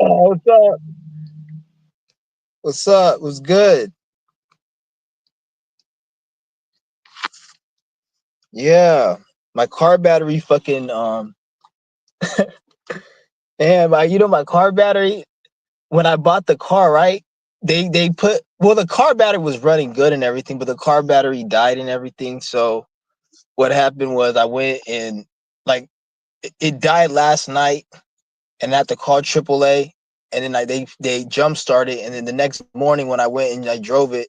What's up? What's up? What's good? Yeah, my car battery fucking man, my car battery when I bought the car, right? They put the car battery was running good and everything, but the car battery died and everything. So what happened was I went and like it died last night, and I had to call AAA, and then they jump started, and then the next morning when I went and I drove it,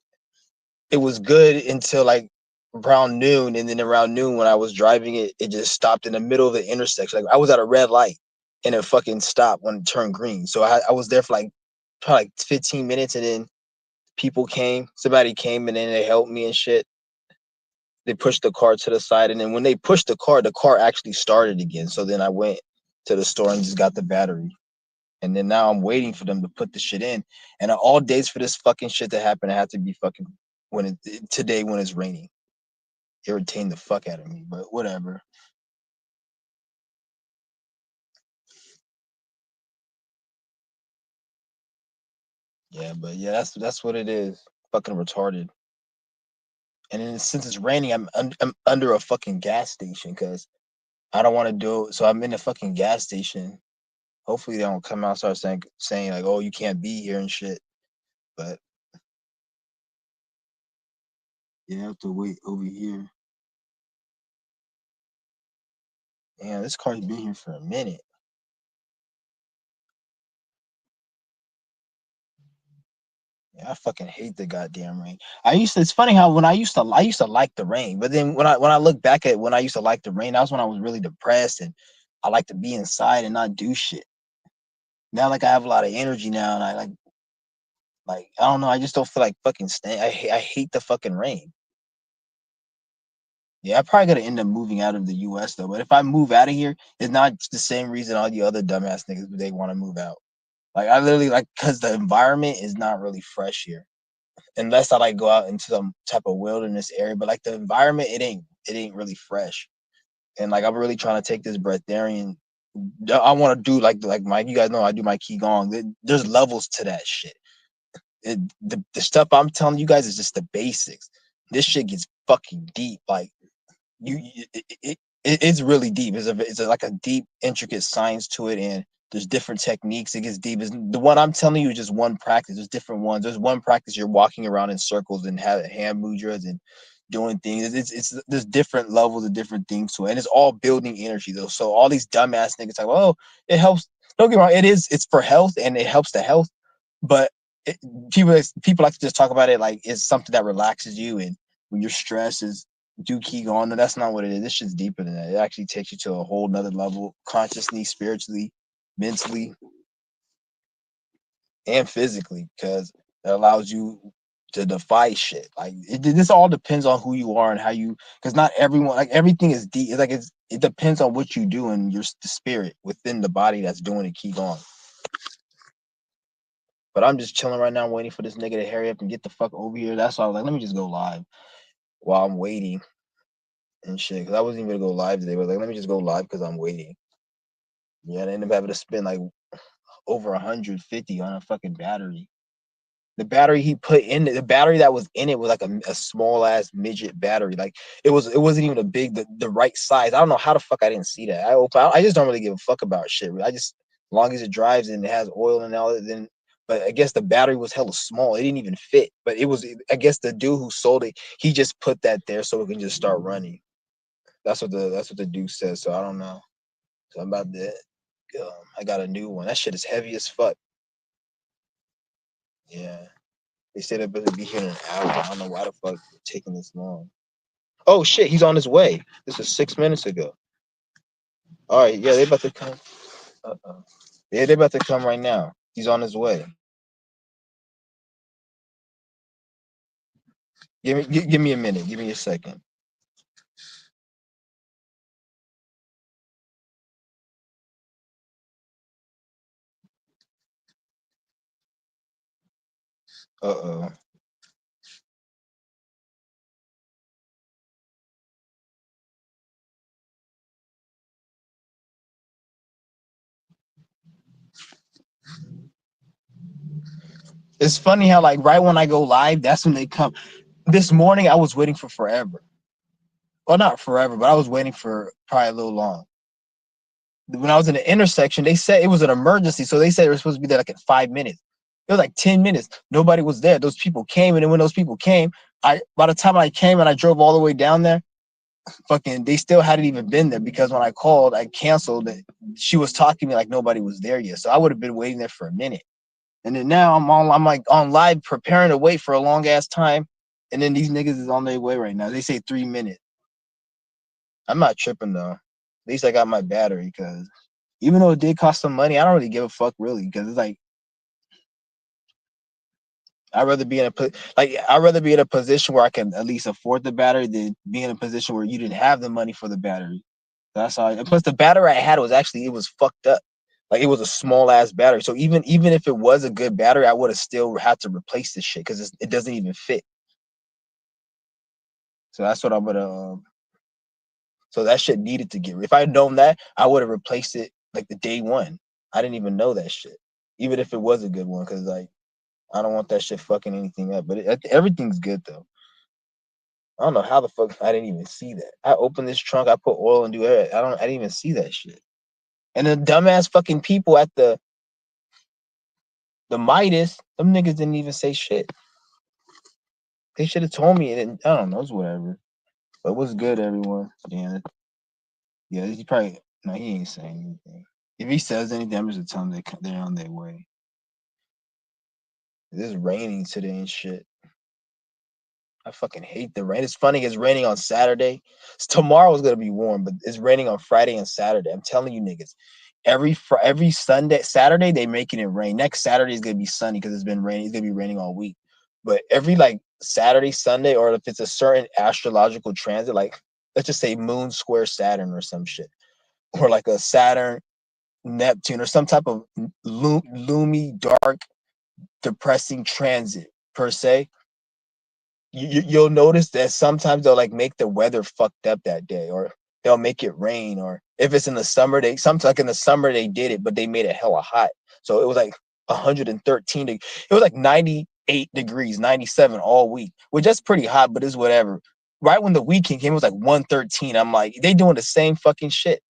it was good until like around noon, and then around noon when I was driving it, it just stopped in the middle of the intersection. Like I was at a red light, and it fucking stopped when it turned green. So I was there for like probably like 15 minutes, and then somebody came, and then they helped me and shit. They pushed the car to the side, and then when they pushed the car actually started again. So then I went to the store and just got the battery. And then now I'm waiting for them to put the shit in. And all days for this fucking shit to happen, I have to be fucking today when it's raining. Irritating the fuck out of me, but whatever. Yeah, but yeah, that's what it is. Fucking retarded. And then since it's raining, I'm under a fucking gas station because I don't want to do it. So I'm in a fucking gas station. Hopefully they don't come out and start saying like, oh, you can't be here and shit. But yeah, I have to wait over here. Damn, this car's been here for a minute. Yeah, I fucking hate the goddamn rain. It's funny how when I used to like the rain, but then when I look back at when I used to like the rain, that was when I was really depressed and I like to be inside and not do shit. Now like I have a lot of energy now and I like I don't know, I just don't feel like fucking staying. I hate the fucking rain. Yeah, I probably gotta end up moving out of the US though. But if I move out of here, it's not the same reason all the other dumbass niggas they want to move out. Like I literally like because the environment is not really fresh here. Unless I like go out into some type of wilderness area. But like the environment, it ain't really fresh. And like I'm really trying to take this breatharian. I want to do like my you guys know I do my qigong. There's levels to that shit. The stuff I'm telling you guys is just the basics. This shit gets fucking deep. Like you, it's really deep. Like a deep, intricate science to it, and there's different techniques. It gets deep. The one I'm telling you is just one practice. There's different ones. There's one practice you're walking around in circles and have hand mudras and doing things. It's there's different levels of different things to it, and it's all building energy though. So all these dumbass niggas like, oh, it helps. Don't get me wrong. It's for health and it helps the health, but it, people like to just talk about it like it's something that relaxes you and when you're stressed is do Qigong. No, that's not what it is. This shit's deeper than that. It actually takes you to a whole nother level, consciously, spiritually, mentally, and physically, because it allows you to defy shit. Like this all depends on who you are and how you. Because not everyone, like everything is deep. It's like it depends on what you do and your the spirit within the body that's doing the Qigong. But I'm just chilling right now, waiting for this nigga to hurry up and get the fuck over here. That's why I was like, let me just go live while I'm waiting and shit. Because I wasn't even gonna go live today, but like, let me just go live because I'm waiting. Yeah, and I ended up having to spend like over 150 on a fucking battery. The battery he put in the battery that was in it was like a small ass midget battery. Like it wasn't even a big the right size. I don't know how the fuck I didn't see that. I just don't really give a fuck about shit. I just as long as it drives and it has oil and all that, then but I guess the battery was hella small. It didn't even fit. But it was I guess the dude who sold it, he just put that there so it can just start running. That's what the dude says. So I don't know. So I'm about to I got a new one. That shit is heavy as fuck. Yeah. They said it better be here in an hour. I don't know why the fuck it's taking this long. Oh shit, he's on his way. This is 6 minutes ago. All right, yeah, they about to come. Uh-oh. Yeah, they about to come right now. He's on his way. Give me a minute. Give me a second. Uh-oh. It's funny how like right when I go live, that's when they come. This morning I was waiting for forever. Well, not forever, but I was waiting for probably a little long. When I was in the intersection, they said it was an emergency, so they said it was supposed to be there like in 5 minutes. It was like 10 minutes. Nobody was there. Those people came, and then when those people came, I by the time I came and I drove all the way down there, fucking they still hadn't even been there because when I called, I canceled it. She was talking to me like nobody was there yet. So I would have been waiting there for a minute. And then now I'm like on live preparing to wait for a long ass time. And then these niggas is on their way right now. They say 3 minutes. I'm not tripping though. At least I got my battery because even though it did cost some money, I don't really give a fuck really because it's like I'd rather be in I'd rather be in a position where I can at least afford the battery than be in a position where you didn't have the money for the battery. That's all. And plus, the battery I had was actually it was fucked up. Like it was a small ass battery. So even if it was a good battery, I would have still had to replace this shit because it doesn't even fit. So that's what I'm gonna. So that shit needed to get. If I had known that, I would have replaced it like the day one. I didn't even know that shit, even if it was a good one, because like I don't want that shit fucking anything up. But everything's good though. I don't know how the fuck I didn't even see that. I opened this trunk, I put oil and do it. I didn't even see that shit. And the dumbass fucking people at the Midas, them niggas didn't even say shit. They should have told me, and I don't know, it's whatever. But what's good, everyone? Yeah, he probably no, he ain't saying anything. If he says anything, I'm just gonna tell him they're on their way. It's raining today and shit. I fucking hate the rain. It's funny, it's raining on Saturday. Tomorrow's gonna be warm, but it's raining on Friday and Saturday. I'm telling you niggas. Every Sunday, Saturday, they making it rain. Next Saturday is gonna be sunny because it's been raining. It's gonna be raining all week. But every like Saturday, Sunday, or if it's a certain astrological transit, like let's just say Moon square Saturn or some shit, or like a Saturn Neptune or some type of loomy, dark, depressing transit per se, you'll notice that sometimes they'll like make the weather fucked up that day, or they'll make it rain, or if it's in the summer, sometimes like in the summer they did it, but they made it hella hot. So it was like 113. It was like 98 degrees, 97 all week, which that's pretty hot, but it's whatever. Right when the weekend came, it was like 113. I'm like, they doing the same fucking shit.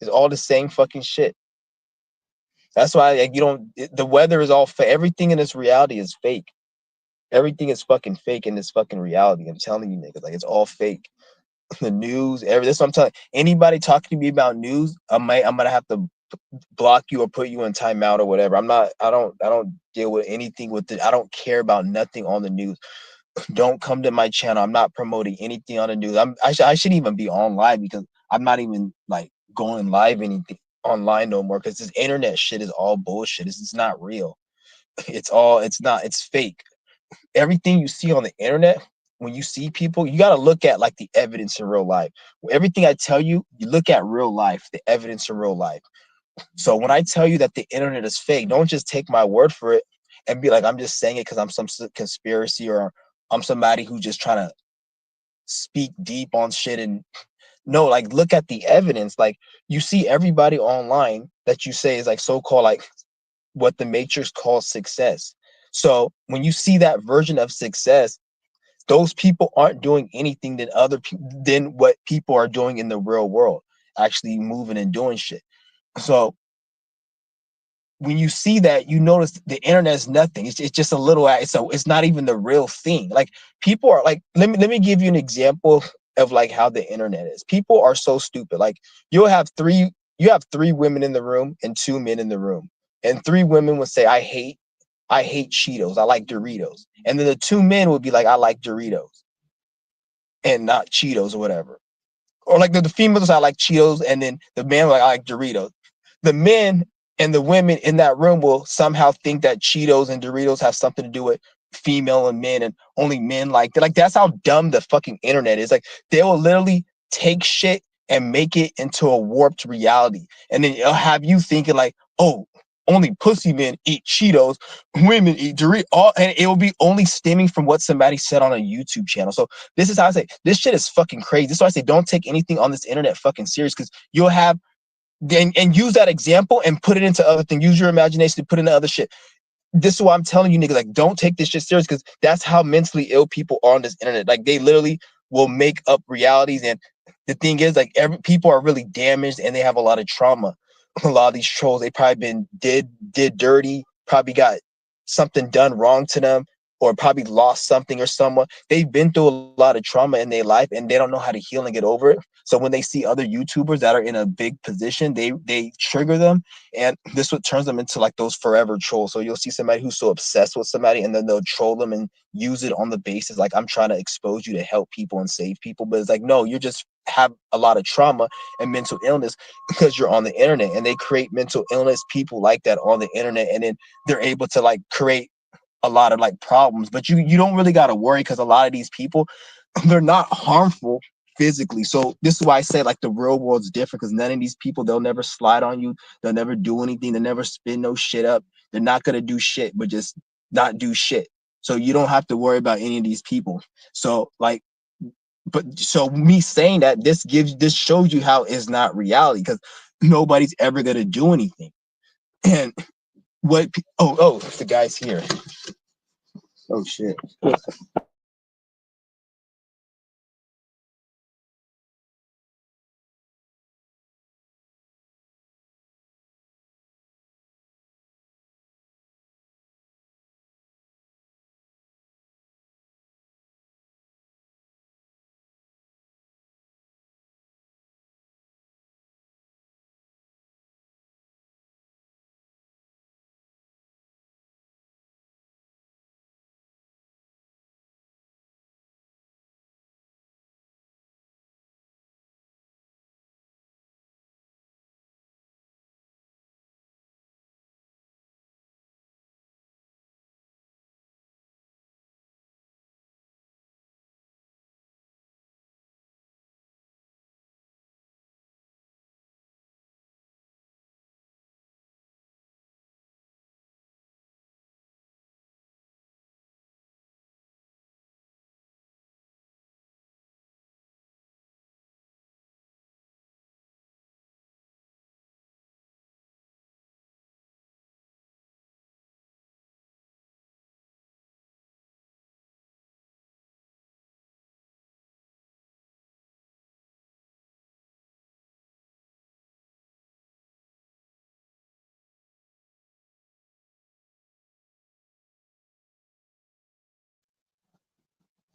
It's all the same fucking shit. That's why like, the weather is all fake. Everything in this reality is fake. Everything is fucking fake in this fucking reality. I'm telling you niggas, like it's all fake. The news, everything. That's what I'm telling you. Anybody talking to me about news, I'm gonna have to block you or put you in timeout or whatever. I don't deal with anything with it. I don't care about nothing on the news. Don't come to my channel. I'm not promoting anything on the news. I shouldn't even be on live because I'm not even like going live anything online no more because this internet shit is all bullshit. It's not real. It's fake. Everything you see on the internet, when you see people, you got to look at like the evidence in real life. Everything I tell you, you look at real life, the evidence in real life. So when I tell you that the internet is fake, don't just take my word for it and be like, I'm just saying it because I'm some conspiracy or I'm somebody who's just trying to speak deep on shit. And no, like look at the evidence. Like you see everybody online that you say is like so-called like what the matrix calls success. So when you see that version of success, those people aren't doing anything than what people are doing in the real world, actually moving and doing shit. So when you see that, you notice the internet is nothing. It's just a little. It's not even the real thing. Like people are like, let me give you an example of like how the internet is. People are so stupid. Like you have three women in the room and two men in the room, and three women would say, I hate Cheetos. I like Doritos. And then the two men would be like, I like Doritos and not Cheetos or whatever. Or like the females, I like Cheetos, and then the man like, I like Doritos. The men and the women in that room will somehow think that Cheetos and Doritos have something to do with female and men, and only men like that. Like that's how dumb the fucking internet is. Like they will literally take shit and make it into a warped reality, and then it'll have you thinking like, oh, only pussy men eat Cheetos, women eat Doritos, and it will be only stemming from what somebody said on a YouTube channel. So this is how I say this shit is fucking crazy. This is why I say don't take anything on this internet fucking serious because you'll have and use that example and put it into other things. Use your imagination to put into other shit. This is why I'm telling you niggas, like, don't take this shit serious, because that's how mentally ill people are on this internet. Like, they literally will make up realities. And the thing is, like, every people are really damaged and they have a lot of trauma. A lot of these trolls, they probably been did dirty, probably got something done wrong to them, or probably lost something or someone. They've been through a lot of trauma in their life and they don't know how to heal and get over it. So when they see other YouTubers that are in a big position, they trigger them, and this what turns them into like those forever trolls. So you'll see somebody who's so obsessed with somebody, and then they'll troll them and use it on the basis like, I'm trying to expose you to help people and save people. But it's like, no, you just have a lot of trauma and mental illness because you're on the internet. And they create mental illness people like that on the internet, and then they're able to like create a lot of like problems. But you don't really got to worry, because a lot of these people, they're not harmful physically. So this is why I say like the real world's different, because none of these people, they'll never slide on you, they'll never do anything, they'll never spin no shit up, they're not gonna do shit but just not do shit. So you don't have to worry about any of these people. So like, but so me saying that, this shows you how it's not reality, because nobody's ever gonna do anything. And what, oh, the guy's here. Oh shit.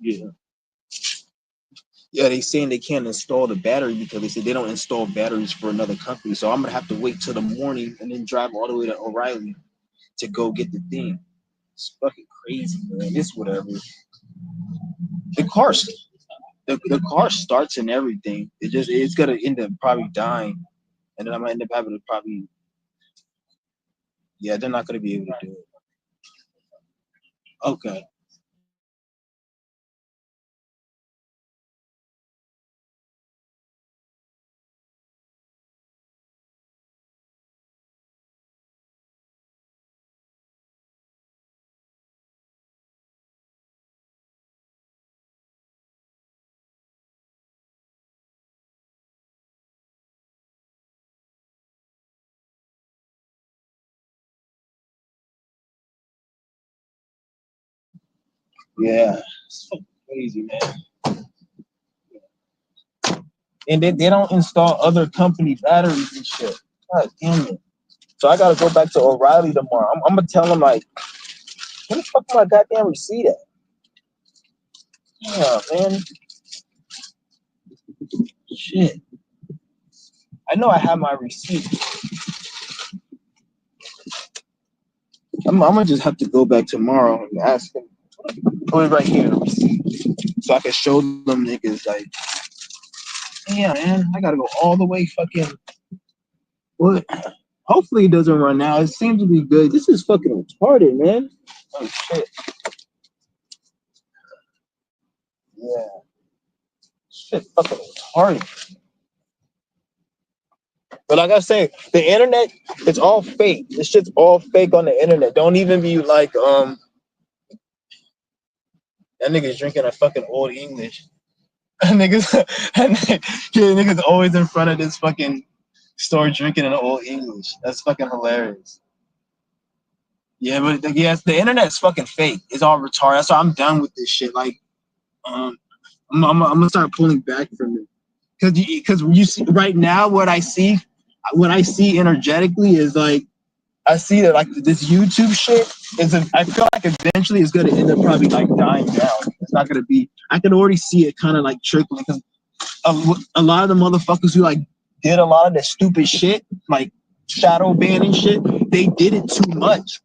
Yeah. Yeah, they saying they can't install the battery because they said they don't install batteries for another company. So I'm gonna have to wait till the morning and then drive all the way to O'Reilly to go get the thing. It's fucking crazy, man. It's whatever. The car, the car starts and everything. It's gonna end up probably dying, and then I'm gonna end up having to probably, yeah, they're not gonna be able to do it. Okay. Yeah, it's fucking crazy, man. And they don't install other company batteries and shit. God damn it. So I gotta go back to O'Reilly tomorrow. I'm gonna tell them like, where the fuck my goddamn receipt at? Yeah, man. Shit. I know I have my receipt. I'm gonna just have to go back tomorrow and ask them. Put it right here, the receipt, so I can show them niggas like, yeah, man, I gotta go all the way fucking. What? Hopefully it doesn't run out. It seems to be good. This is fucking retarded, man. Oh shit. Yeah. Shit, fucking retarded. But like I say, the internet, it's all fake. This shit's all fake on the internet. Don't even be like, that nigga's drinking a fucking old English. Niggas, yeah, niggas always in front of this fucking Store drinking in old English. That's fucking hilarious. Yeah, but yes, the internet's fucking fake. It's all retarded. That's why I'm done with this shit. Like, um, I'm gonna start pulling back from it because you see right now what I see energetically is like I see that like this YouTube shit I feel like eventually it's gonna end up probably like dying down. It's not gonna be. I can already see it kind of like trickling because a lot of the motherfuckers who like did a lot of the stupid shit like shadow banning shit, they did it too much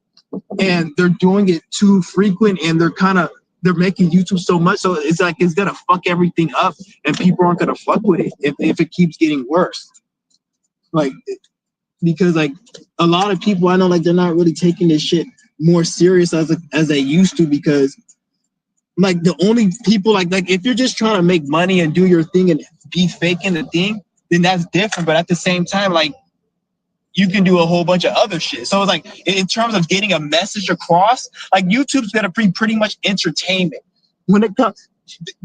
and they're doing it too frequent and they're making YouTube so much so it's like it's gonna fuck everything up and people aren't gonna fuck with it if it keeps getting worse. Like because like a lot of people I know like they're not really taking this shit more serious as they used to because like the only people like if you're just trying to make money and do your thing and be faking the thing, then that's different. But at the same time, like you can do a whole bunch of other shit. So it's like in terms of getting a message across, like YouTube's gonna be pretty much entertainment. When it comes,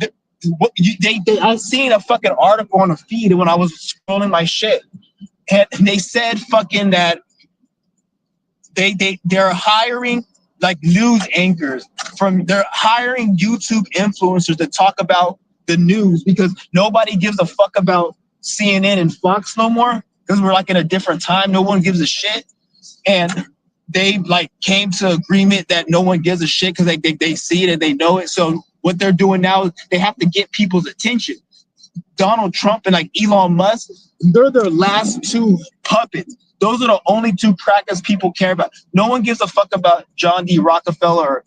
I seen a fucking article on the feed when I was scrolling my shit, and they said fucking that they're hiring like news anchors they're hiring YouTube influencers to talk about the news because nobody gives a fuck about CNN and Fox no more because we're like in a different time. No one gives a shit. And they like came to agreement that no one gives a shit because they see it and they know it. So what they're doing now is they have to get people's attention. Donald Trump and like Elon Musk, they're their last two puppets. Those are the only two crackers people care about. No one gives a fuck about John D. Rockefeller or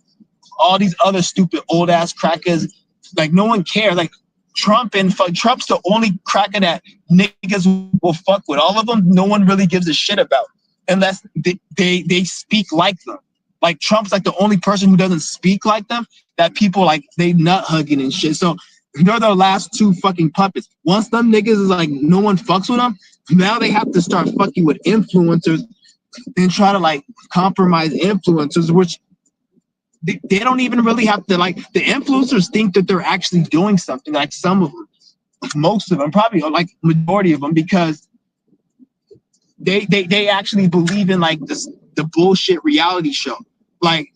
all these other stupid old ass crackers. Like no one cares. Like Trump's the only cracker that niggas will fuck with. All of them, no one really gives a shit about unless they speak like them. Like Trump's like the only person who doesn't speak like them that people like they nut hugging and shit. So they're the last two fucking puppets. Once them niggas is like no one fucks with them, now they have to start fucking with influencers and try to like compromise influencers, which they don't even really have to like the influencers think that they're actually doing something, like some of them, most of them, probably like majority of them, because they actually believe in like the bullshit reality show, like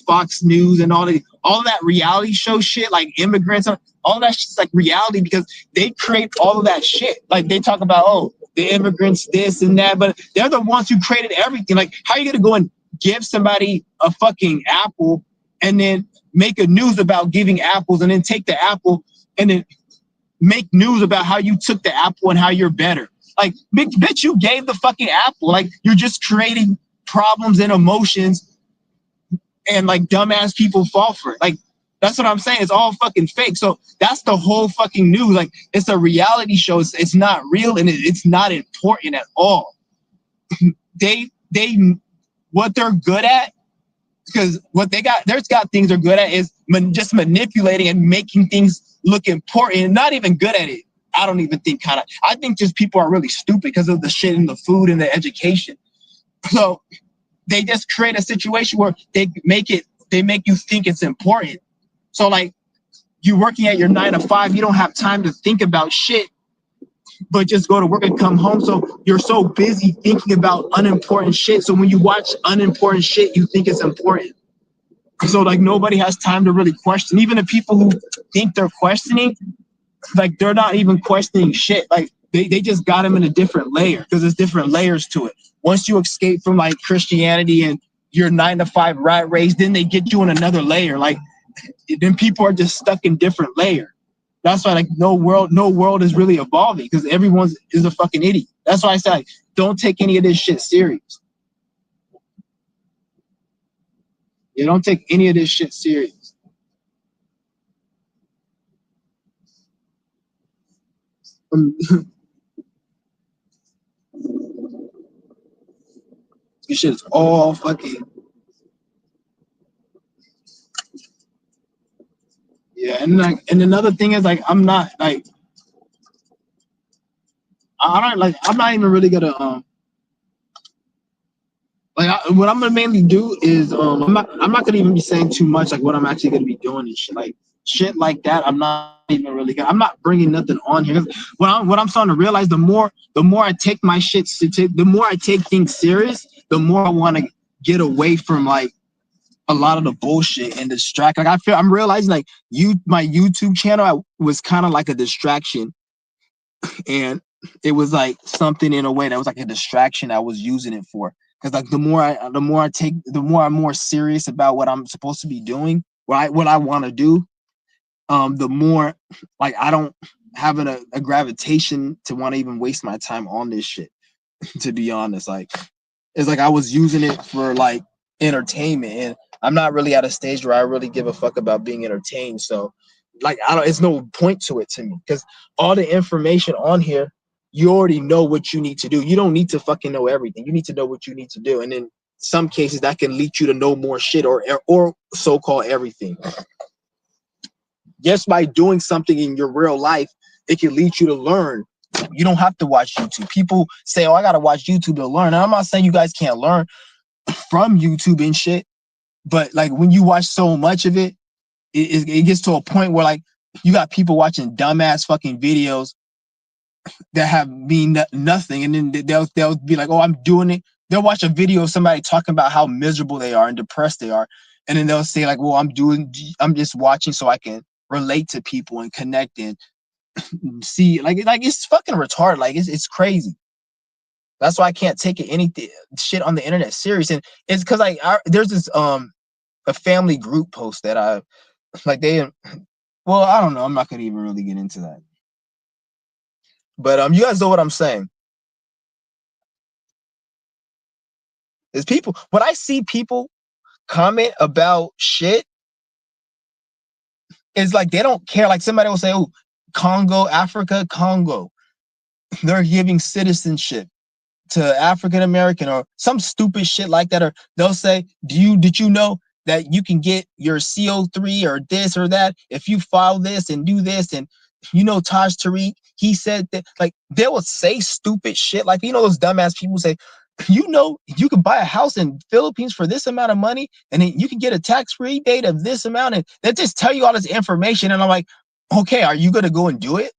Fox News and all of that reality show shit, like immigrants, all that shit's like reality because they create all of that shit. Like they talk about the immigrants this and that, but they're the ones who created everything. Like how are you gonna go and give somebody a fucking apple and then make a news about giving apples and then take the apple and then make news about how you took the apple and how you're better? Like, bitch, you gave the fucking apple. Like, you're just creating problems and emotions, and like dumbass people fall for it. Like, that's what I'm saying. It's all fucking fake. So that's the whole fucking news. Like, it's a reality show. It's not real and it's not important at all. They what they're good at, because what there's got things they're good at is just manipulating and making things look important and not even good at it. I don't even think I think just people are really stupid because of the shit in the food and the education. So they just create a situation where they make you think it's important. So like you're working at your 9 to 5, you don't have time to think about shit, but just go to work and come home. So you're so busy thinking about unimportant shit. So when you watch unimportant shit, you think it's important. So like nobody has time to really question. Even the people who think they're questioning, like they're not even questioning shit. Like they just got them in a different layer because there's different layers to it. Once you escape from like Christianity and your 9 to 5 rat race, then they get you in another layer. Like then people are just stuck in different layers. That's why like no world is really evolving because everyone is a fucking idiot. That's why I say like, don't take any of this shit serious. You don't take any of this shit serious. This shit is all fucking. Yeah, and another thing is like I'm not like I'm not even really gonna what I'm gonna mainly do is I'm not gonna even be saying too much like what I'm actually gonna be doing and shit. Like shit like that, I'm not even really. I'm not bringing nothing on here. What I'm starting to realize, the more I take my shit, the more I take things serious, the more I want to get away from like a lot of the bullshit and distract. Like I'm realizing like my YouTube channel was kind of like a distraction, and it was like something in a way that was like a distraction I was using it for. Because like the more I'm more serious about what I'm supposed to be doing, what I want to do, the more like I don't have a gravitation to want to even waste my time on this shit. To be honest, like it's like I was using it for like entertainment, and I'm not really at a stage where I really give a fuck about being entertained. So like I don't, it's no point to it to me because all the information on here, you already know what you need to do. You don't need to fucking know everything. You need to know what you need to do, and in some cases that can lead you to know more shit or so-called everything. Just by doing something in your real life, it can lead you to learn. You don't have to watch YouTube. People say, "Oh, I gotta watch YouTube to learn." And I'm not saying you guys can't learn from YouTube and shit, but like when you watch so much of it, it gets to a point where like you got people watching dumbass fucking videos that have mean nothing, and then they'll be like, "Oh, I'm doing it." They'll watch a video of somebody talking about how miserable they are and depressed they are, and then they'll say like, "Well, I'm just watching so I can relate to people and connect and see." Like it's fucking retarded. Like it's crazy. That's why I can't take it anything shit on the internet serious, and it's because like there's this a family group post that I like they well I don't know, I'm not gonna even really get into that, but you guys know what I'm saying. There's people when I see people comment about shit, it's like they don't care. Like somebody will say, "Oh, Congo, Africa, Congo, they're giving citizenship to African American," or some stupid shit like that. Or they'll say, did you know that you can get your CO3 or this or that if you file this and do this?" And Taj Tariq, he said that. Like they will say stupid shit. Like those dumbass people say, you can buy a house in Philippines for this amount of money, and then you can get a tax rebate of this amount, and they just tell you all this information. And I'm like, okay, are you gonna go and do it?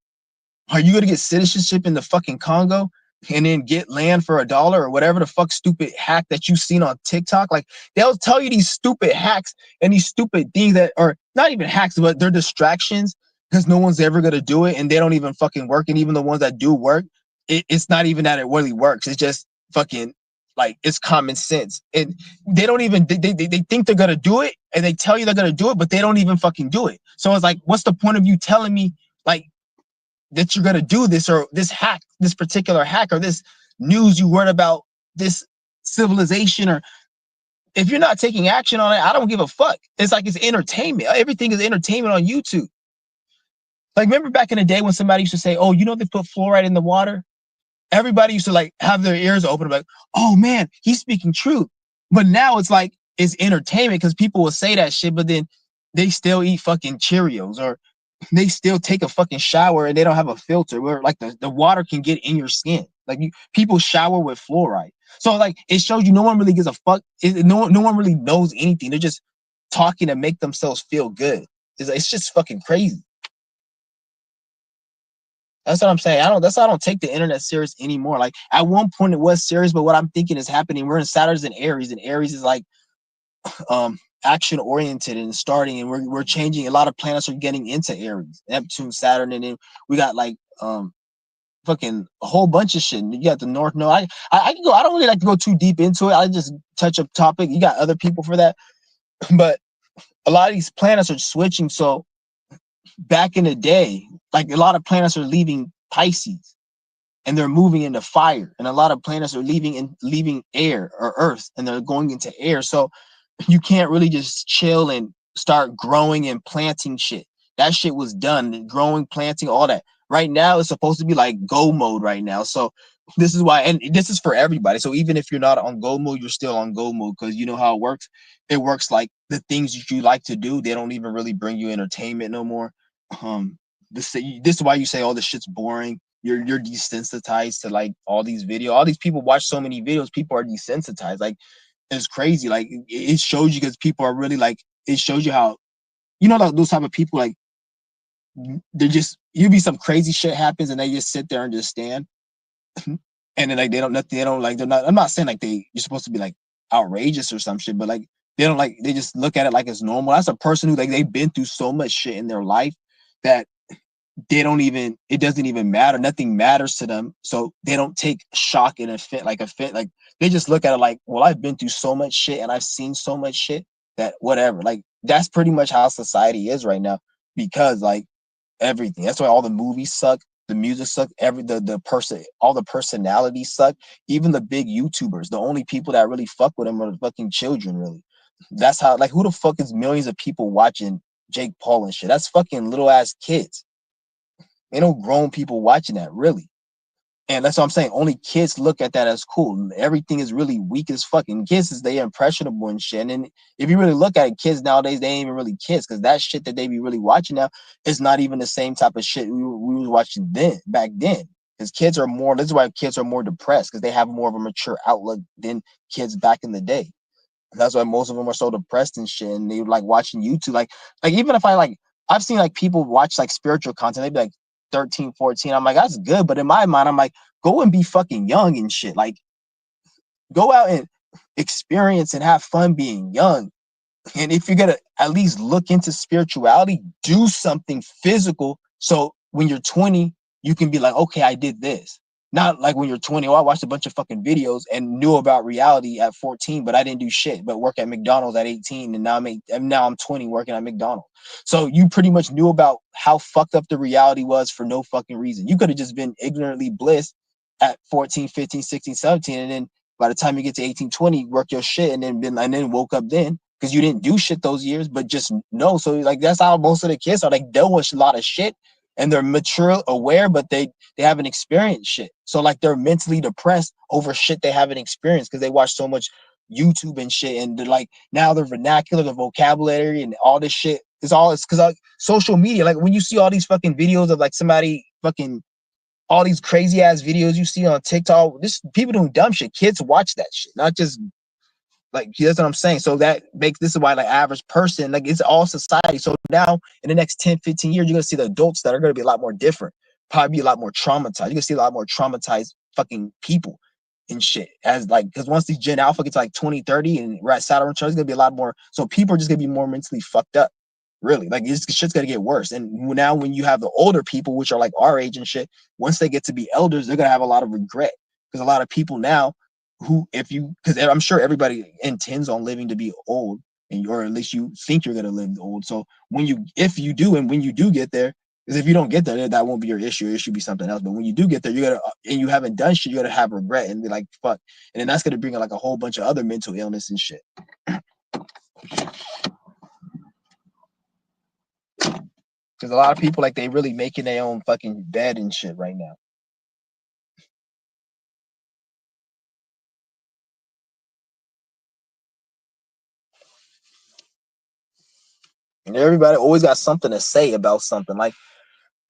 Are you gonna get citizenship in the fucking Congo and then get land for $1 or whatever the fuck stupid hack that you've seen on TikTok? Like they'll tell you these stupid hacks and these stupid things that are not even hacks, but they're distractions because no one's ever gonna do it and they don't even fucking work. And even the ones that do work, it's not even that it really works. It's just fucking like it's common sense. And they don't even they think they're gonna do it and they tell you they're gonna do it, but they don't even fucking do it. So it's like, what's the point of you telling me like that you're gonna do this or this hack, this particular hack, or this news you read about this civilization, or if you're not taking action on it, I don't give a fuck. It's like it's entertainment. Everything is entertainment on YouTube. Like remember back in the day when somebody used to say, "Oh, they put fluoride in the water." Everybody used to like have their ears open, like, "Oh man, he's speaking truth." But now it's like it's entertainment because people will say that shit, but then they still eat fucking Cheerios, or they still take a fucking shower and they don't have a filter where like the water can get in your skin. Like people shower with fluoride. So like it shows you no one really gives a fuck. No one really knows anything. They're just talking to make themselves feel good. It's just fucking crazy. That's what I'm saying. That's why I don't take the internet serious anymore. Like at one point it was serious, but what I'm thinking is happening. We're in Saturn's and Aries is like action oriented and starting, and we're changing. A lot of planets are getting into Aries, Neptune, Saturn, and then we got like fucking a whole bunch of shit. You got the North Node. I can go. I don't really like to go too deep into it. I just touch a topic. You got other people for that, but a lot of these planets are switching. So back in the day, like a lot of planets are leaving Pisces and they're moving into fire, and a lot of planets are leaving air or Earth and they're going into air. So you can't really just chill and start growing and planting shit. That shit was done. Growing, planting, all that. Right now, it's supposed to be like go mode right now. So this is why, and this is for everybody. So even if you're not on go mode, you're still on go mode because you know how it works. It works like the things that you like to do, they don't even really bring you entertainment no more. This is why you say all this shit's boring. You're desensitized to like all these videos. All these people watch so many videos. People are desensitized. Like it's crazy. Like it shows you because people are really like. It shows you how you know, like those type of people, like they're just you be some crazy shit happens and they just sit there and just stand, and then like they don't nothing, they don't like they're not. I'm not saying like you're supposed to be like outrageous or some shit, but like they don't like they just look at it like it's normal. That's a person who like they've been through so much shit in their life that they don't even it doesn't even matter. Nothing matters to them. So they don't take shock in a fit like a fit. Like they just look at it like, well, I've been through so much shit and I've seen so much shit that whatever. Like that's pretty much how society is right now because like everything. That's why all the movies suck, the music suck, the person all the personalities suck. Even the big YouTubers, the only people that really fuck with them are the fucking children, really. That's how like who the fuck is millions of people watching Jake Paul and shit? That's fucking little ass kids. Ain't no grown people watching that, really. And that's what I'm saying. Only kids look at that as cool. Everything is really weak as fucking kids is they impressionable and shit. And if you really look at it, kids nowadays, they ain't even really kids because that shit that they be really watching now is not even the same type of shit we was watching then back then. Because kids are more, this is why kids are more depressed because they have more of a mature outlook than kids back in the day. That's why most of them are so depressed and shit. And they like watching YouTube. Like even if I like, I've seen like people watch like spiritual content. They'd be like 13, 14. I'm like, that's good. But in my mind, I'm like, go and be fucking young and shit. Like, go out and experience and have fun being young. And if you're gonna at least look into spirituality, do something physical. So when you're 20, you can be like, okay, I did this. Not like when you're 20, oh, I watched a bunch of fucking videos and knew about reality at 14, but I didn't do shit. But work at McDonald's at 18, and now I'm 20 working at McDonald's. So you pretty much knew about how fucked up the reality was for no fucking reason. You could have just been ignorantly blissed at 14, 15, 16, 17, and then by the time you get to 18, 20, work your shit and then woke up then because you didn't do shit those years, but just know. So like that's how most of the kids are. Like they'll watch a lot of shit and they're mature, aware, but they haven't experienced shit. So like they're mentally depressed over shit they haven't experienced because they watch so much YouTube and shit, and they're like now their vernacular, the vocabulary, and all this shit is all it's because like social media. Like when you see all these fucking videos of like somebody fucking all these crazy ass videos you see on TikTok, this people doing dumb shit. Kids watch that shit, not just like that's what I'm saying. So that makes this is why like average person, like it's all society. So now in the next 10, 15 years, you're gonna see the adults that are gonna be a lot more different, probably be a lot more traumatized. You're gonna see a lot more traumatized fucking people and shit. As like because once these Gen Alpha gets like 20, 30 and we're at Saturn charts, it's gonna be a lot more. So people are just gonna be more mentally fucked up. Really, like it's shit's gonna get worse. And now when you have the older people, which are like our age and shit, once they get to be elders, they're gonna have a lot of regret because a lot of people now who if you because I'm sure everybody intends on living to be old and or at least you think you're gonna live old. So when you if you do and when you do get there, because if you don't get there, that won't be your issue. It should be something else. But when you do get there, you're gonna and you haven't done shit, you're gonna have regret and be like, fuck. And then that's gonna bring like a whole bunch of other mental illness and shit. Because a lot of people like they really making their own fucking bed and shit right now. And everybody always got something to say about something. Like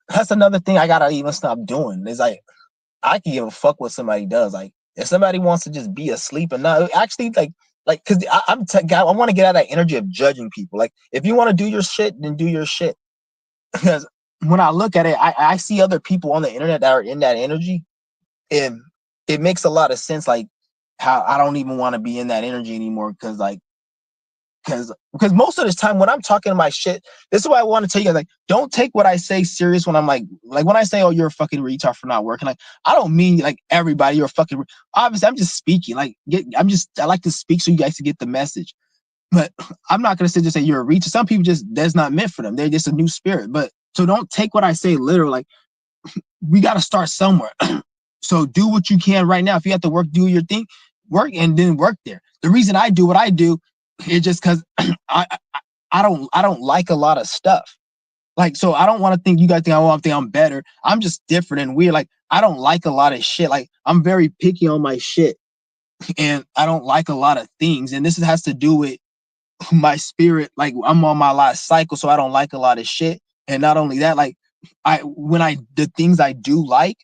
that's another thing I gotta even stop doing. Is like I can give a fuck what somebody does. Like if somebody wants to just be asleep and not actually like because I want to get out of that energy of judging people. Like if you want to do your shit, then do your shit. Because when I look at it, I see other people on the internet that are in that energy, and it makes a lot of sense. Like how I don't even want to be in that energy anymore because like because most of this time when I'm talking my shit, this is why I want to tell you guys like don't take what I say serious when I'm like when I say oh you're a fucking retard for not working, like I don't mean like everybody you're a fucking obviously I'm just speaking like I like to speak so you guys can get the message, but I'm not gonna sit just say you're a retard. Some people just that's not meant for them. They're just a new spirit. But so don't take what I say literal. Like we got to start somewhere. So do what you can right now. If you have to work, do your thing, work and then work there. The reason I do what I do is just because I I don't like a lot of stuff. Like so I don't want to think you guys think I think I'm better. I'm just different and weird. Like I don't like a lot of shit. Like I'm very picky on my shit, and I don't like a lot of things. And this has to do with my spirit. Like I'm on my last cycle, so I don't like a lot of shit. And not only that, like I the things I do like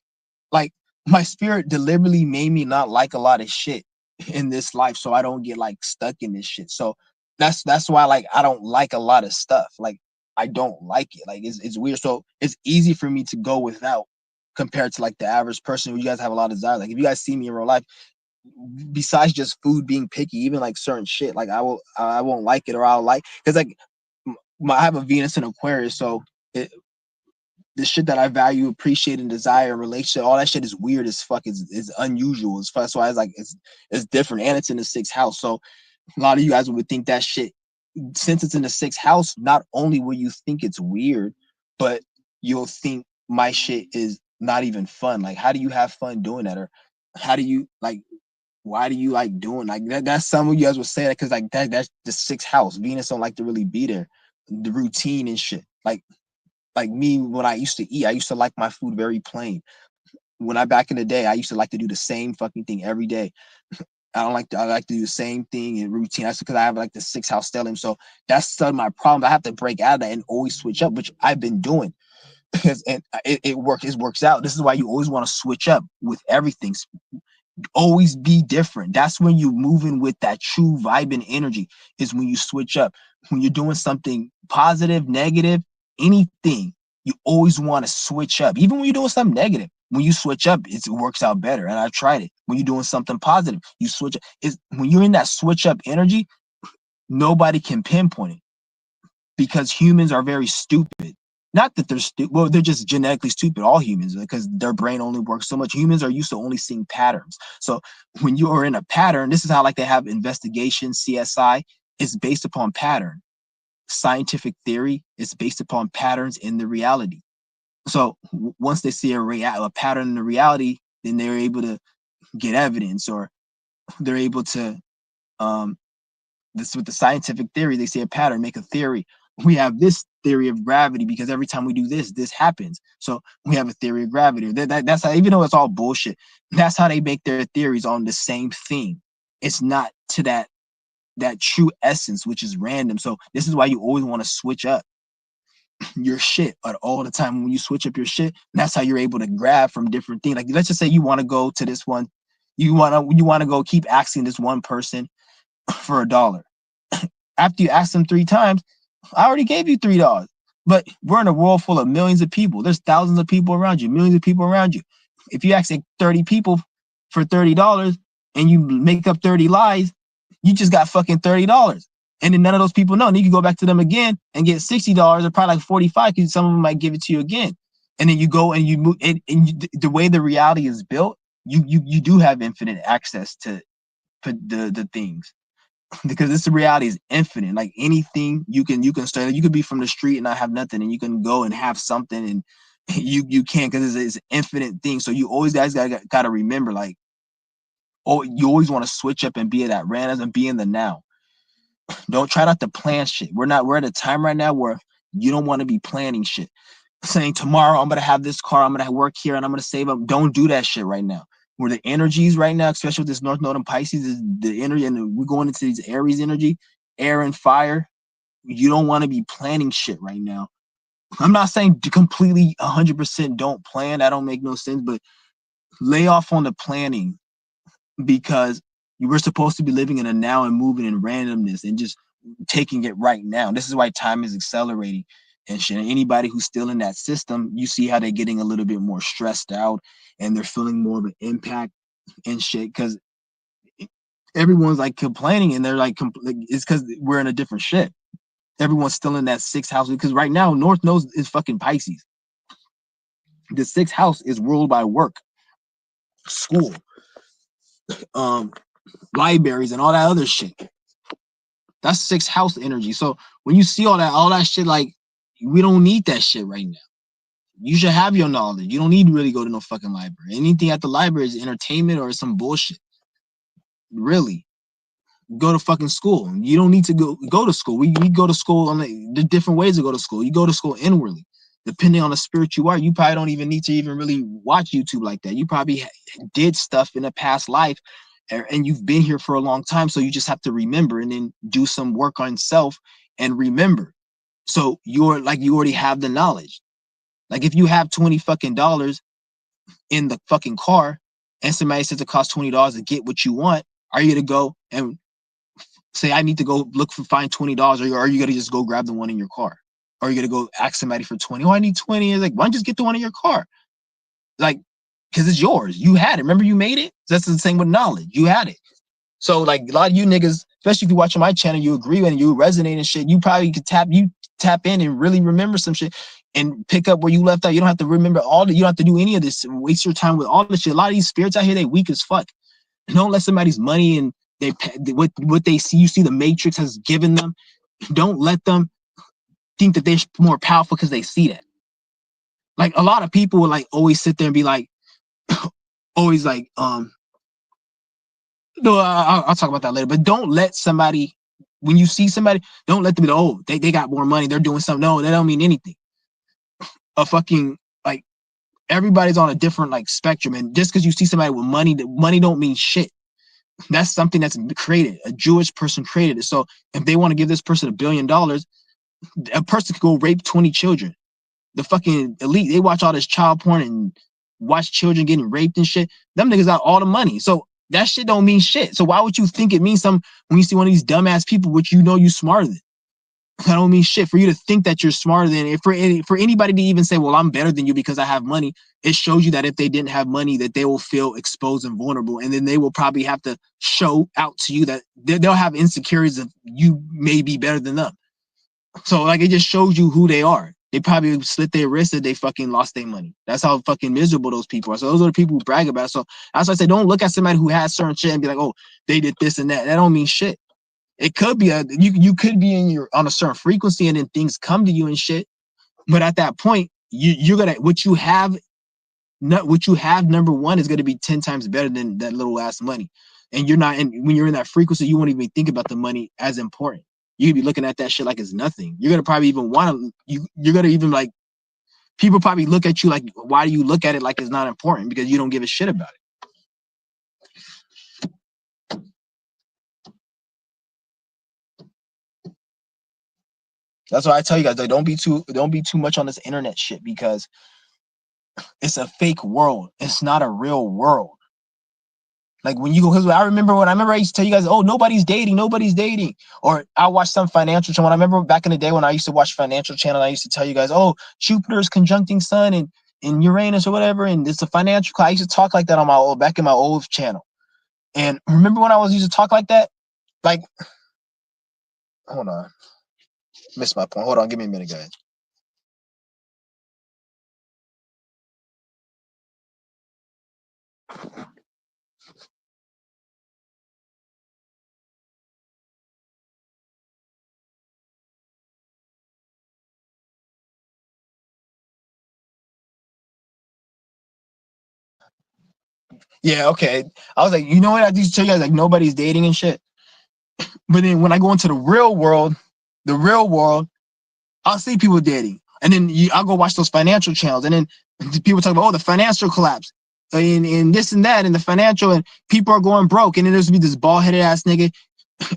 my spirit deliberately made me not like a lot of shit in this life so I don't get like stuck in this shit. So that's why like I don't like a lot of stuff. Like I don't like it. Like it's weird. So it's easy for me to go without compared to like the average person who you guys have a lot of desire. Like if you guys see me in real life, besides just food being picky, even like certain shit, like I won't like it or I'll like because like I have a Venus and Aquarius, so it, the shit that I value, appreciate, and desire, relationship, all that shit is weird as fuck. Is unusual as fuck. That's why it's different, and it's in the sixth house. So a lot of you guys would think that shit, since it's in the sixth house, not only will you think it's weird, but you'll think my shit is not even fun. Like, how do you have fun doing that? Or how do you like, why do you like doing like that? That's some of you guys would say that because like that's the sixth house. Venus don't like to really be there. The routine and shit. Like me, when I used to eat, I used to like my food very plain. When I back in the day, I used to like to do the same fucking thing every day. I like to do the same thing in routine. That's because I have like the sixth house stellium. So that's some of my problem. I have to break out of that and always switch up, which I've been doing because it works. It works out. This is why you always want to switch up with everything. Always be different. That's when you move in with that true vibe and energy, is when you switch up. When you're doing something positive, negative, anything, you always want to switch up. Even when you're doing something negative, when you switch up, it works out better. And I tried it. When you're doing something positive, you switch up. Is when you're in that switch up energy, nobody can pinpoint it because humans are very stupid. Not that they're stupid. Well, they're just genetically stupid. All humans, because their brain only works so much. Humans are used to only seeing patterns. So when you are in a pattern, this is how like they have investigation, CSI. It's based upon pattern. Scientific theory is based upon patterns in the reality. So once they see a pattern in the reality, then they're able to get evidence, or they're able to this with the scientific theory, they say a pattern, make a theory. We have this theory of gravity because every time we do this, this happens. So we have a theory of gravity. That's how, even though it's all bullshit, that's how they make their theories on the same thing. It's not to that true essence, which is random. So this is why you always want to switch up your shit at all the time. When you switch up your shit, that's how you're able to grab from different things. Like let's just say you want to go to this one, you want to go keep asking this one person for $1. After you ask them 3 times, I already gave you $3. But we're in a world full of millions of people. There's thousands of people around you, millions of people around you. If you ask like 30 people for $30 and you make up 30 lies, you just got fucking $30. And then none of those people know. And you can go back to them again and get $60 or probably like 45 because some of them might give it to you again. And then you go and you move the way the reality is built, you do have infinite access to the things, because this reality is infinite. Like anything you can start. You could be from the street and not have nothing, and you can go and have something, and you can't, because it's an infinite thing. So you always guys gotta remember, like, oh, you always want to switch up and be at that random and be in the now. Don't try not to plan shit. We're at a time right now where you don't want to be planning shit. Saying tomorrow I'm gonna have this car, I'm gonna work here, and I'm gonna save up. Don't do that shit right now. Where the energies right now, especially with this North Node and Pisces, is the energy, and we're going into these Aries energy, air and fire. You don't want to be planning shit right now. I'm not saying completely 100% don't plan. That don't make no sense, but lay off on the planning, because you were supposed to be living in a now and moving in randomness and just taking it right now. This is why time is accelerating and shit. And anybody who's still in that system, you see how they're getting a little bit more stressed out and they're feeling more of an impact and shit, because everyone's like complaining, and they're like, it's because we're in a different shit. Everyone's still in that sixth house, because right now North Node is fucking Pisces. The sixth house is ruled by work, school, um, libraries, and all that other shit. That's sixth house energy. So when you see all that shit, like, we don't need that shit right now. You should have your knowledge. You don't need to really go to no fucking library. Anything at the library is entertainment or some bullshit. Really. Go to fucking school. You don't need to go to school. We go to school on the different ways to go to school. You go to school inwardly. Depending on the spirit you are, you probably don't even need to even really watch YouTube like that. You probably did stuff in a past life, and you've been here for a long time. So you just have to remember and then do some work on self and remember. So you're like, you already have the knowledge. Like if you have 20 fucking dollars in the fucking car and somebody says it costs $20 to get what you want, are you gonna go and say, I need to go find $20, or are you gonna just go grab the one in your car? Or you're gonna go ask somebody for 20. Oh, I need 20. It's like, why don't you just get the one in your car? Like, because it's yours. You had it. Remember, you made it. That's the same with knowledge. You had it. So like a lot of you niggas, especially if you watching my channel, you agree with and you resonate and shit. You probably could tap in and really remember some shit and pick up where you left out. You don't have to remember all the. You don't have to do any of this. Waste your time with all this shit. A lot of these spirits out here, they weak as fuck. Don't let somebody's money and what they see. You see the matrix has given them. Don't let them think that they're more powerful because they see that. Like a lot of people will like always sit there and be like, always like, no, I'll talk about that later. But don't let somebody, when you see somebody, don't let them be, oh, they got more money, they're doing something. No, that don't mean anything. A fucking like everybody's on a different like spectrum, and just because you see somebody with money, money don't mean shit. That's something that's created. A Jewish person created it. So if they want to give this person $1 billion, a person could go rape 20 children. The fucking elite, they watch all this child porn and watch children getting raped and shit. Them niggas got all the money. So that shit don't mean shit. So why would you think it means something when you see one of these dumbass people, which you know you smarter than? That don't mean shit. For you to think that you're smarter than, if for anybody to even say, well, I'm better than you because I have money, it shows you that if they didn't have money, that they will feel exposed and vulnerable. And then they will probably have to show out to you that they'll have insecurities of you may be better than them. So like it just shows you who they are. They probably slit their wrists if they fucking lost their money. That's how fucking miserable those people are. So those are the people who brag about it. So that's why I say don't look at somebody who has certain shit and be like, oh, they did this and that. That don't mean shit. It could be you could be on a certain frequency and then things come to you and shit. But at that point, you're gonna what you have number one is gonna be 10 times better than that little ass money. And you're not, and when you're in that frequency, you won't even think about the money as important. You'd be looking at that shit like it's nothing. You're gonna probably even want to you're gonna even like people probably look at you like, why do you look at it like it's not important? Because you don't give a shit about it. That's why I tell you guys, like, don't be too much on this internet shit, because it's a fake world. It's not a real world. Like when you go, because I remember I used to tell you guys, oh, nobody's dating. Or I watched some financial channel. I remember back in the day when I used to watch financial channel, I used to tell you guys, oh, Jupiter's conjuncting Sun and Uranus or whatever, and it's a financial. I used to talk like that on my back in my old channel. And remember when I used to talk like that? Like, hold on, missed my point. Hold on, give me a minute, guys. Yeah, okay. I was like, you know what? I used to tell you guys, like, nobody's dating and shit. But then when I go into the real world, I'll see people dating. And then I'll go watch those financial channels. And then people talk about, oh, the financial collapse. And this and that, and the financial, and people are going broke. And then there's be this bald-headed ass nigga.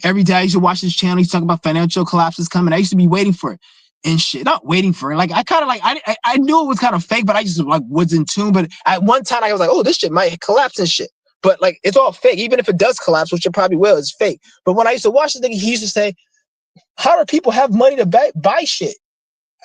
Every day I used to watch this channel. He's talking about financial collapses coming. I used to be waiting for it. And shit, not waiting for it. Like I kind of like I knew it was kind of fake, but I just like was in tune. But at one time I was like, oh, this shit might collapse and shit. But like it's all fake. Even if it does collapse, which it probably will, it's fake. But when I used to watch this thing, he used to say, how do people have money to buy shit?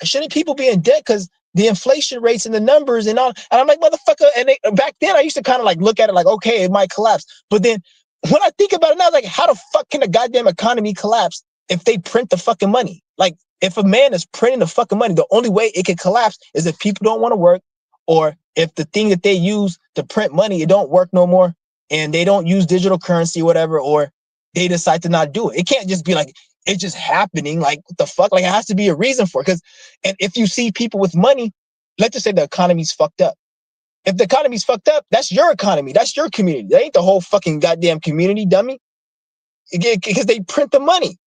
Shouldn't people be in debt because the inflation rates and the numbers and all? And I'm like, motherfucker. And back then I used to kind of like look at it like, okay, it might collapse. But then when I think about it now, like, how the fuck can a goddamn economy collapse if they print the fucking money? Like, if a man is printing the fucking money, the only way it can collapse is if people don't want to work, or if the thing that they use to print money, it don't work no more, and they don't use digital currency or whatever, or they decide to not do it. It can't just be like, it's just happening. Like, what the fuck? Like, it has to be a reason for it. Because, and if you see people with money, let's just say the economy's fucked up. If the economy's fucked up, that's your economy. That's your community. That ain't the whole fucking goddamn community, dummy. Because they print the money.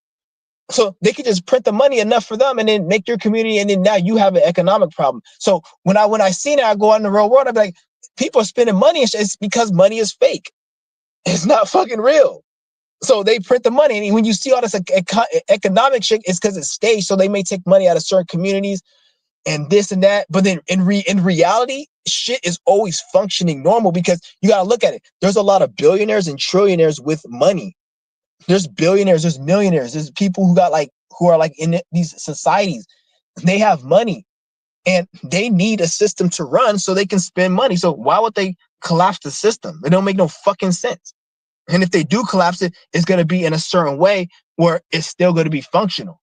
So they could just print the money enough for them and then make your community, and then now you have an economic problem. So when I see that, I go out in the real world, I'm like, people are spending money. It's because money is fake. It's not fucking real. So they print the money. And when you see all this economic shit, it's because it's staged. So they may take money out of certain communities and this and that. But then in reality, shit is always functioning normal, because you got to look at it. There's a lot of billionaires and trillionaires with money. There's billionaires, there's millionaires, there's people who are like in these societies They have money and they need a system to run so they can spend money. So why would they collapse the system? It don't make no fucking sense. And if they do collapse it, it's going to be in a certain way where it's still going to be functional.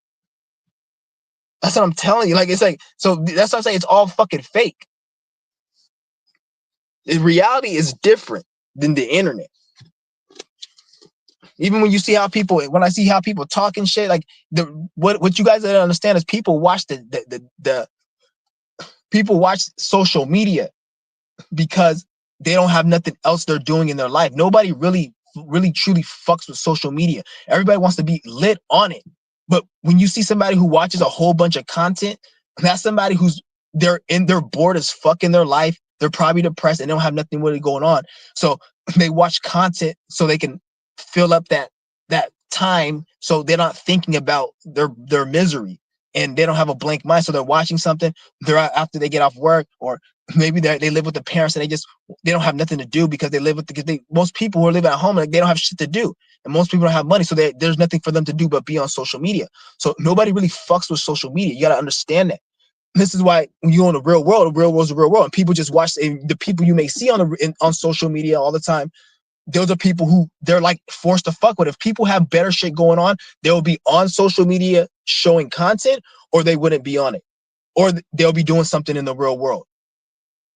That's what I'm telling you. Like, it's like, so that's what I'm saying. It's all fucking fake. The reality is different than the internet. Even when you see how people, when I see how people talk and shit, like what you guys don't understand is people watch the people watch social media because they don't have nothing else they're doing in their life. Nobody really truly fucks with social media. Everybody wants to be lit on it. But when you see somebody who watches a whole bunch of content, that's somebody who's they're bored as fuck in their life. They're probably depressed and they don't have nothing really going on. So they watch content so they can fill up that time so they're not thinking about their misery and they don't have a blank mind. So they're watching something, they're after they get off work, or maybe they live with the parents and they don't have nothing to do because they live with most people who are living at home, like, they don't have shit to do. And most people don't have money, so there's nothing for them to do but be on social media. So nobody really fucks with social media. You got to understand that. This is why when you're in the real world's the real world, and people just watch the people you may see on social media all the time. Those are people who they're like forced to fuck with. If people have better shit going on, they'll be on social media showing content, or they wouldn't be on it, or they'll be doing something in the real world.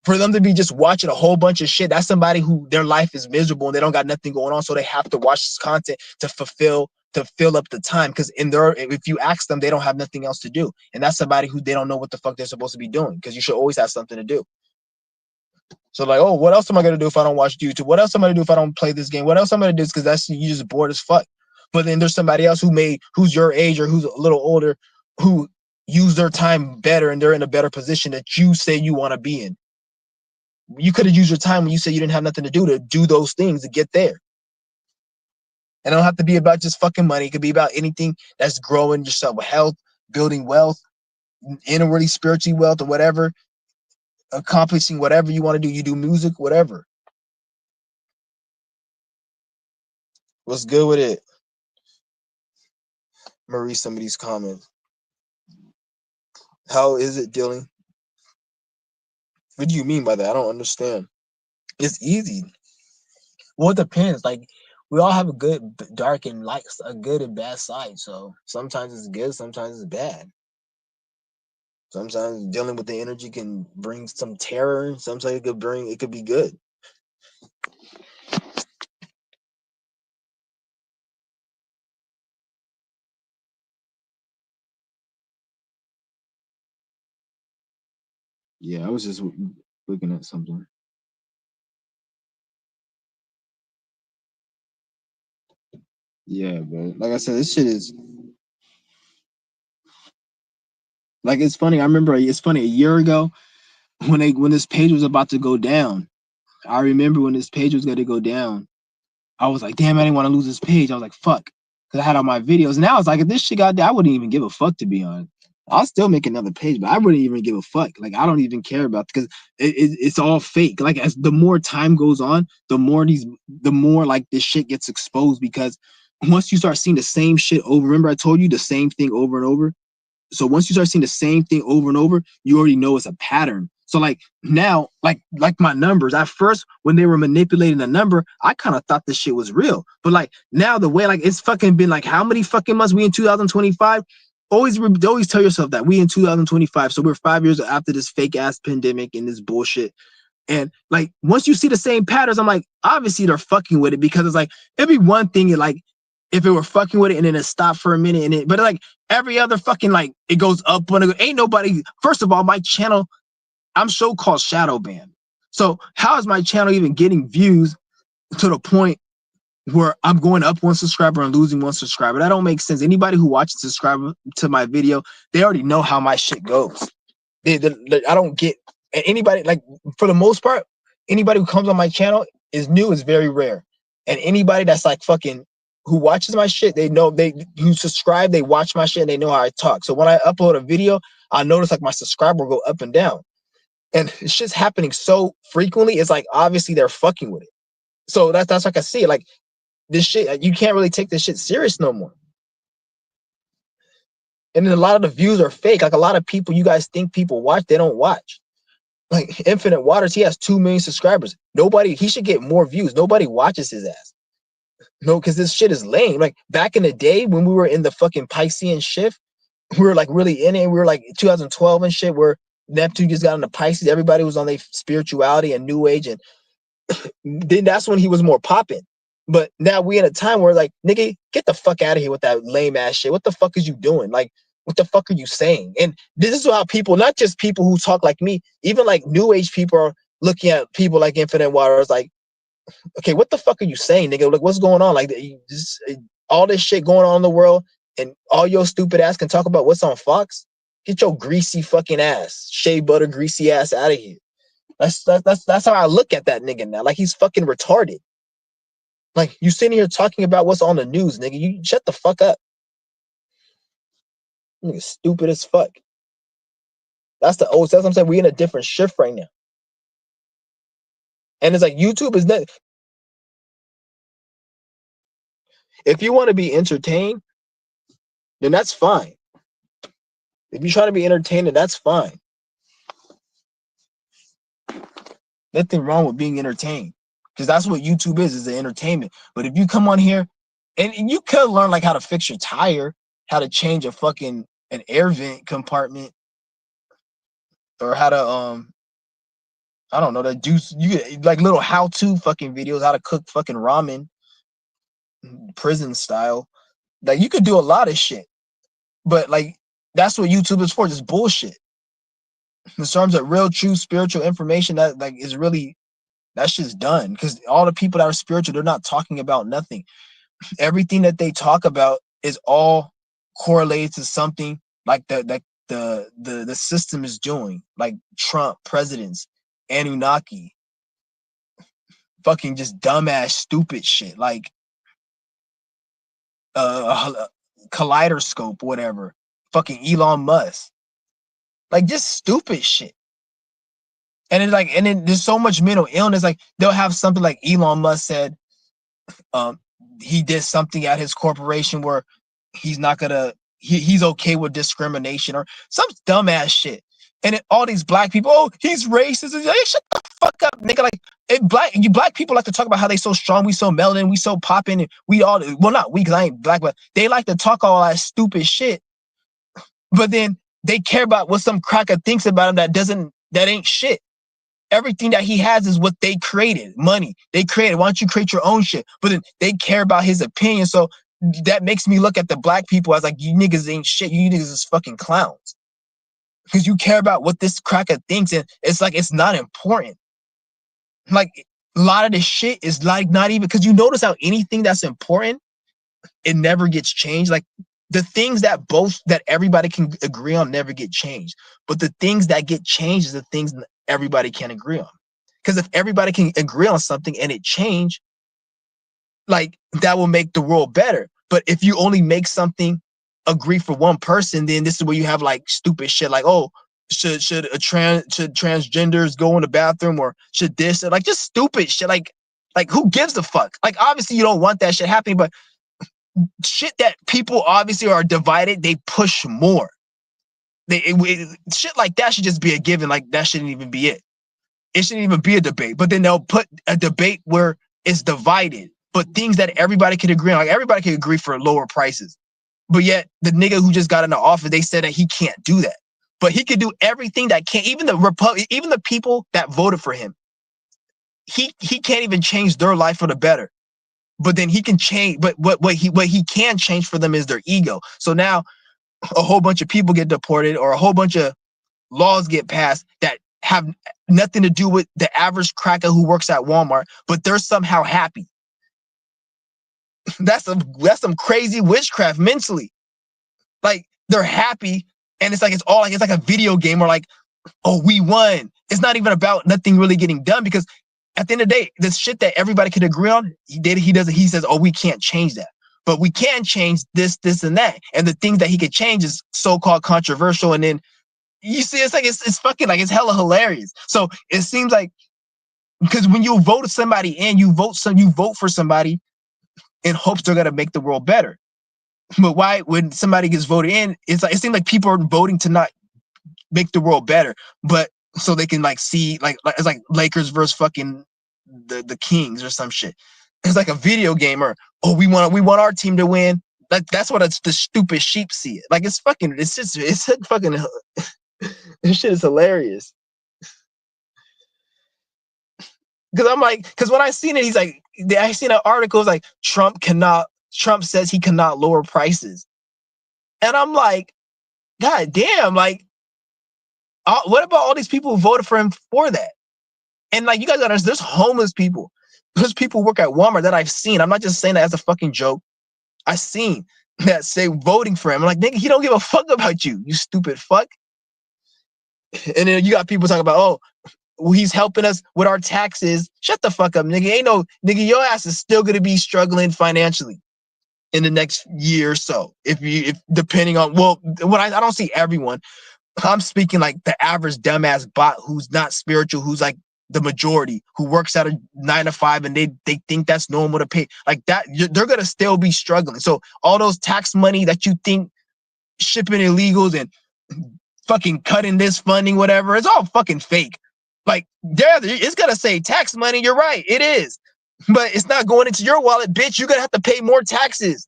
For them to be just watching a whole bunch of shit, that's somebody who their life is miserable and they don't got nothing going on, so they have to watch this content to fill up the time. Because if you ask them, they don't have nothing else to do, and that's somebody who they don't know what the fuck they're supposed to be doing. Because you should always have something to do. So like, oh, what else am I gonna do if I don't watch YouTube? What else am I gonna do if I don't play this game? What else am I gonna do? Because that's, you just bored as fuck. But then there's somebody else who's your age or who's a little older, who use their time better and they're in a better position that you say you want to be in. You could have used your time when you said you didn't have nothing to do those things to get there. And it don't have to be about just fucking money. It could be about anything that's growing yourself, health, building wealth, inwardly, spiritually wealth, or whatever, accomplishing whatever you want to do. You do music, whatever. What's good with it? Marie, some of these comments. How is it dealing? What do you mean by that? I don't understand. It's easy. Well, it depends. Like, we all have a good, dark, and light, a good and bad side. So sometimes it's good, sometimes it's bad. Sometimes dealing with the energy can bring some terror. Sometimes it could be good. Yeah, I was just looking at something. Yeah, but like I said, this shit is like, it's funny. I remember it's funny, a year ago when this page was about to go down. I remember when this page was going to go down. I was like, damn, I didn't want to lose this page. I was like, fuck, because I had all my videos. And now it's like, if this shit got down, I wouldn't even give a fuck, to be honest. I'll still make another page, but I wouldn't even give a fuck. Like, I don't even care about, because it's all fake. Like, as the more time goes on, the more like this shit gets exposed. Because once you start seeing the same shit over, remember I told you the same thing over and over. So once you start seeing the same thing over and over, you already know it's a pattern. So like now, like my numbers, at first when they were manipulating the number, I kind of thought this shit was real. But like now, the way, like, it's fucking been like, how many fucking months we in 2025? Always tell yourself that we in 2025. So we're 5 years after this fake ass pandemic and this bullshit. And like, once you see the same patterns, I'm like, obviously they're fucking with it, because it's like, it'd be one thing like if it were fucking with it and then it stopped for a minute, but like every other fucking, like, it goes up when ain't nobody. First of all, my channel, I'm so-called shadow banned. So how is my channel even getting views to the point where I'm going up one subscriber and losing one subscriber? That don't make sense. Anybody who watches subscribe to my video, they already know how my shit goes. I don't get anybody, like, for the most part, anybody who comes on my channel is new, is very rare. And anybody that's like fucking who watches my shit, they know, who subscribe, they watch my shit and they know how I talk. So when I upload a video, I notice like my subscriber will go up and down. And it's just happening so frequently. It's like, obviously they're fucking with it. So that's like I see it. Like, this shit, you can't really take this shit serious no more. And then a lot of the views are fake. Like a lot of people, you guys think people watch, they don't watch. Like Infinite Waters, he has 2 million subscribers. He should get more views. Nobody watches his ass. No, because this shit is lame. Like back in the day when we were in the fucking Piscean shift, we were like really in it. We were like 2012 and shit, where Neptune just got into Pisces. Everybody was on their spirituality and new age, and then that's when he was more popping. But now we in a time where like, nigga, get the fuck out of here with that lame ass shit. What the fuck is you doing? Like, what the fuck are you saying? And this is how people, not just people who talk like me, even like new age people are looking at people like Infinite Waters, like, okay, what the fuck are you saying, nigga? Like, what's going on? Like, all this shit going on in the world, and all your stupid ass can talk about what's on Fox? Get your greasy fucking ass, shea butter greasy ass out of here. That's how I look at that nigga now. Like he's fucking retarded. Like you sitting here talking about what's on the news, nigga. You shut the fuck up. Nigga, stupid as fuck. That's what I'm saying. We're in a different shift right now. And it's like YouTube is not. If you want to be entertained, then that's fine. If you're trying to be entertained, that's fine. Nothing wrong with being entertained, because that's what YouTube is an entertainment. But if you come on here, and you could learn like how to fix your tire, how to change an air vent compartment, or how to I don't know, that juice, you get like little how-to fucking videos, how to cook fucking ramen, prison style. Like you could do a lot of shit, but like that's what YouTube is for, just bullshit. In terms of real, true spiritual information that like is really, that shit's done. Because all the people that are spiritual, they're not talking about nothing. Everything that they talk about is all correlated to something like the system is doing, like Trump, presidents, Anunnaki, fucking just dumbass stupid shit, like kaleidoscope, whatever, fucking Elon Musk, like just stupid shit. And it's like, and then there's so much mental illness. Like they'll have something like Elon Musk said, um, he did something at his corporation where he's not gonna, he's okay with discrimination or some dumbass shit. And then all these black people, oh, he's racist. Like, shut the fuck up, nigga. Like black people like to talk about how they so strong, we so melanin, we so popping, and we all, well, not we, because I ain't black, but they like to talk all that stupid shit. But then they care about what some cracker thinks about him that ain't shit. Everything that he has is what they created. Money. They created. Why don't you create your own shit? But then they care about his opinion. So that makes me look at the black people as like, you niggas ain't shit. You niggas is fucking clowns. Because you care about what this cracker thinks, and it's like it's not important. Like a lot of this shit is like not even, because you notice how anything that's important, it never gets changed. Like the things that everybody can agree on never get changed. But the things that get changed is the things that everybody can agree on. Because if everybody can agree on something and it change, like that will make the world better. But if you only make something agree for one person, then this is where you have like stupid shit like, oh, should transgenders go in the bathroom, or should this, like just stupid shit. Like who gives a fuck? Like obviously you don't want that shit happening, but shit that people obviously are divided, they push more. Shit like that should just be a given. Like that shouldn't even be it. It shouldn't even be a debate. But then they'll put a debate where it's divided, but things that everybody can agree on. Like everybody can agree for lower prices. But yet the nigga who just got in the office, they said that he can't do that. But he could do everything that can't. Even the people that voted for him, he can't even change their life for the better. But then he can change. But what he can change for them is their ego. So now a whole bunch of people get deported, or a whole bunch of laws get passed that have nothing to do with the average cracker who works at Walmart, but they're somehow happy. That's some crazy witchcraft mentally. Like they're happy, and it's like it's like a video game, or like, oh, we won. It's not even about nothing really getting done, because at the end of the day, this shit that everybody could agree on, he says, oh, we can't change that. But we can change this, and that. And the things that he could change is so-called controversial. And then you see, it's like it's fucking like it's hella hilarious. So it seems like, because when you vote somebody in, you vote for somebody in hopes they're gonna make the world better. But why, when somebody gets voted in, it's like it seems like people are voting to not make the world better, but so they can like see like it's like Lakers versus fucking the Kings or some shit. It's like a video game, or oh, we want our team to win. That's what the stupid sheep see it. Like it's fucking it's fucking this shit is hilarious. Because I'm like, because when I seen it, he's like, I seen an article, it's like Trump says he cannot lower prices. And I'm like, God damn, like, what about all these people who voted for him for that? And like, you guys gotta understand, there's homeless people. There's people who work at Walmart that I've seen. I'm not just saying that as a fucking joke. I've seen that say voting for him. I'm like, nigga, he don't give a fuck about you, you stupid fuck. And then you got people talking about, oh, well, he's helping us with our taxes. Shut the fuck up, nigga. Ain't no nigga, your ass is still gonna be struggling financially in the next year or so. If depending on, well, when I don't see everyone, I'm speaking like the average dumbass bot who's not spiritual, who's like the majority, who works at a 9 to 5 and they think that's normal to pay like that. They're gonna still be struggling. So all those tax money that you think shipping illegals and fucking cutting this funding, whatever, it's all fucking fake. Like, there, it's gonna say tax money. You're right, it is, but it's not going into your wallet, bitch. You're gonna have to pay more taxes.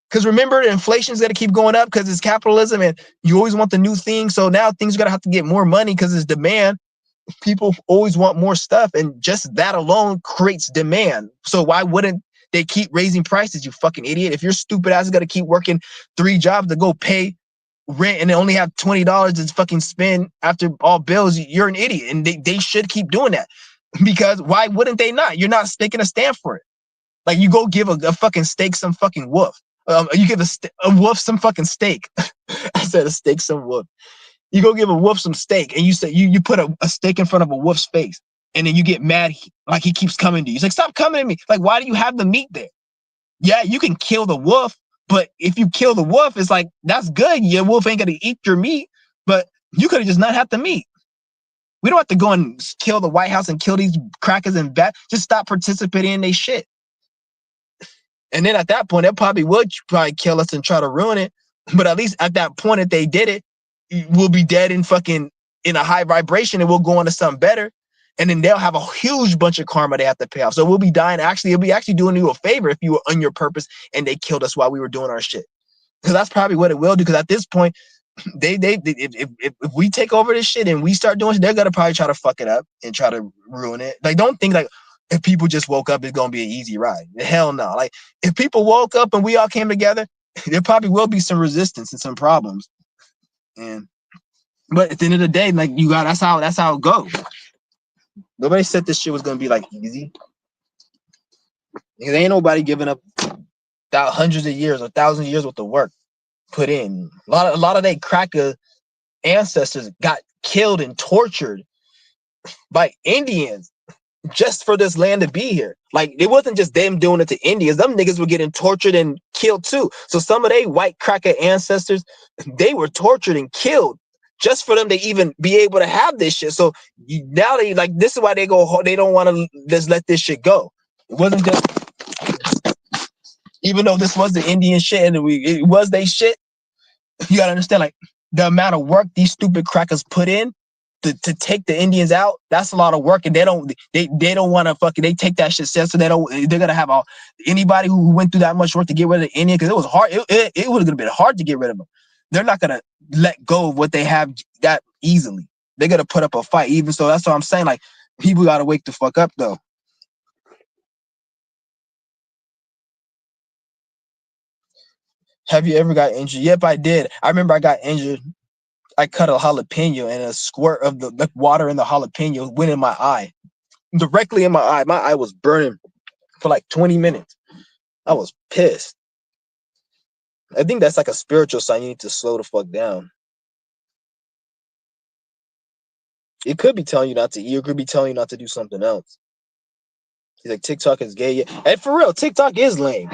Because remember, inflation's gonna keep going up because it's capitalism, and you always want the new thing. So now things are gonna have to get more money because it's demand. People always want more stuff, and just that alone creates demand. So why wouldn't they keep raising prices? You fucking idiot! If your stupid ass is gonna keep working 3 jobs to go pay rent and they only have $20 to fucking spend after all bills, you're an idiot, and they should keep doing that. Because why wouldn't they not? You're not taking a stand for it. Like, you go give a fucking steak some fucking wolf. You give a wolf some fucking steak. I said a steak some wolf. You go give a wolf some steak, and you say you put a steak in front of a wolf's face, and then you get mad like he keeps coming to you. He's like, stop coming at me. Like, why do you have the meat there? Yeah, you can kill the wolf, but if you kill the wolf, it's like, that's good. Your wolf ain't gonna eat your meat, but you could have just not had the meat. We don't have to go and kill the White House and kill these crackers and bat. Just stop participating in their shit. And then at that point, they probably would kill us and try to ruin it. But at least at that point, if they did it, we'll be dead in fucking in a high vibration, and we'll go on to something better. And then they'll have a huge bunch of karma they have to pay off. So we'll be dying. Actually, it'll be actually doing you a favor if you were on your purpose and they killed us while we were doing our shit. Because that's probably what it will do. Because at this point, if we take over this shit and we start doing it, they're gonna probably try to fuck it up and try to ruin it. Like, don't think like if people just woke up, it's gonna be an easy ride. Hell no. Like, if people woke up and we all came together, there probably will be some resistance and some problems. And but at the end of the day, like, you got that's how it goes. Nobody said this shit was gonna be like easy. There ain't nobody giving up hundreds of years or thousands of years worth of work put in. A lot of they cracker ancestors got killed and tortured by Indians just for this land to be here. Like, it wasn't just them doing it to Indians. Them niggas were getting tortured and killed too. So some of they white cracker ancestors, they were tortured and killed just for them to even be able to have this shit. So now they like, this is why they go. They don't want to just let this shit go. It wasn't just, even though this was the Indian shit and it was they shit. You gotta understand, like, the amount of work these stupid crackers put in to take the Indians out. That's a lot of work, and they don't want to fucking, they take that shit serious. So they're gonna have anybody who went through that much work to get rid of the Indian, because it was hard. It would have been hard to get rid of them. They're not gonna let go of what they have that easily. They're gonna put up a fight. Even so, that's what I'm saying. Like, people gotta wake the fuck up though. Have you ever got injured? Yep, I did. I remember I got injured. I cut a jalapeno, and a squirt of the water in the jalapeno went in my eye, directly in my eye. My eye was burning for like 20 minutes. I was pissed. I think that's like a spiritual sign. You need to slow the fuck down. It could be telling you not to eat. It could be telling you not to do something else. He's like, TikTok is gay. Yeah. And for real, TikTok is lame.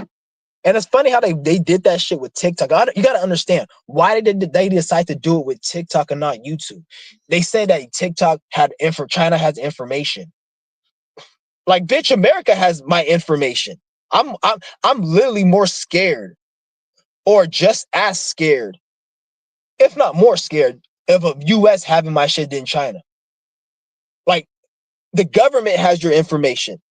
And it's funny how they did that shit with TikTok. You got to understand, why did they decide to do it with TikTok and not YouTube? They said that TikTok China has information. Like, bitch, America has my information. I'm literally more scared or just as scared, if not more scared, of a US having my shit than China. Like, the government has your information.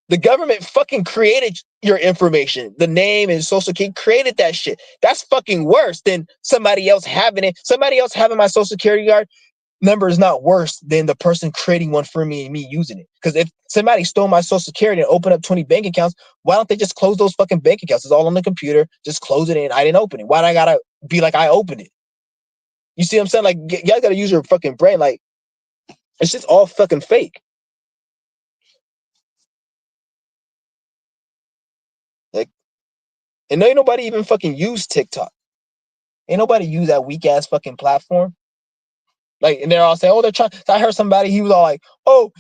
The government fucking created your information. The name and social security created that shit. That's fucking worse than somebody else having it. Somebody else having my social security card number is not worse than the person creating one for me and me using it. Because if somebody stole my social security and opened up 20 bank accounts, why don't they just close those fucking bank accounts? It's all on the computer. Just close it and I didn't open it. Why do I gotta be like I opened it? You see what I'm saying? Like, y'all gotta use your fucking brain. Like, it's just all fucking fake. Like, and ain't nobody even fucking use TikTok. Ain't nobody use that weak ass fucking platform. Like, and they're all saying, oh, they're trying. I heard somebody, he was all like, oh,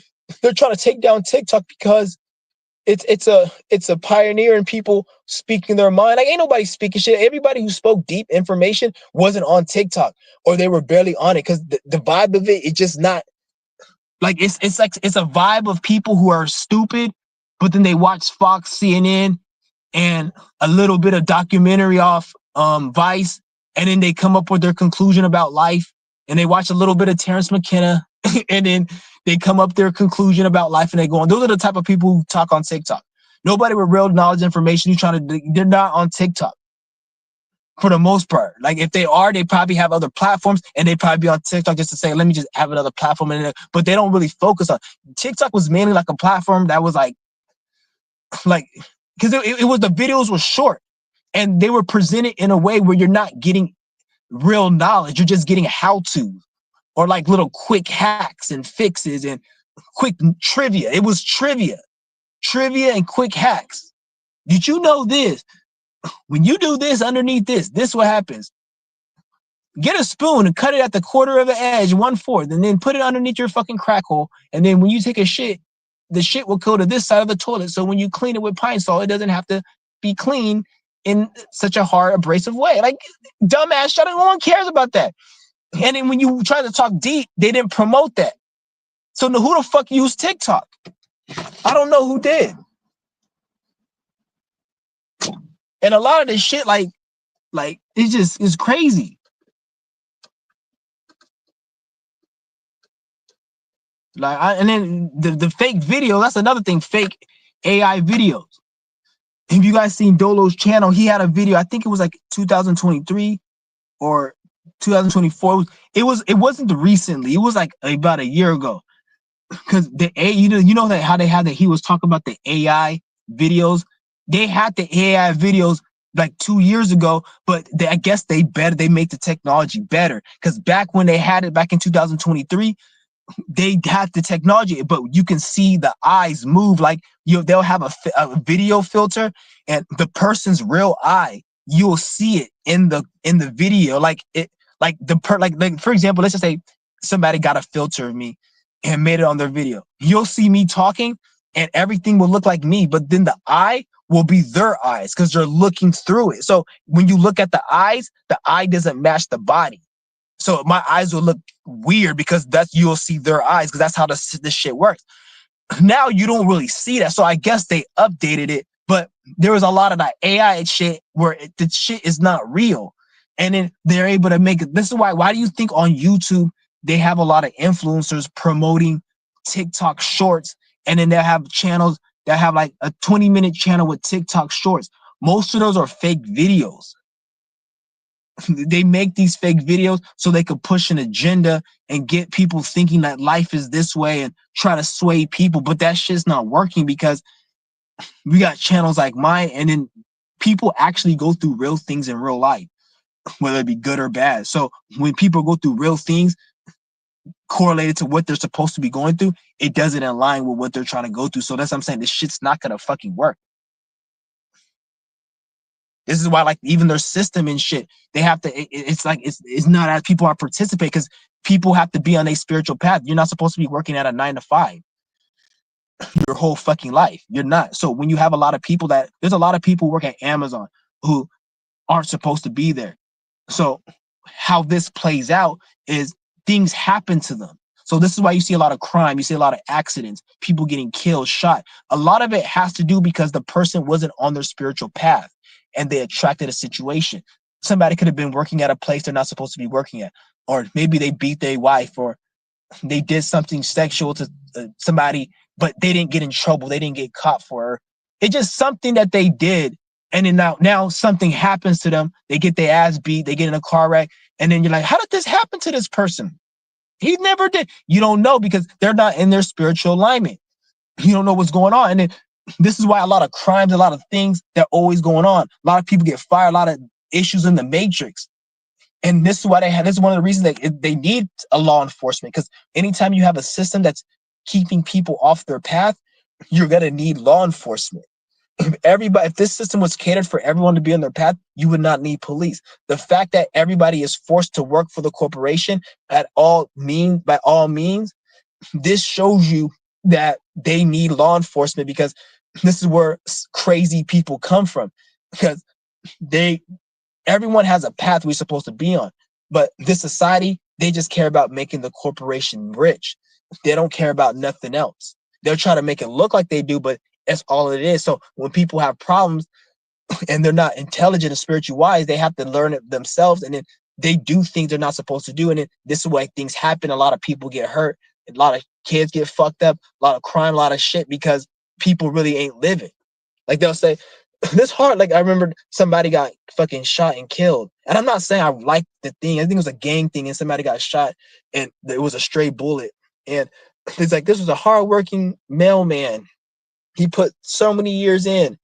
they're trying to take down TikTok because it's a pioneer in people speaking their mind. Like, ain't nobody speaking shit. Everybody who spoke deep information wasn't on TikTok, or they were barely on it, because the vibe of it, it's just not like, it's like it's a vibe of people who are stupid, but then they watch Fox, CNN, and a little bit of documentary off Vice, and then they come up with their conclusion about life, and they watch a little bit of Terrence McKenna, and then they come up their conclusion about life, and they go on. Those are the type of people who talk on TikTok. Nobody with real knowledge, information, they're not on TikTok for the most part. Like, if they are, they probably have other platforms, and they probably be on TikTok just to say, let me just have another platform in there. But they don't really focus on TikTok. Was mainly like a platform that was like because it was, the videos were short and they were presented in a way where you're not getting real knowledge. You're just getting how to, or like little quick hacks and fixes and quick trivia. It was trivia and quick hacks. Did you know this? When you do this underneath this what happens. Get a spoon and cut it at the quarter of an edge, 1/4, and then put it underneath your fucking crack hole. And then when you take a shit, the shit will go to this side of the toilet. So when you clean it with Pine Sol, it doesn't have to be clean in such a hard, abrasive way. Like, dumbass, shut up. No one cares about that. And then when you try to talk deep, they didn't promote that. So who the fuck used TikTok? I don't know who did. And a lot of this shit, like it just is crazy. And then the fake video, that's another thing, fake AI videos. Have you guys seen Dolo's channel? He had a video, I think it was like 2023 or 2024. It wasn't recently. It was like about a year ago. Because you know that how they had that, he was talking about the AI videos. They had the AI videos like 2 years ago, but I guess they make the technology better. Because back when they had it back in 2023, they have the technology, but you can see the eyes move. Like, they'll have a video filter, and the person's real eye, you'll see it in the video. Like, it, like for example, let's just say somebody got a filter of me and made it on their video. You'll see me talking, and everything will look like me, but then the eye will be their eyes because they're looking through it. So when you look at the eye doesn't match the body. So my eyes will look weird because you'll see their eyes, because that's how this shit works. Now you don't really see that. So I guess they updated it, but there was a lot of that AI shit where the shit is not real. And then they're able to make it. This is why do you think on YouTube they have a lot of influencers promoting TikTok shorts, and then they'll have channels that have like a 20-minute channel with TikTok shorts? Most of those are fake videos. They make these fake videos so they could push an agenda and get people thinking that life is this way and try to sway people. But that shit's not working, because we got channels like mine, and then people actually go through real things in real life, whether it be good or bad. So when people go through real things correlated to what they're supposed to be going through, it doesn't align with what they're trying to go through. So that's what I'm saying. This shit's not gonna fucking work. This is why, like, even their system and shit, they have to. It's like it's not as people are participating, because people have to be on a spiritual path. You're not supposed to be working at a 9 to 5 your whole fucking life. You're not. So when you have a lot of people there's a lot of people work at Amazon who aren't supposed to be there. So how this plays out is things happen to them. So this is why you see a lot of crime. You see a lot of accidents, people getting killed, shot. A lot of it has to do because the person wasn't on their spiritual path. and they attracted a situation. Somebody could have been working at a place they're not supposed to be working at, or maybe they beat their wife, or they did something sexual to somebody, but they didn't get in trouble. They didn't get caught for her. It's just something that they did. And then now something happens to them. They get their ass beat. They get in a car wreck. And then you're like, how did this happen to this person? He never did. You don't know because they're not in their spiritual alignment. You don't know what's going on. And then this is why a lot of crimes, a lot of things that are always going on. A lot of people get fired, a lot of issues in the matrix. And this is why this is one of the reasons that they need a law enforcement, because anytime you have a system that's keeping people off their path, you're going to need law enforcement. If this system was catered for everyone to be on their path, you would not need police. The fact that everybody is forced to work for the corporation by all means, this shows you that they need law enforcement, because this is where crazy people come from, because everyone has a path we're supposed to be on. But this society, they just care about making the corporation rich. They don't care about nothing else. They'll try to make it look like they do, but that's all it is. So when people have problems and they're not intelligent and spiritually wise, they have to learn it themselves, and then they do things they're not supposed to do. And then this is why things happen. A lot of people get hurt. A lot of kids get fucked up. A lot of crime, a lot of shit, because people really ain't living. Like they'll say, this hard. Like I remember somebody got fucking shot and killed. And I'm not saying I like the thing. I think it was a gang thing, and somebody got shot and it was a stray bullet. And it's like, this was a hardworking mailman. He put so many years in,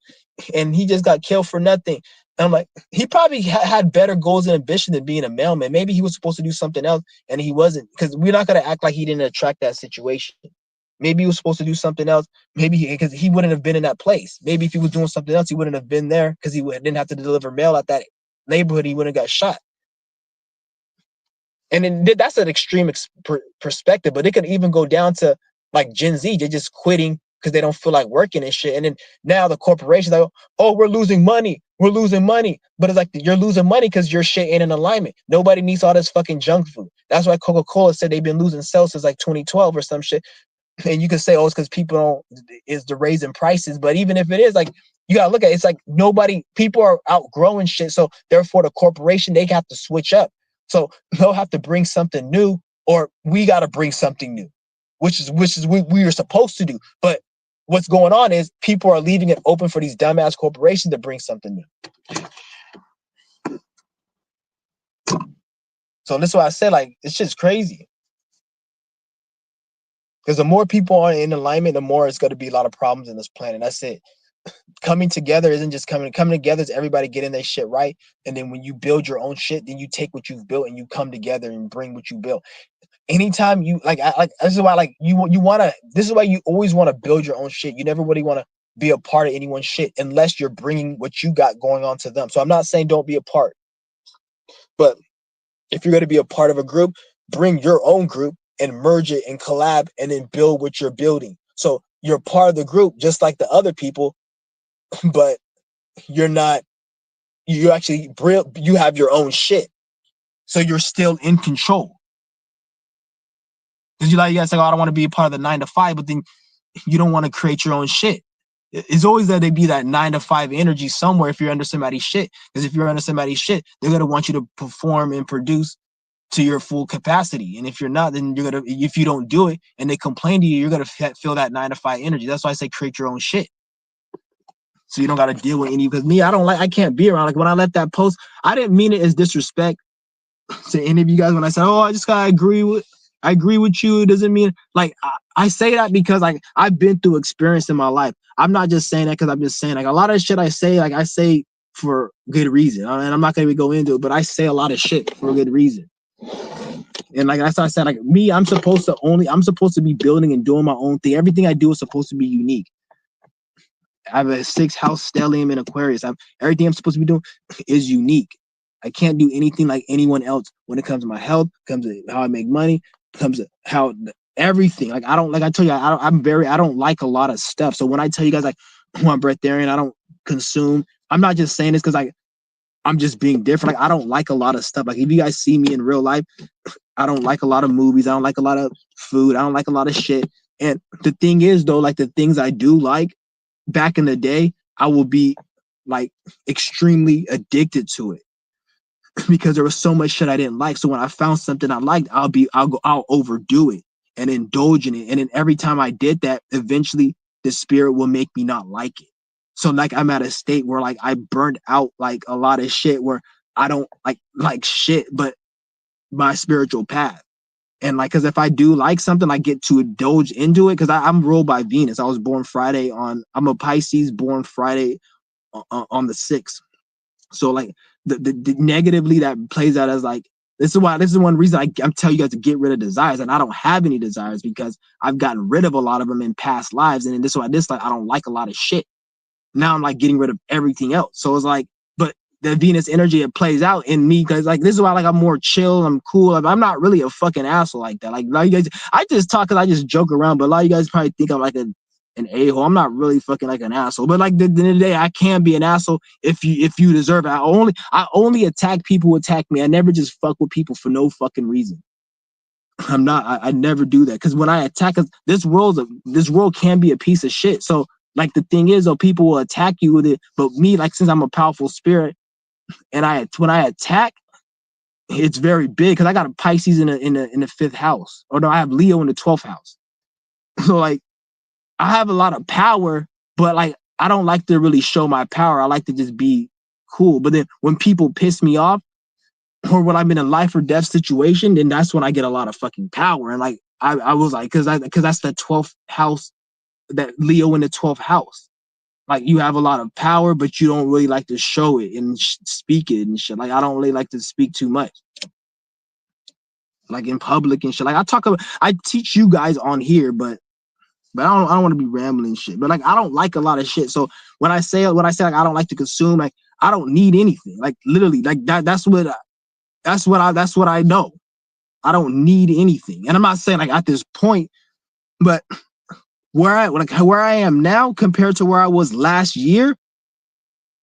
and he just got killed for nothing. And I'm like, he probably had better goals and ambition than being a mailman. Maybe he was supposed to do something else and he wasn't, because we're not going to act like he didn't attract that situation. Maybe he was supposed to do something else. Maybe because he wouldn't have been in that place. Maybe if he was doing something else, he wouldn't have been there, because he didn't have to deliver mail at that neighborhood. He wouldn't have got shot. And then that's an extreme perspective, but it could even go down to like Gen Z. They're just quitting because they don't feel like working and shit. And then now the corporations like, oh, we're losing money. We're losing money. But it's like, you're losing money because your shit ain't in alignment. Nobody needs all this fucking junk food. That's why Coca-Cola said they've been losing sales since like 2012 or some shit. And you can say, oh, it's because people is the raising prices. But even if it is, like, you gotta look at it, it's like people are outgrowing shit. So therefore the corporation, they have to switch up. So they'll have to bring something new, or we gotta bring something new, which is we are supposed to do. But what's going on is people are leaving it open for these dumbass corporations to bring something new. So this is why I said, like, it's just crazy. Because the more people are in alignment, the more it's going to be a lot of problems in this planet. That's it. Coming together isn't just coming together is everybody getting their shit right. And then when you build your own shit, then you take what you've built and you come together and bring what you built. Anytime you like this is why, like, you want to, this is why you always want to build your own shit. You never really want to be a part of anyone's shit unless you're bringing what you got going on to them. So I'm not saying don't be a part, but if you're going to be a part of a group, bring your own group and merge it and collab and then build what you're building. So you're part of the group just like the other people, but you're not, you have your own shit. So you're still in control. Because you guys say, oh, I don't want to be a part of the 9 to 5, but then you don't want to create your own shit. It's always that they be that 9 to 5 energy somewhere if you're under somebody's shit. Because if you're under somebody's shit, they're going to want you to perform and produce to your full capacity. And if you're not, then if you don't do it and they complain to you, you're going to feel that 9 to 5 energy. That's why I say create your own shit. So you don't got to deal with any, because I can't be around. Like when I let that post, I didn't mean it as disrespect to any of you guys. When I said, oh, I just got to agree with you. It doesn't mean, like, I say that because, like, I've been through experience in my life. I'm not just saying that because I'm just saying, like, a lot of shit I say, like, I say for good reason. And I'm not going to go into it, but I say a lot of shit for a good reason. And like I said, like me, I'm supposed to be building and doing my own thing. Everything I do is supposed to be unique. I have a 6th house stellium in Aquarius. Everything I'm supposed to be doing is unique. I can't do anything like anyone else when it comes to my health, comes to how I make money, comes to how everything. Like I tell you, I don't like a lot of stuff. So when I tell you guys, like, I'm breatharian, I don't consume. I'm not just saying this because I'm just being different. Like I don't like a lot of stuff. Like if you guys see me in real life, I don't like a lot of movies. I don't like a lot of food. I don't like a lot of shit. And the thing is, though, like the things I do like, back in the day, I will be like extremely addicted to it because there was so much shit I didn't like. So when I found something I liked, I'll overdo it and indulge in it. And then every time I did that, eventually the spirit will make me not like it. So like I'm at a state where like I burned out like a lot of shit where I don't like shit, but my spiritual path. And like, cause if I do like something, I get to indulge into it. Cause I'm ruled by Venus. I was born Friday I'm a Pisces born Friday on the 6th. So like the negatively that plays out as like, this is one reason I'm telling you guys to get rid of desires. And I don't have any desires because I've gotten rid of a lot of them in past lives. And then this is why this like, I don't like a lot of shit. Now I'm like getting rid of everything else. So it's like, but the Venus energy, it plays out in me because like this is why like I'm more chill, I'm cool. Like, I'm not really a fucking asshole like that. Like a lot of you guys, I just talk because I just joke around, but a lot of you guys probably think I'm like an a-hole. I'm not really fucking like an asshole, but like the end of the day, I can be an asshole if you deserve it. I only attack people who attack me. I never just fuck with people for no fucking reason. I'm not. I never do that because when I attack, this world can be a piece of shit. So like the thing is, though, people will attack you with it, but me, like since I'm a powerful spirit, and when I attack, it's very big because I got a Pisces in the 5th house, or no, I have Leo in the 12th house. So like I have a lot of power, but like I don't like to really show my power. I like to just be cool. But then when people piss me off, or when I'm in a life or death situation, then that's when I get a lot of fucking power. And like I was like, because that's the 12th house, that Leo in the 12th house. Like you have a lot of power, but you don't really like to show it and speak it and shit. Like I don't really like to speak too much, like in public and shit. Like I teach you guys on here, but I don't want to be rambling shit. But like I don't like a lot of shit. So when I say like I don't like to consume, like I don't need anything. Like literally, like that's what I know. I don't need anything. And I'm not saying like at this point, but where I am now compared to where I was last year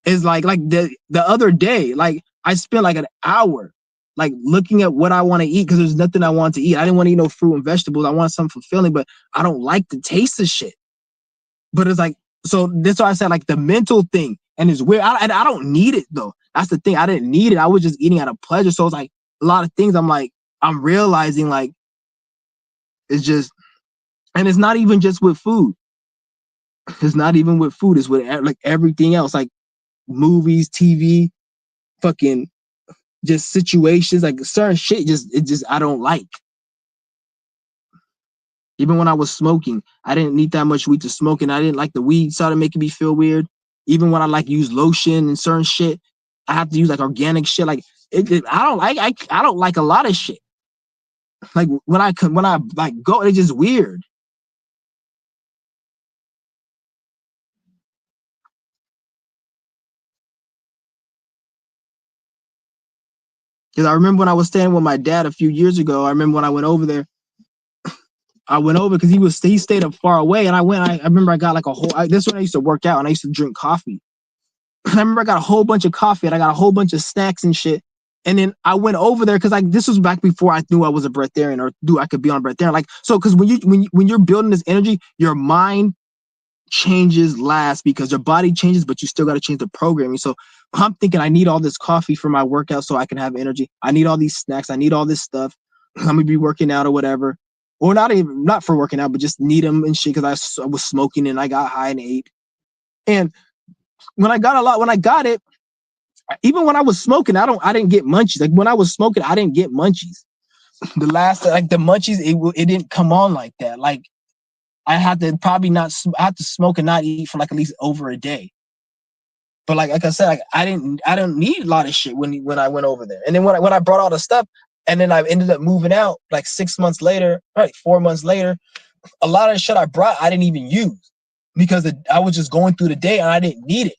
is like the other day, like I spent like an hour like looking at what I want to eat because there's nothing I want to eat. I didn't want to eat no fruit and vegetables. I want something fulfilling, but I don't like the taste of shit. But it's like, so that's why I said like the mental thing, and it's weird. I don't need it though. That's the thing. I didn't need it. I was just eating out of pleasure. So it's like a lot of things I'm realizing like it's just, and it's not even just with food. It's not even with food. It's with like everything else, like movies, TV, fucking just situations, like certain shit. I don't like. Even when I was smoking, I didn't need that much weed to smoke, and I didn't like the weed. Started making me feel weird. Even when I like use lotion and certain shit, I have to use like organic shit. Like I don't like a lot of shit. Like when I like go, it's just weird. Because I remember when I was staying with my dad a few years ago. I remember when I went over there. I went over because he stayed up far away, and I remember I got like a whole. This is when I used to work out, and I used to drink coffee. I remember I got a whole bunch of coffee, and I got a whole bunch of snacks and shit. And then I went over there because like this was back before I knew I was a breatharian or knew I could be on breatharian. Like so, because when you're building this energy, your mind changes last because your body changes, but you still got to change the programming. So I'm thinking I need all this coffee for my workout so I can have energy. I need all these snacks. I need all this stuff. I'm gonna be working out or whatever, or not for working out, but just need them and shit because I was smoking and I got high and ate. And when I got it, even when I was smoking, I didn't get munchies. Like when I was smoking, I didn't get munchies. The munchies, it didn't come on like that. Like I had to probably not, I had to smoke and not eat for like at least over a day. But like I said, like I didn't need a lot of shit when I went over there. And then when I brought all the stuff, and then I ended up moving out like 6 months later, right, 4 months later, a lot of the shit I brought I didn't even use because I was just going through the day and I didn't need it.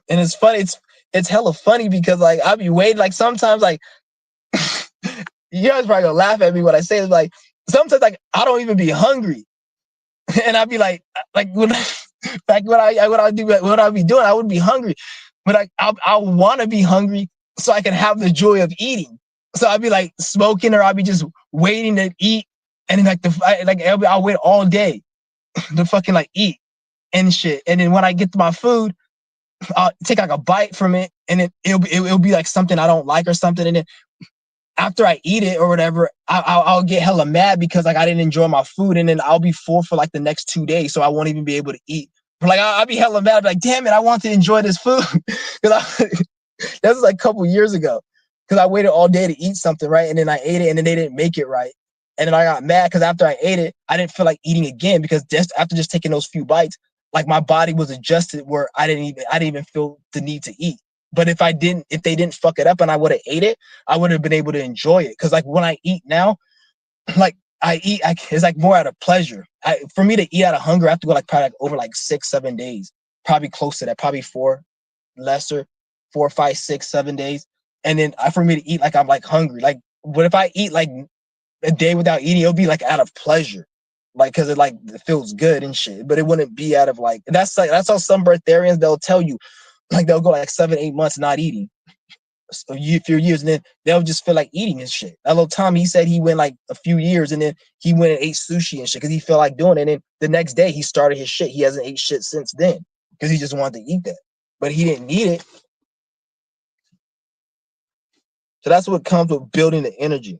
And it's funny, it's hella funny because like I'll be waiting, like sometimes like you guys probably gonna laugh at me when I say it, like sometimes like I don't even be hungry. And I'd be like when what I'd be doing, I would be hungry. But I want to be hungry so I can have the joy of eating. So I'd be like smoking, or I'd be just waiting to eat, and then I'll wait all day to fucking like eat. and shit. And then when I get to my food, I'll take like a bite from it, and it'll be like something I don't like or something. And then after I eat it or whatever, I'll get hella mad because like I didn't enjoy my food, and then I'll be full for like the next 2 days, so I won't even be able to eat. But like I'll be hella mad, I'll be like, damn it, I want to enjoy this food because that was like a couple years ago because I waited all day to eat something, right? And then I ate it, and then they didn't make it right. And then I got mad because after I ate it, I didn't feel like eating again because just after just taking those few bites, like my body was adjusted where I didn't even feel the need to eat. But if they didn't fuck it up and I would have ate it, I would have been able to enjoy it. Cause like when I eat now, like it's like more out of pleasure. For me to eat out of hunger, I have to go like probably like over like 6-7 days, probably close to that, probably lesser, 4, 5, 6, 7 days. And then for me to eat like I'm like hungry. Like, but if I eat like a day without eating, it'll be like out of pleasure, like because it feels good and shit. But it wouldn't be out of like that's how some breatharians, they'll tell you, like they'll go like 7, 8 months not eating, a few years, and then they'll just feel like eating and shit. That little Tommy, he said he went like a few years, and then he went and ate sushi and shit because he felt like doing it. And then the next day he started his shit. He hasn't ate shit since then because he just wanted to eat that, but he didn't need it. So that's what comes with building the energy.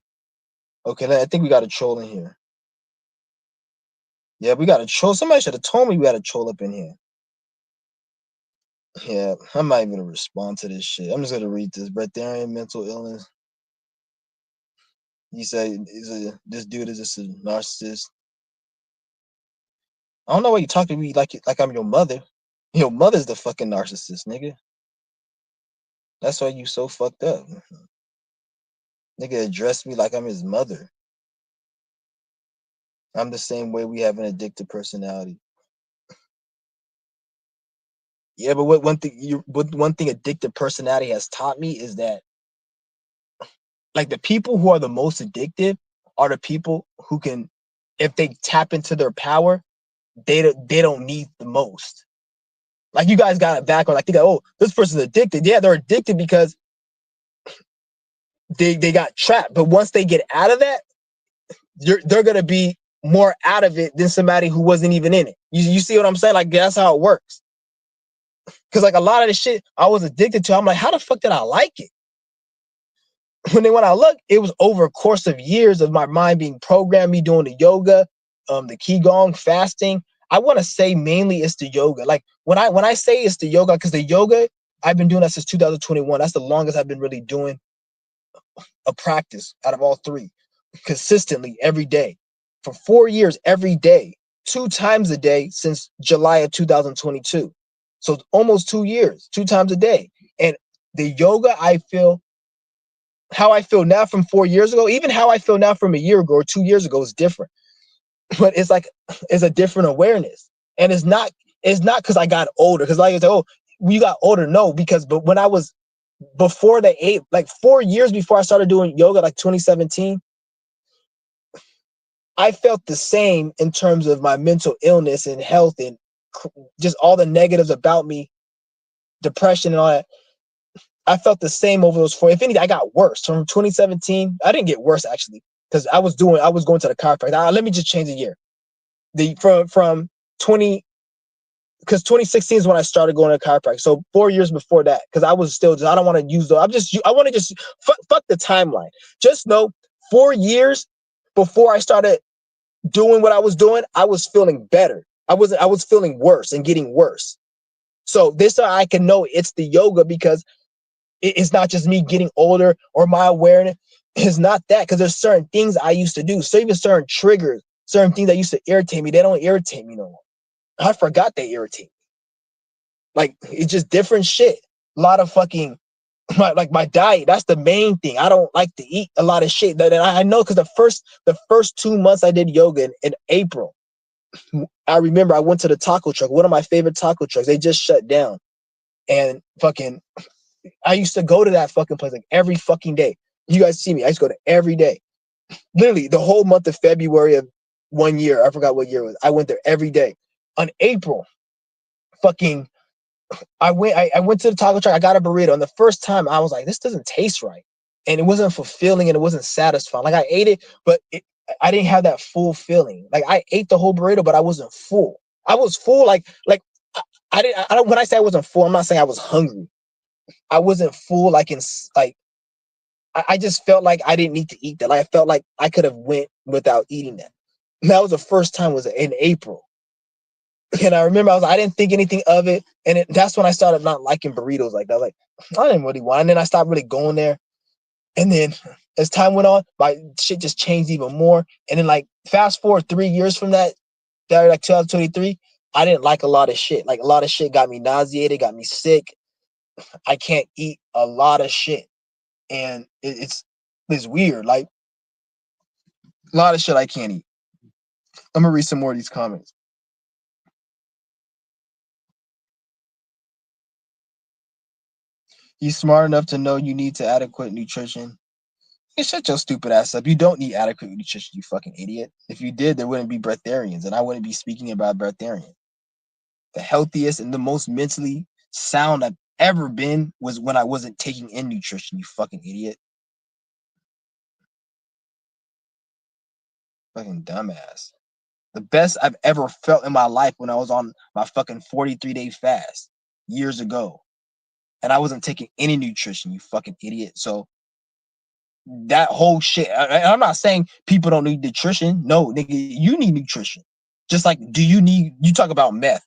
Okay, I think we got a troll in here. Yeah, we got a troll. Somebody should have told me we got a troll up in here. Yeah, I'm not even gonna respond to this shit. I'm just gonna read this. Breatharian mental illness. You say this dude is just a narcissist. I don't know why you talk to me like I'm your mother. Your mother's the fucking narcissist, nigga. That's why you so fucked up. Nigga address me like I'm his mother. I'm the same way. We have an addictive personality. Yeah, but one thing addictive personality has taught me is that like the people who are the most addictive are the people who can, if they tap into their power, they don't need the most. Like you guys got it backwards. Like they go, oh, this person's addicted. Yeah, they're addicted because they got trapped. But once they get out of that, they're gonna be more out of it than somebody who wasn't even in it. You see what I'm saying? Like that's how it works. Because like a lot of the shit I was addicted to, I'm like, how the fuck did I like it? When I look, it was over a course of years of my mind being programmed, me doing the yoga, the qigong, fasting. I want to say mainly it's the yoga. Like when I say it's the yoga, because the yoga, I've been doing that since 2021. That's the longest I've been really doing a practice out of all three, consistently every day for 4 years, every day, 2 times a day since July of 2022. So almost 2 years, 2 times a day. And the yoga, I feel how I feel now from 4 years ago, even how I feel now from a year ago or 2 years ago is different. But it's like it's a different awareness. And it's not because I got older. Because like I said, oh, we got older. No, but when I was before the like 4 years before I started doing yoga, like 2017, I felt the same in terms of my mental illness and health and just all the negatives about me, depression and all that. I felt the same over those 4. If anything, I got worse. From 2017, I didn't get worse actually, because I was going to the chiropractor. Let me just change the year. From 20, because 2016 is when I started going to chiropractor. So 4 years before that, because I was still I don't want to use those. I want to just fuck the timeline. Just know 4 years before I started doing what I was doing, I was feeling better. I was feeling worse and getting worse. So this I can know it's the yoga because it's not just me getting older or my awareness. It's not that, because there's certain things I used to do. So even certain triggers, certain things that used to irritate me, they don't irritate me no more. I forgot they irritate me. Like it's just different shit. A lot of fucking like my diet. That's the main thing. I don't like to eat a lot of shit that I know, because the first 2 months I did yoga in April, I remember I went to the taco truck, one of my favorite taco trucks. They just shut down, and fucking I used to go to that fucking place like every fucking day. You guys see me. I used to go to every day. Literally the whole month of February of 1 year. I forgot what year it was. I went there every day. On April, fucking I went to the taco truck. I got a burrito. And the first time I was like, this doesn't taste right. And it wasn't fulfilling and it wasn't satisfying. Like I ate it, but I didn't have that full feeling. Like I ate the whole burrito, but I wasn't full. I was full. I didn't. When I say I wasn't full, I'm not saying I was hungry. I wasn't full. I just felt like I didn't need to eat that. Like I felt like I could have went without eating that. And that was the first time was in April. And I remember I didn't think anything of it. And that's when I started not liking burritos like that. I was like, I didn't really want it. And then I stopped really going there. And then as time went on, my shit just changed even more. And then like fast forward 3 years from that like 2023, I didn't like a lot of shit. Like a lot of shit got me nauseated, got me sick. I can't eat a lot of shit. And it's weird. Like a lot of shit I can't eat. I'm gonna read some more of these comments. You smart enough to know you need to adequate nutrition. You shut your stupid ass up. You don't need adequate nutrition, you fucking idiot. If you did, there wouldn't be breatharians, and I wouldn't be speaking about breatharian. The healthiest and the most mentally sound I've ever been was when I wasn't taking in nutrition, you fucking idiot. Fucking dumbass. The best I've ever felt in my life when I was on my fucking 43-day fast years ago. And I wasn't taking any nutrition, you fucking idiot. So that whole shit, I'm not saying people don't need nutrition. No, nigga, you need nutrition. Just like, you talk about meth.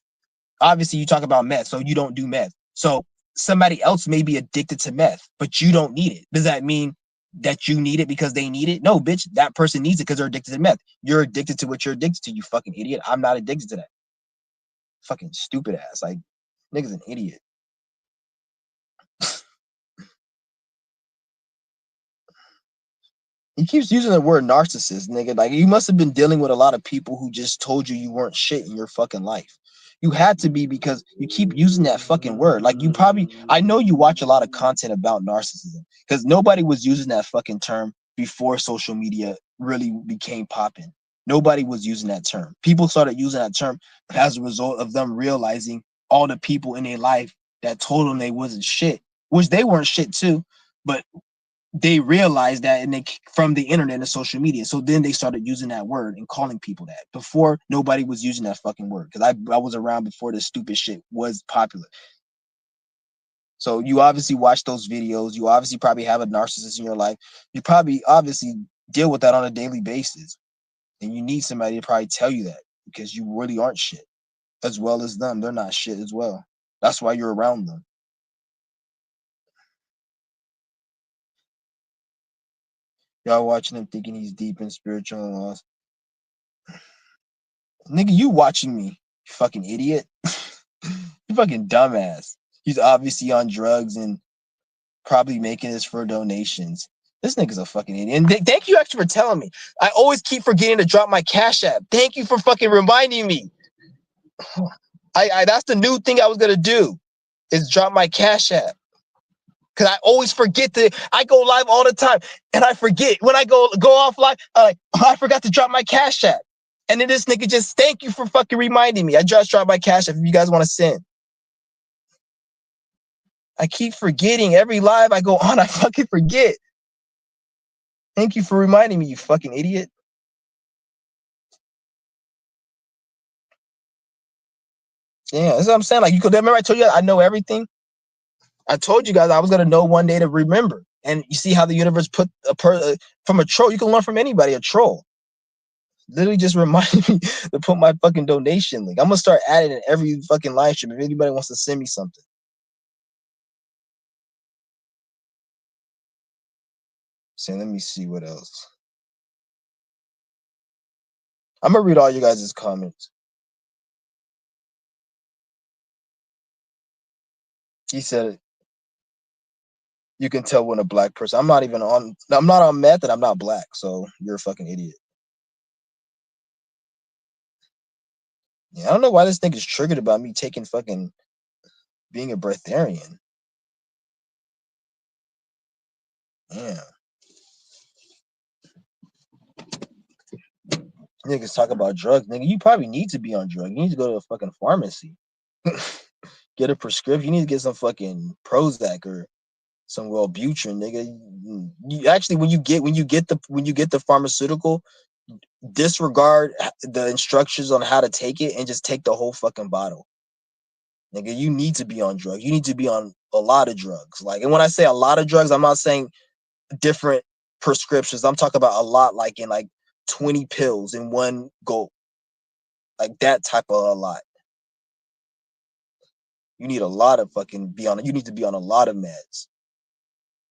Obviously, you talk about meth, so you don't do meth. So somebody else may be addicted to meth, but you don't need it. Does that mean that you need it because they need it? No, bitch, that person needs it because they're addicted to meth. You're addicted to what you're addicted to, you fucking idiot. I'm not addicted to that. Fucking stupid ass. Like, nigga's an idiot. He keeps using the word narcissist, nigga. Like, you must have been dealing with a lot of people who just told you weren't shit in your fucking life. You had to be because you keep using that fucking word. Like, I know you watch a lot of content about narcissism because nobody was using that fucking term before social media really became popping. Nobody was using that term. People started using that term as a result of them realizing all the people in their life that told them they wasn't shit, which they weren't shit too. But they realized that and they from the internet and social media. So then they started using that word and calling people that. Before, nobody was using that fucking word because I was around before this stupid shit was popular. So you obviously watch those videos. You obviously probably have a narcissist in your life. You probably obviously deal with that on a daily basis. And you need somebody to probably tell you that because you really aren't shit as well as them. They're not shit as well. That's why you're around them. Y'all watching him thinking he's deep in spiritual loss. Nigga, you watching me, you fucking idiot. You fucking dumbass. He's obviously on drugs and probably making this for donations. This nigga's a fucking idiot. And thank you actually for telling me. I always keep forgetting to drop my Cash App. Thank you for fucking reminding me. I that's the new thing I was gonna do is drop my Cash App. Cause I always forget I go live all the time and I forget when I go off live. I'm like, oh, I forgot to drop my Cash App. And then this nigga just thank you for fucking reminding me. I just dropped my Cash App if you guys want to send. I keep forgetting every live I go on. I fucking forget. Thank you for reminding me, you fucking idiot. Yeah, that's what I'm saying. Like, you could remember I told you I know everything. I told you guys I was gonna know one day to remember. And you see how the universe put from a troll. You can learn from anybody. A troll literally just reminded me to put my fucking donation link. I'm gonna start adding it every fucking live stream if anybody wants to send me something. So let me see what else. I'm gonna read all you guys' comments. He said you can tell when a black person. I'm not on meth and I'm not black, so you're a fucking idiot. Yeah, I don't know why this thing is triggered about me taking fucking being a breatharian. Yeah. Niggas talk about drugs. Nigga, you probably need to be on drugs. You need to go to a fucking pharmacy. Get a prescription. You need to get some fucking Prozac or some Wellbutrin, nigga. You actually when you get the pharmaceutical, disregard the instructions on how to take it and just take the whole fucking bottle. Nigga, you need to be on drugs. You need to be on a lot of drugs. Like, and when I say a lot of drugs, I'm not saying different prescriptions. I'm talking about a lot, like in like 20 pills in one go. Like that type of a lot. You need a lot of fucking you need to be on a lot of meds.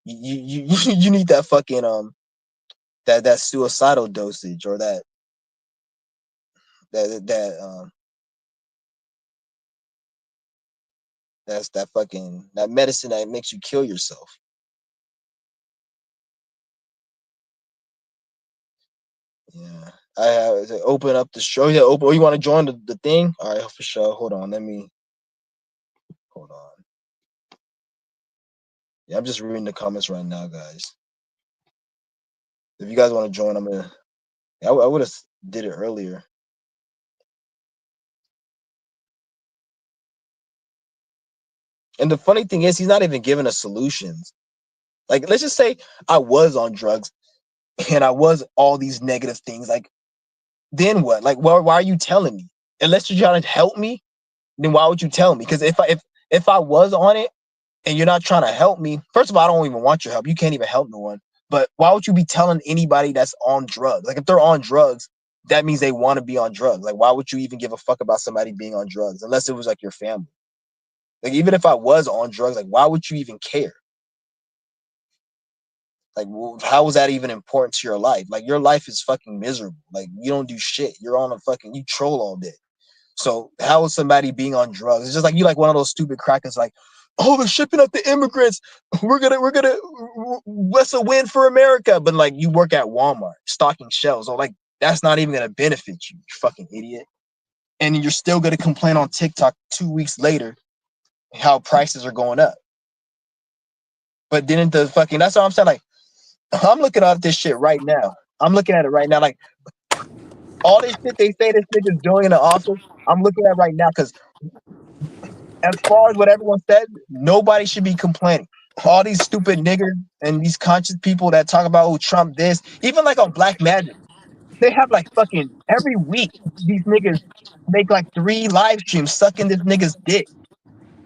You need that fucking that suicidal dosage or that that's that fucking that medicine that makes you kill yourself. Yeah. I have to open up the show. Yeah, open. Oh, you want to join the thing? All right, for sure. Hold on. Hold on. Yeah, I'm just reading the comments right now, guys. If you guys want to join, I'm gonna. I would have did it earlier. And the funny thing is, he's not even giving us solutions. Like, let's just say I was on drugs and I was all these negative things. Like, then what? Like, why are you telling me? Unless you're trying to help me, then why would you tell me? Because if I was on it and you're not trying to help me, first of all, I don't even want your help. You can't even help no one. But why would you be telling anybody that's on drugs? Like, if they're on drugs, that means they want to be on drugs. Like, why would you even give a fuck about somebody being on drugs unless it was like your family? Like, even if I was on drugs, like, why would you even care? Like, how was that even important to your life? Like, your life is fucking miserable. Like, you don't do shit. You're on you troll all day. So how is somebody being on drugs? It's just like you like one of those stupid crackers like, oh, they're shipping up the immigrants. What's a win for America? But like you work at Walmart stocking shelves. Or like that's not even gonna benefit you, you fucking idiot. And you're still gonna complain on TikTok 2 weeks later how prices are going up. But didn't the fucking that's what I'm saying. Like I'm looking at this shit right now. I'm looking at it right now. Like all this shit they say this nigga's doing in the office, I'm looking at right now because as far as what everyone said, nobody should be complaining. All these stupid niggers and these conscious people that talk about oh Trump this, even like on Black Magic, they have like fucking every week these niggas make like 3 live streams sucking this nigga's dick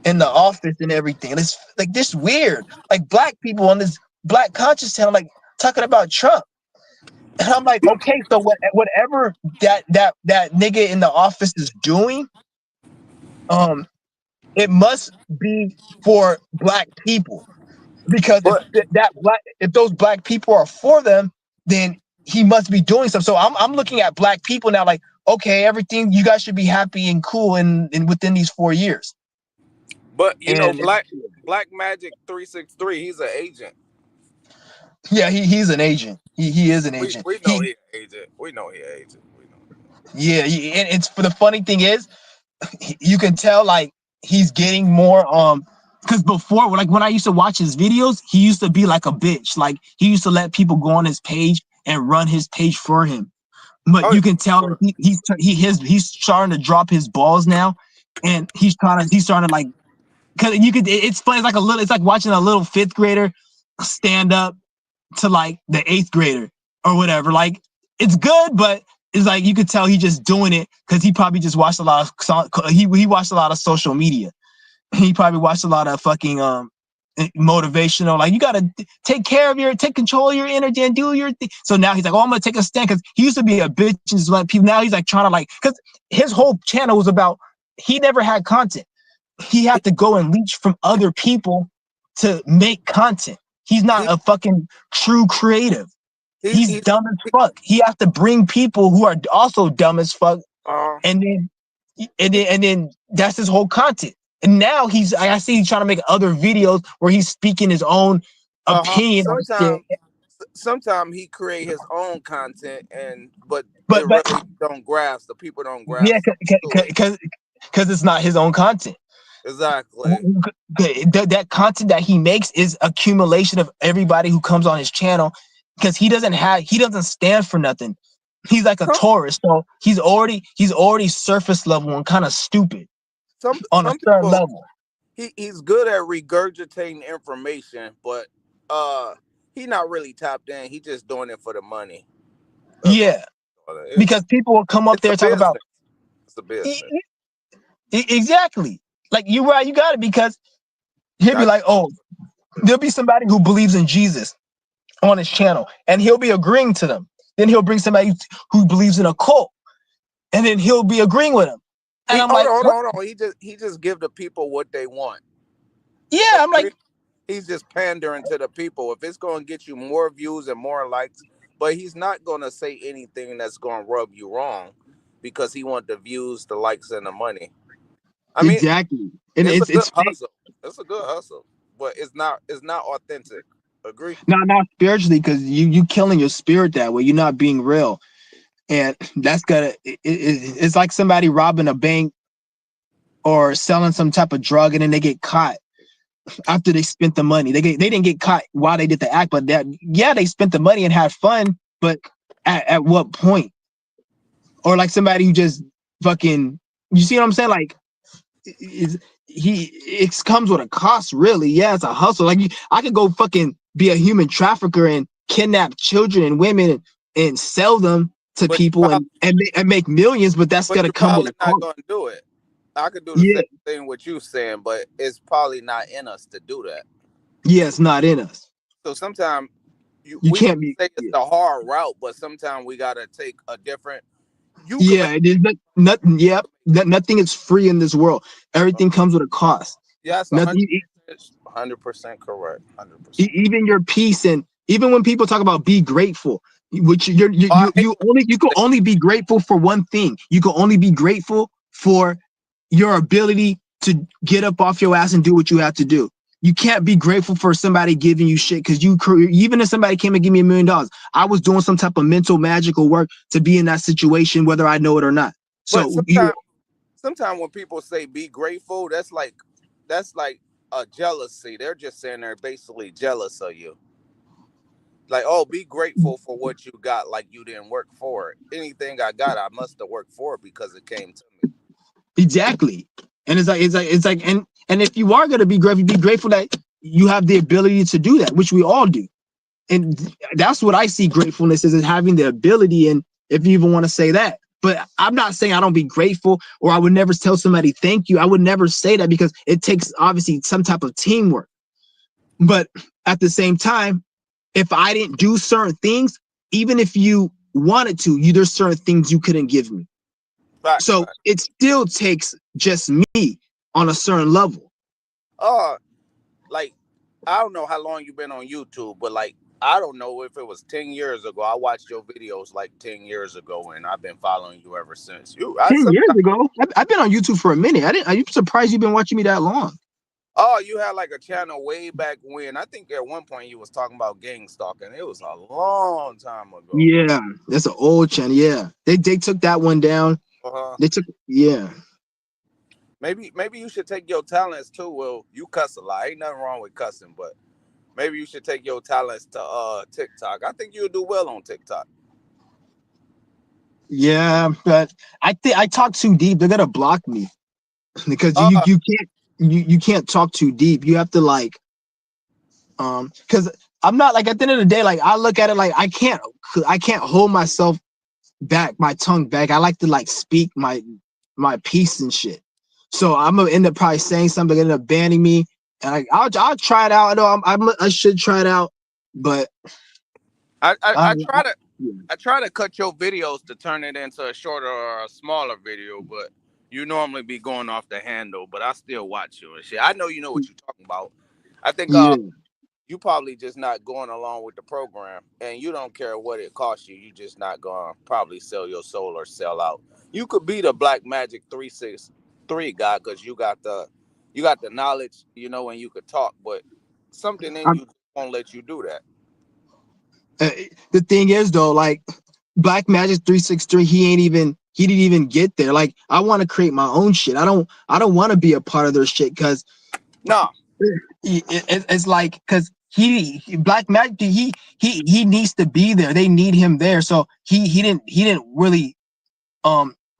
in the office and everything. And it's like this weird. Like black people on this black conscious channel like talking about Trump. And I'm like, okay, so whatever that nigga in the office is doing, it must be for black people. Because But if those black people are for them, then he must be doing something. So I'm looking at black people now, like okay, everything you guys should be happy and cool in within these 4 years. you know, And Black Magic 363, he's an agent. yeah, he's an agent. He is an agent. We know he an agent. We know he an agent. We know. Yeah, and it's for the funny thing is, you can tell like he's getting more because before like when I used to watch his videos, he used to be like a bitch. Like he used to let people go on his page and run his page for him. But Oh, you can tell yeah. he's starting to drop his balls now, and he's starting to like because you could it's funny. It's like it's like watching a little 5th grader stand up to like the 8th grader or whatever. Like it's good, but it's like you could tell he just doing it because he probably just watched a lot of he watched a lot of social media. He probably watched a lot of fucking motivational, like you gotta take control of your energy and do your thing. So now he's like, oh, I'm gonna take a stand because he used to be a bitch and just let people. Now he's like trying to like because his whole channel was about he never had content. He had to go and leech from other people to make content. He's not He a fucking true creative. he He's he's dumb as fuck. He has to bring people who are also dumb as fuck, uh and then that's his whole content. And now I see he's trying to make other videos where he's speaking his own opinion on shit. sometimes he create his own content but But it really don't grasp the people don't yeah, grasp to it. because it's not his own content. Exactly. That content that he makes is accumulation of everybody who comes on his channel because he doesn't stand for nothing. He's like a Some tourist, so he's already surface level and kind of stupid on a some certain people level. he's good at regurgitating information, but uh he not really tapped in. He just doing it for the money. That's all. Yeah, because people will come up It's there a and talk about business. It's a business. E- exactly. Like you're right, you got it because he'll be Got like, oh, there'll be somebody who believes in Jesus on his channel, and he'll be agreeing to them. Then he'll bring somebody who believes in a cult, and then he'll be agreeing with him. And he I'm like, what? hold on. He just give the people what they want. Yeah, So I'm like, he's just pandering to the people. If it's going to get you more views and more likes, but he's not going to say anything that's going to rub you wrong because he want the views, the likes, and the money. I mean, exactly. And it's a good it's fake. hustle. It's a good hustle, but it's not authentic. Agree? Not spiritually, because you killing your spirit that way. You're not being real, and that's gonna. It's like somebody robbing a bank or selling some type of drug, and then they get caught after they spent the money. They didn't get caught while they did the act, but that yeah, they spent the money and had fun, but at what point? Or like somebody who just fucking, you see what I'm saying? Like is it comes with a cost, really. Yeah, it's a hustle. Like I could go fucking be a human trafficker and kidnap children and women and sell them to But you people probably, and make millions, but that's but gonna you're come with probably a not cost. going to do it. I could do the Yeah, same thing with you saying, but it's probably not in us to do that. yeah, it's not in us. So sometimes You we might can't be. say it's Yeah, the hard route, but sometimes we gotta take a different. You can make yeah, it is nothing. Yep, nothing is free in this world. Everything comes with a cost. yes, Nothing. 100% correct, 100%. Even your peace, and even when people talk about be grateful, which Oh, I hate you can when only be grateful for one thing. You can only be grateful for your ability to get up off your ass and do what you have to do. You can't be grateful for somebody giving you shit, because even if somebody came and give me $1 million, I was doing some type of mental magical work to be in that situation, whether I know it or not. but So you sometimes when people say be grateful, that's like a jealousy. They're just saying they're basically jealous of you. Like, oh, be grateful for what you got. Like you didn't work for it. Anything I got, I must have worked for it because it came to me. exactly. And it's like and if you are gonna be grateful that you have the ability to do that, which we all do. And that's what I see gratefulness is having the ability, and if you even want to say that. But I'm not saying I don't be grateful, or I would never tell somebody thank you. I would never say that, because it takes obviously some type of teamwork. But at the same time, if I didn't do certain things, even if you wanted to, there's certain things you couldn't give me. Facts, So facts. it still takes just me on a certain level. Uh, like I don't know how long you've been on YouTube, but like I don't know if it was 10 years ago. I watched your videos like 10 years ago, and I've been following you ever since. I 10 years sometimes ago, I've been on YouTube for a minute. I'm surprised you've been watching me that long. oh, you had like a channel way back when. I think at one point you was talking about gang stalking. It was a long time ago. Yeah, that's an old channel. Yeah, they took that one down. Uh-huh. They took yeah. Maybe you should take your talents too. Well, you cuss a lot. Ain't nothing wrong with cussing, but maybe you should take your talents to TikTok. I think you'll do well on TikTok. Yeah, but I think I talk too deep. They're gonna block me because Uh you can't talk too deep. You have to like because I'm not like, at the end of the day, like I look at it like I can't hold myself back, my tongue back. I like to like speak my piece and shit. So I'm gonna end up probably saying something, end up banning me, and I'll try it out. I know I should try it out, but I, I, I, I try to yeah. I try to cut your videos to turn it into a shorter or a smaller video, but you normally be going off the handle, but I still watch you and shit. I know you know what you're talking about. I think Yeah. you probably just not going along with the program, and you don't care what it costs you. You just not going to probably sell your soul or sell out. You could be the Black Magic 363 guy because you got the knowledge, and you could talk, but something in you won't let you do that. Uh, the thing is though, like Black Magic 363, he didn't even get there. Like I want to create my own shit. I don't want to be a part of their shit, because No, it's like, because Black Magic, he needs to be there. They need him there. So he didn't really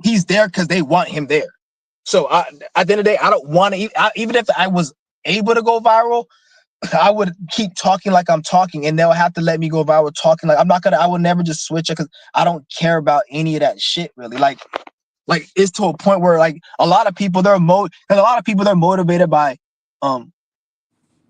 he's there because they want him there. So at the end of the day, I don't want to, even if I was able to go viral, I would keep talking like I'm talking, and they'll have to let me go if I were talking like I'm not gonna. I would never just switch it because I don't care about any of that shit really. Like it's to a point where like a lot of people and a lot of people they're motivated by um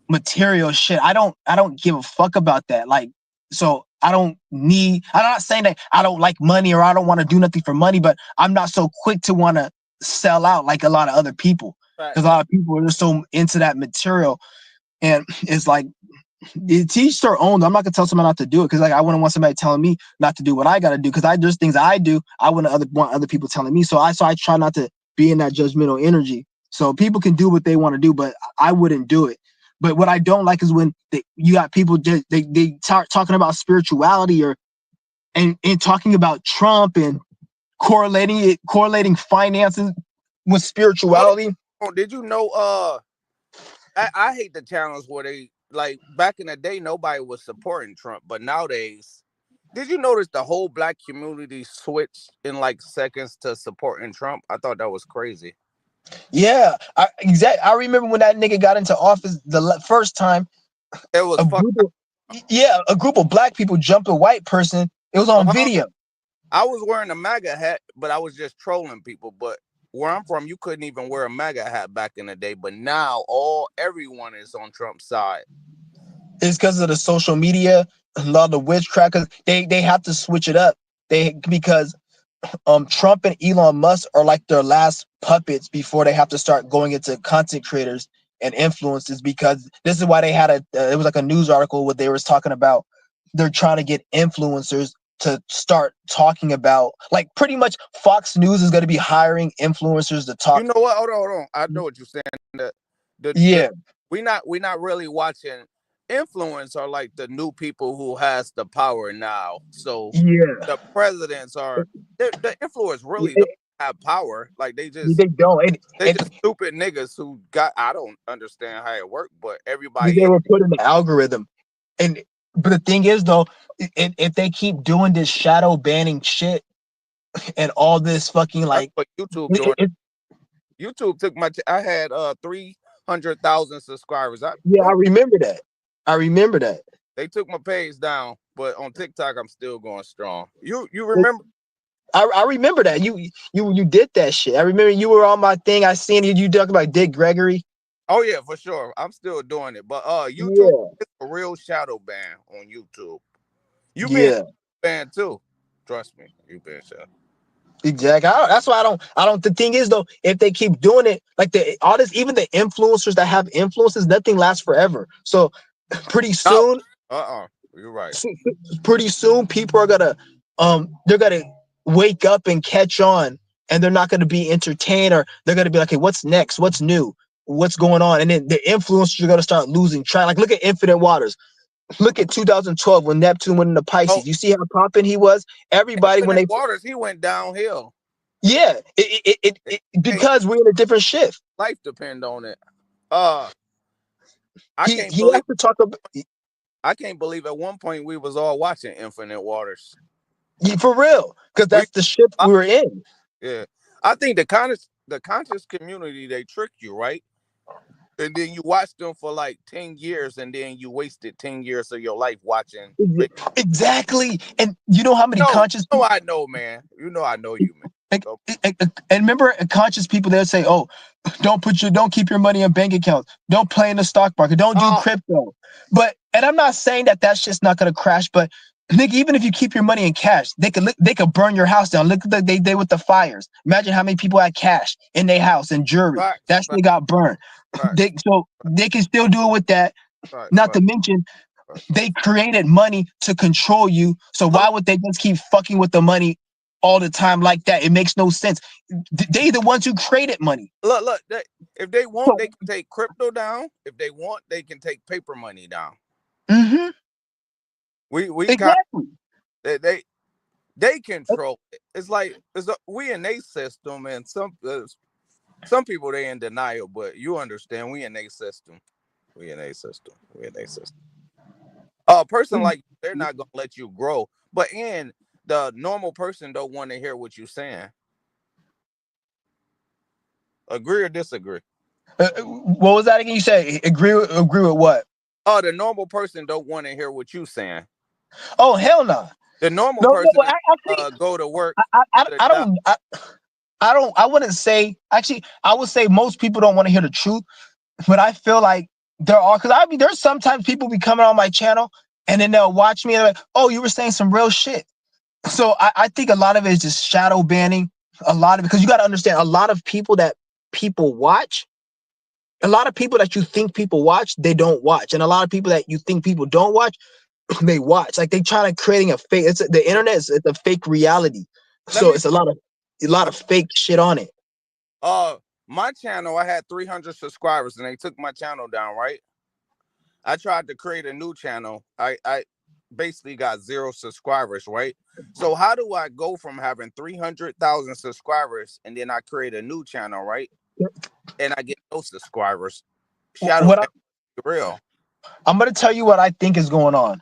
material shit. I don't give a fuck about that. Like so I don't need I'm not saying that I don't like money or I don't want to do nothing for money, but I'm not so quick to want to sell out like a lot of other people. Because a Facts. lot of people are just so into that material and it's like it's each their own. I'm not gonna tell someone not to do it because like I wouldn't want somebody telling me not to do what I gotta do because I there's things I do I wouldn't want other people telling me. So I try not to be in that judgmental energy. So people can do what they want to do, but I wouldn't do it. But what I don't like is when you got people just they start talking about spirituality or and talking about Trump and correlating finances with Hold spirituality. on. Did you know? I hate the channels where they like back in the day nobody was supporting Trump, but nowadays, did you notice the whole black community switched in like seconds to supporting Trump? I thought that was crazy. Yeah, I remember when that nigga got into office first time. It was A fuck. group of yeah, a group of black people jumped a white person. It was on Uh-huh. video. I was wearing a MAGA hat, but I was just trolling people. But where I'm from, you couldn't even wear a MAGA hat back in the day. But now everyone is on Trump's side. It's because of the social media, a lot of the witchcraft. 'Cause they have to switch it up. They because Trump and Elon Musk are like their last puppets before they have to start going into content creators and influencers because this is why they had it was like a news article where they was talking about they're trying to get influencers to start talking about like pretty much Fox News is going to be hiring influencers to You talk. know what? Hold on. I know what you're saying. The Yeah, we not really watching influence are like the new people who has the power now. So yeah. the presidents are the influence really don't They, have power. Like they just they don't. they And just stupid niggas who got I don't understand how it worked, but they everybody else were put in the algorithm. And but the thing is though, if they keep doing this shadow banning shit and all this fucking that's like what YouTube it, doing. it, YouTube took I had 300,000 subscribers. I yeah, I boom, remember that. I remember that. they took my page down, but on TikTok I'm still going strong. You Well, remember? I remember that you did that shit. I remember you were on my thing. I seen you talk about Dick Gregory. Oh yeah, for sure. I'm still doing it. But YouTube Yeah, is a real shadow ban on YouTube. You been yeah, banned too. Trust me, you been shadow. exactly. That's why I don't. The thing is though, if they keep doing it, like the all this, even the influencers that have influences, nothing lasts forever. So pretty No. soon You're right. pretty soon people are gonna they're gonna wake up and catch on and they're not gonna be entertained or they're gonna be like, hey, what's next, what's new, what's going on, and then the influencers are gonna start losing track. Like look at Infinite Waters, look at 2012 when Neptune went into Oh, Pisces, you see how popping he was. Everybody when Infinite they Waters, he went downhill. yeah It made because we're in a different shift. life depend on it. Uh, I can't He believe has to talk about I can't believe at one point we was all watching Infinite Waters. for real because We, that's the shift we're in. yeah, I think the conscious community they trick you right, and then you watch them for like 10 years, and then you wasted 10 years of your life watching. Exactly, and you know how many No, conscious no, people I know, man. You know I know you, man. like, So, and remember conscious people they'll say, oh, don't keep your money in bank accounts, don't play in the stock market, don't do oh, crypto. But and I'm not saying that that's just not going to crash, but Nick, even if you keep your money in cash, they could burn your house down. Look at they did with the fires. Imagine how many people had cash in their house and jewelry facts, that facts, shit got burned. facts, They can still do it with that. facts, Not to facts, mention facts, they facts. created money to control you. So Look, why would they just keep fucking with the money all the time like that? It makes no sense. They the ones who created money. look. If they want, So they can take crypto down. If they want, they can take paper money down. mm-hmm, We kind exactly. they control it. It's like we in a system, and some people they in denial, but you understand we in a system. We in a system. We in a system. A person like they're not gonna let you grow, but in the normal person don't want to hear what you're saying. Agree or disagree? What was that again? You said agree with what? Oh, the normal person don't want to hear what you saying. Oh hell no. The normal No, person but is actually, go to work, to the I job. don't. I wouldn't say. Actually, I would say most people don't want to hear the truth. But I feel like there are, because I mean, there's sometimes people be coming on my channel and then they'll watch me and they're like, oh, you were saying some real shit. So I think a lot of it is just shadow banning. A lot of, because you got to understand, a lot of people that people watch, a lot of people that you think people watch, they don't watch, and a lot of people that you think people don't watch, they watch. Like they try to creating a fake. It's the internet. It's a fake reality. Let So me. it's a lot of fake shit on it. Uh, my channel, I had 300 subscribers, and they took my channel down. Right. I tried to create a new channel. I basically got 0 subscribers. Right. So how do I go from having 300,000 subscribers and then I create a new channel, right? And I get no subscribers. Shadow What ban real. I'm gonna tell you what I think is going on.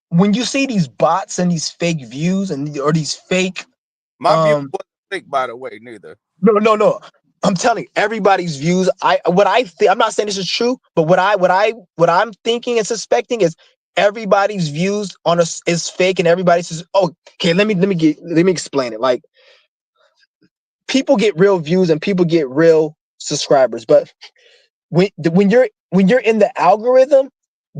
When you see these bots and these fake views and or these fake My view um wasn't fake, by the way, neither. no, I'm telling you, everybody's views, I'm not saying this is true, but what I'm thinking and suspecting is everybody's views on us is fake, and everybody says, oh, okay, let me explain it. Like, people get real views and people get real subscribers, but when you're in the algorithm,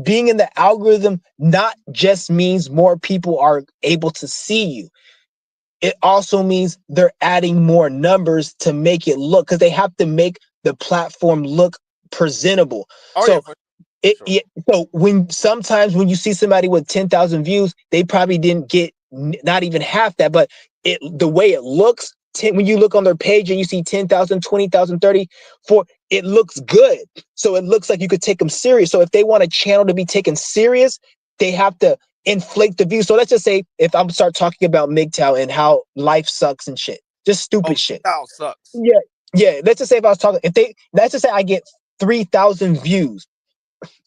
being in the algorithm not just means more people are able to see you. It also means they're adding more numbers to make it look, because they have to make the platform look presentable. Oh yeah, So for sure. so when you see somebody with 10,000 views, they probably didn't get not even half that, but the way it looks, when you look on their page and you see 10,000, 20,000, 30, it looks good. So it looks like you could take them serious. So if they want a channel to be taken serious, they have to inflate the views. So let's just say if I'm start talking about MGTOW and how life sucks and shit, just Oh, stupid shit. style sucks. Yeah, yeah. Let's just say if I was talking, let's just say I get 3,000 views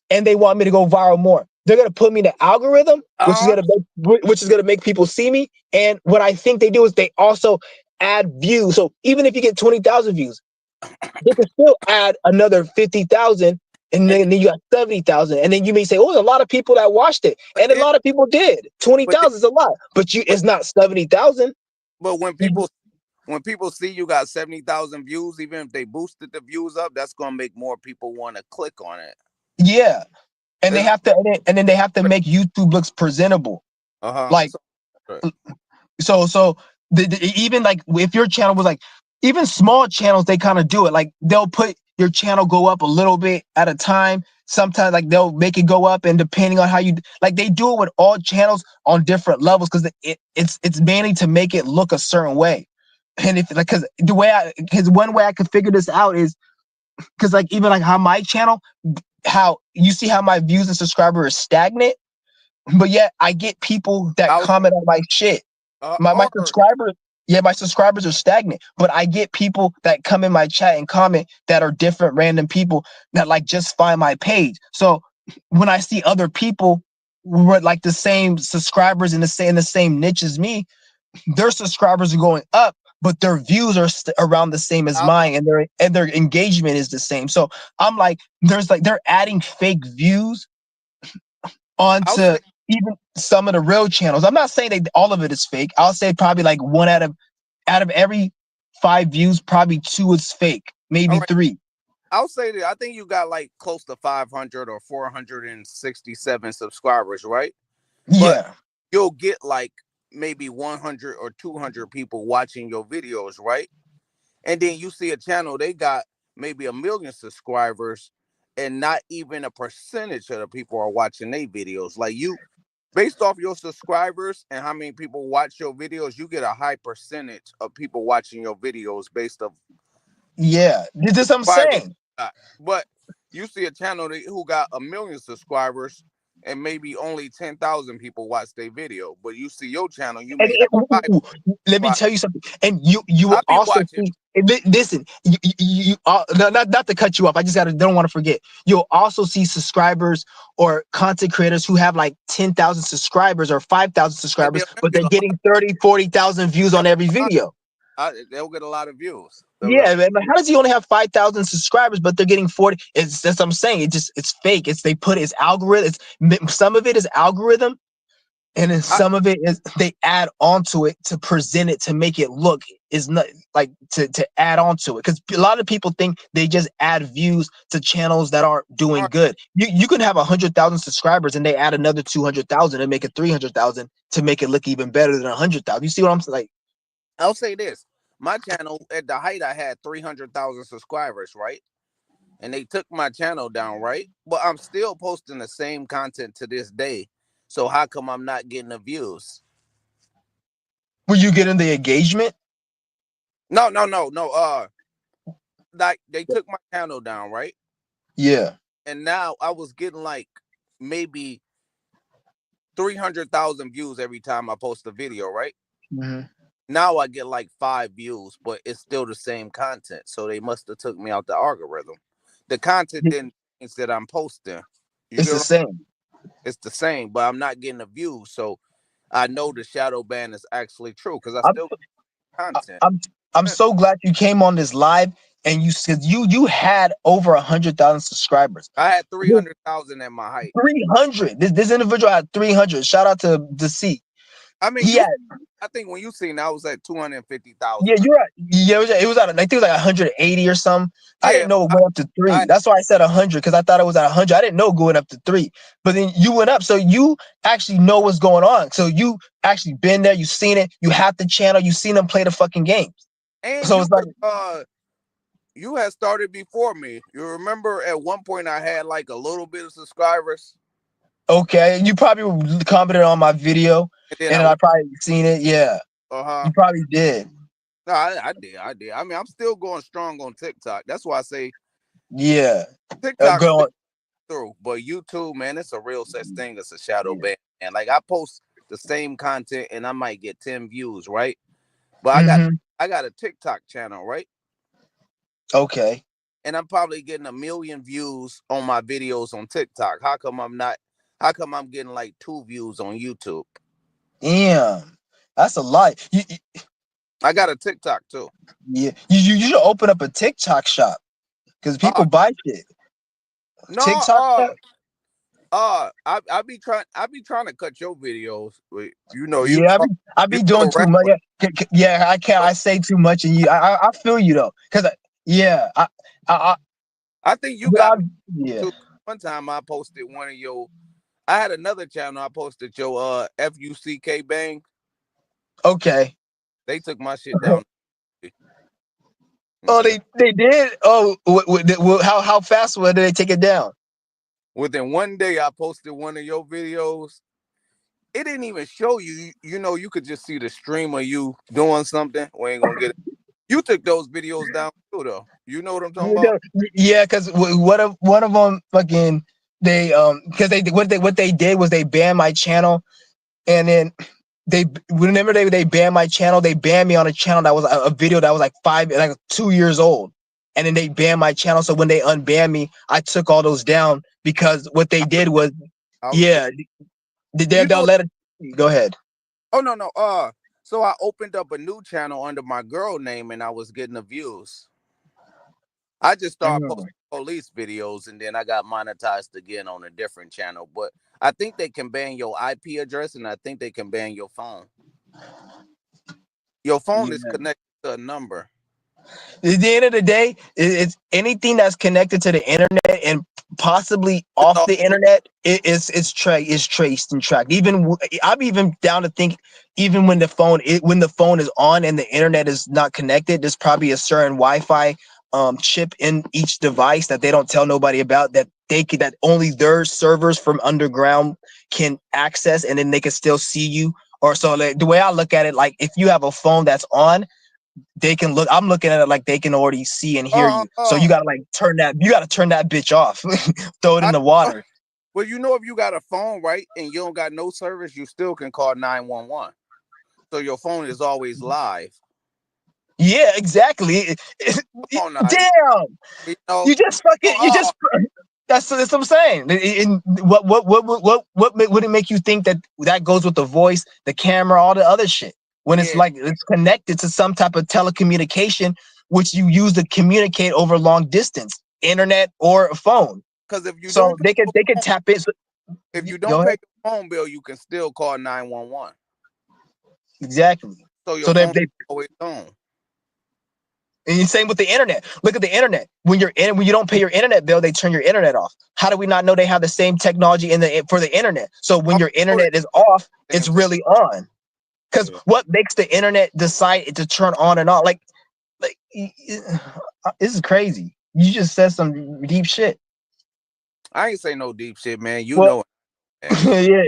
and they want me to go viral more. They're gonna put me in the algorithm, Uh-huh. which is gonna make people see me. And what I think they do is they also add views. So even if you get 20,000 views, they can still add another 50,000, and And then you got 70,000, and then you may say, "Oh, there's a lot of people that watched it," but and a then lot of people did. twenty but then, thousand is a lot, but but it's not 70,000. but when people see you got 70,000 views, even if they boosted the views up, that's gonna make more people want to click on it. Yeah, and they It's, have to, and then they have to make YouTube looks presentable. uh-huh. Like, So, right. so even like if your channel was like, even small channels, they kind of do it. Like they'll put your channel go up a little bit at a time. Sometimes like they'll make it go up, and depending on how you like, they do it with all channels on different levels, because it's mainly to make it look a certain way. And if like, because one way I could figure this out is because like even like how my channel, how you see how my views and subscribers are stagnant, but yet I get people that I was comment on my shit. My or subscribers, yeah, my subscribers are stagnant, but I get people that come in my chat and comment that are different random people that like just find my page. So when I see other people with like the same subscribers in the same niche as me, their subscribers are going up, but their views are around the same as I'll, mine, and their engagement is the same. So I'm like, they're adding fake views I'll onto say even some of the real channels. I'm not saying that all of it is fake. I'll say probably like one out of every 5 views, probably two is fake, all maybe right. three. I'll say that I think you got like close to 500 or 467 subscribers, right? But Yeah, you'll get like maybe 100 or 200 people watching your videos, right? And then you see a channel, they got maybe 1 million subscribers, and not even a percentage of the people are watching their videos. Like you, based off your subscribers and how many people watch your videos, you get a high percentage of people watching your videos based off yeah. This is what I'm subscribers. saying. But you see a channel who got 1 million subscribers and maybe only 10,000 people watch their video. But you see your channel, you And may have five let me subscribers. tell you something. And you will I'll be also watching. see. Listen, not to cut you off. I just don't want to forget. You'll also see subscribers or content creators who have like 10,000 subscribers or 5,000 And subscribers, but they're getting 30, 40,000 views they'll on every make video. They'll get a lot of views. They'll get Yeah, man, but how does he only have 5,000 subscribers, but they're getting 40? It's that's what I'm saying. It's fake. It's they put it's algorithm. Some of it is algorithm, and then I, some of it is they add onto it to present it to make it look is not like to add onto it because a lot of people think they just add views to channels that aren't all doing right, good. You can have 100,000 subscribers and they add another 200,000 and make it 300,000 to make it look even better than 100,000. You see what I'm saying? Like, I'll say this: my channel at the height, I had 300,000 subscribers, right? And they took my channel down, right? But I'm still posting the same content to this day. So how come I'm not getting the views? were you getting the engagement? No, no, no, no. Like they took my channel down, right? Yeah. And now I was getting like maybe 300,000 views every time I post a video, right? Mhm. Now I get like 5 views, but it's still the same content. So they must have took me out the algorithm. The content didn't change that I'm posting. You It's get the what same. it's the same, but I'm not getting the views. So I know the shadow ban is actually true because I I'm still get content. I'm I'm so glad you came on this live and you said you had over 100,000 subscribers. I had 300,000 at my height. 300. This individual had 300. Shout out to the seat. I mean, He had I think when you seen, I was at yeah, 250,000. you're right. Yeah, it was at I think it was like 180 or something. I Yeah, didn't know it went up to I three. That's why I said 100 because I thought it was at 100. I didn't know going up to three. But then you went up, so you actually know what's going on. So you actually been there, you seen it, you have the channel, you seen them play the fucking games. and So it's like you had started before me. You remember at one point I had like a little bit of subscribers, okay, you probably commented on my video, and then and I then I went, probably seen it. Yeah, uh-huh. you probably did. No, I did, I did. I mean, I'm still going strong on TikTok. That's why I say Yeah, TikTok still going. through, but YouTube, man, it's a real such thing as a shadow Yeah. ban. And like I post the same content, and I might get 10 views, right? But Mm-hmm. I got a TikTok channel, right? Okay. And I'm probably getting 1 million views on my videos on TikTok. How come I'm not? How come I'm getting like 2 views on YouTube? Damn, that's a lot. I got a TikTok too. Yeah, you should open up a TikTok shop because Uh people buy shit. no, TikTok shop. I be trying to cut your videos. You know, Yeah, I you be doing still too rap much. with Yeah, I can't. so I say too much, and I feel you though, because yeah, I I think you but got me yeah. too. One time I posted one of your I had another channel I posted your FUCK bang. Okay. They took my shit down. Oh, Yeah. they did. Oh, how fast did they take it down? Within one day I posted one of your videos. It didn't even show you. You know, you could just see the stream of you doing something. We ain't gonna get it. You took those videos down too, though. You know what I'm talking You about? know, yeah, because one of them fucking they because what they did was they banned my channel, and then they whenever they banned my channel, they banned me on a channel that was a video that was like 2 years old, and then they banned my channel. So when they unbanned me, I took all those down because what they I did was remember. yeah, You they'll know? let it go ahead. Oh no, no. So I opened up a new channel under my girl name, and I was getting the views. I just started Mhm. posting police videos, and then I got monetized again on a different channel. But I think they can ban your IP address, and I think they can ban your phone. Your phone is Yeah. connected to a number. At the end of the day, it's anything that's connected to the internet and possibly It's off all the internet. It's traced and tracked. I'm even down to think even when the phone is on and the internet is not connected, there's probably a certain Wi-Fi chip in each device that they don't tell nobody about that only their servers from underground can access, and then they can still see you. Or so like, the way I look at it, like if you have a phone that's on, they can look. I'm looking at it like they can already see and hear uh you. So uh. you gotta turn that bitch off. Throw it in I, the water. well, you know, if you got a phone, right, and you don't got no service, you still can call 911. So your phone is always live. Yeah, exactly. Come on now, Damn, you know. you just fucking you Oh, just. That's what I'm saying. What would it make you think that goes with the voice, the camera, all the other shit? when it's Yeah, like it's connected to some type of telecommunication, which you use to communicate over long distance, internet or a phone. because if you So don't pay they can your phone, tap in. So, if you go don't pay ahead. your phone bill, you can still call 911. Exactly. So your So they phone they always on. and same with the internet. Look at the internet. When you don't pay your internet bill, they turn your internet off. How do we not know they have the same technology in the for the internet? So when Oh, your know they internet is off, same it's tech. really on. Because Yeah. what makes the internet decide to turn on and off? Like this is crazy. You just said some deep shit. I ain't say no deep shit, man. You Well, know it, man. yeah.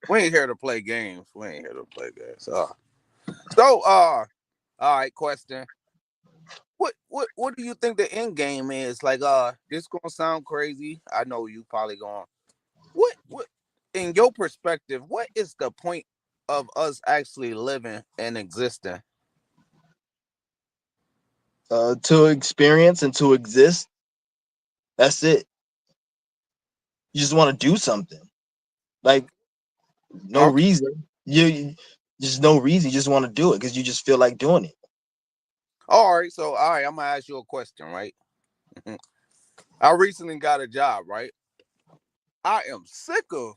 We ain't here to play games. We ain't here to play games. All right, question. What do you think the end game is? Like, this gonna sound crazy. I know you probably going. What in your perspective, what is the point of us actually living and existing? To experience and to exist, that's it. You just want to do something. Like no Okay. reason. You just no reason. You just want to do it because you just feel like doing it. All right, so all right, I'm gonna ask you a question, right? I recently got a job, right? I am sick of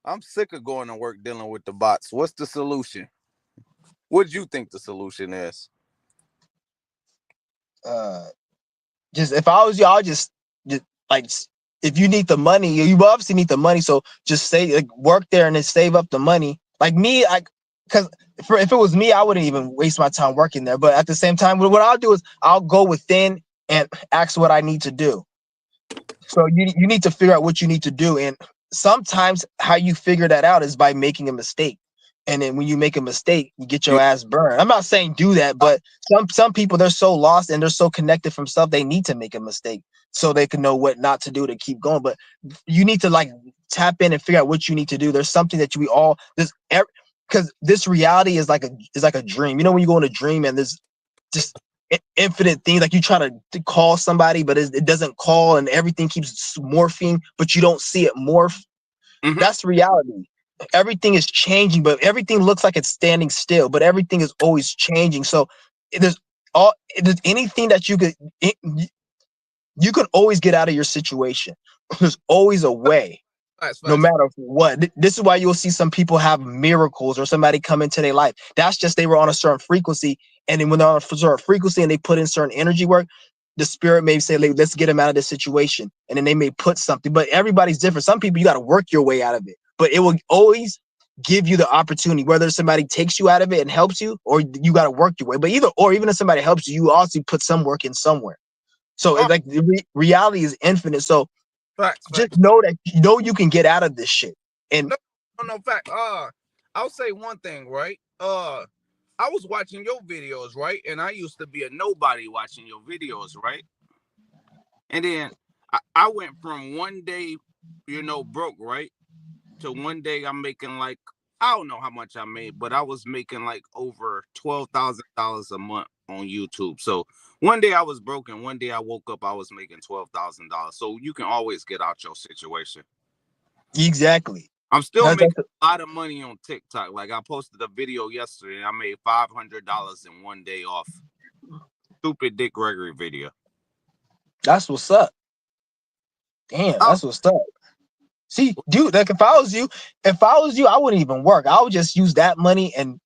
I'm sick of going to work dealing with the bots. What's the solution? What do you think the solution is? Uh, just if I was you, I'll just like if you need the money, you obviously need the money. So just say like work there and then save up the money. Like me, I because if it was me, I wouldn't even waste my time working there. But at the same time, what I'll do is I'll go within and ask what I need to do. So you need to figure out what you need to do. And sometimes how you figure that out is by making a mistake. And then when you make a mistake, you get You your ass burned. I'm not saying do that, uh, but some people they're so lost and they're so connected from stuff they need to make a mistake so they can know what not to do to keep going. But you need to like tap in and figure out what you need to do. There's something that we all this because this reality is like a dream. You know when you go in a dream and there's just infinite things like you try to call somebody but it doesn't call and everything keeps morphing but you don't see it morph. mhm. That's reality. Everything is changing but everything looks like it's standing still but everything is always changing. So there's there's anything that you can always get out of your situation. There's always a way Facts, no facts. matter what. This is why you'll see some people have miracles or somebody come into their life. That's just they were on a certain frequency. And then when they're on a certain frequency and they put in certain energy work, the spirit may say, like, let's get them out of this situation. And then they may put something, but everybody's different. Some people you got to work your way out of it, but it will always give you the opportunity, whether somebody takes you out of it and helps you, or you got to work your way. But either or, even if somebody helps you, you also put some work in somewhere. So Oh, it's like the reality is infinite. So facts, just facts. know that you know you can get out of this shit. And No, no, fact. I'll say one thing, right? I was watching your videos, right? And I used to be a nobody watching your videos, right? And then I went from one day, broke, right? To one day I'm making like I don't know how much I made, but I was making like over $12,000 a month on YouTube. So one day I was broken. One day I woke up, I was making $12,000. So you can always get out your situation. exactly. I'm still That's, making that's, a lot of money on TikTok. Like I posted a video yesterday, and I made $500 in one day off stupid Dick Gregory video. that's what's up. Damn, Oh, that's what's up. See, dude, like if I was you, I wouldn't even work. I would just use that money and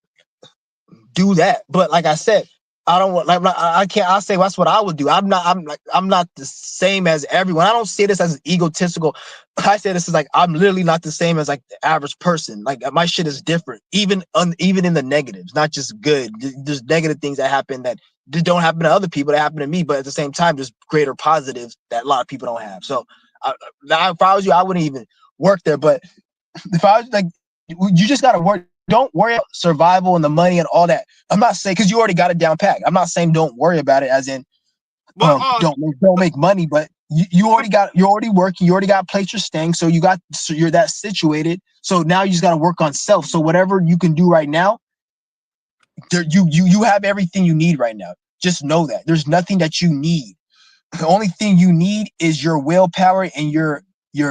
do that. But like I said, I don't want like I can't. I say that's what I would do. I'm not the same as everyone. I don't say this as egotistical. I say this is like I'm literally not the same as like the average person. Like my shit is different, even in the negatives, not just good. There's negative things that happen that don't happen to other people that happen to me. But at the same time, there's greater positives that a lot of people don't have. So now if I was you, I wouldn't even work there. But if I was like, you just gotta work. Don't worry about survival and the money and all that. I'm not saying because you already got it down pat. I'm not saying don't worry about it, as in but don't make money, but you're already working. You already got a place you're staying, so you're that situated. So now you just gotta work on self. So whatever you can do right now, you have everything you need right now. Just know that there's nothing that you need. The only thing you need is your willpower and your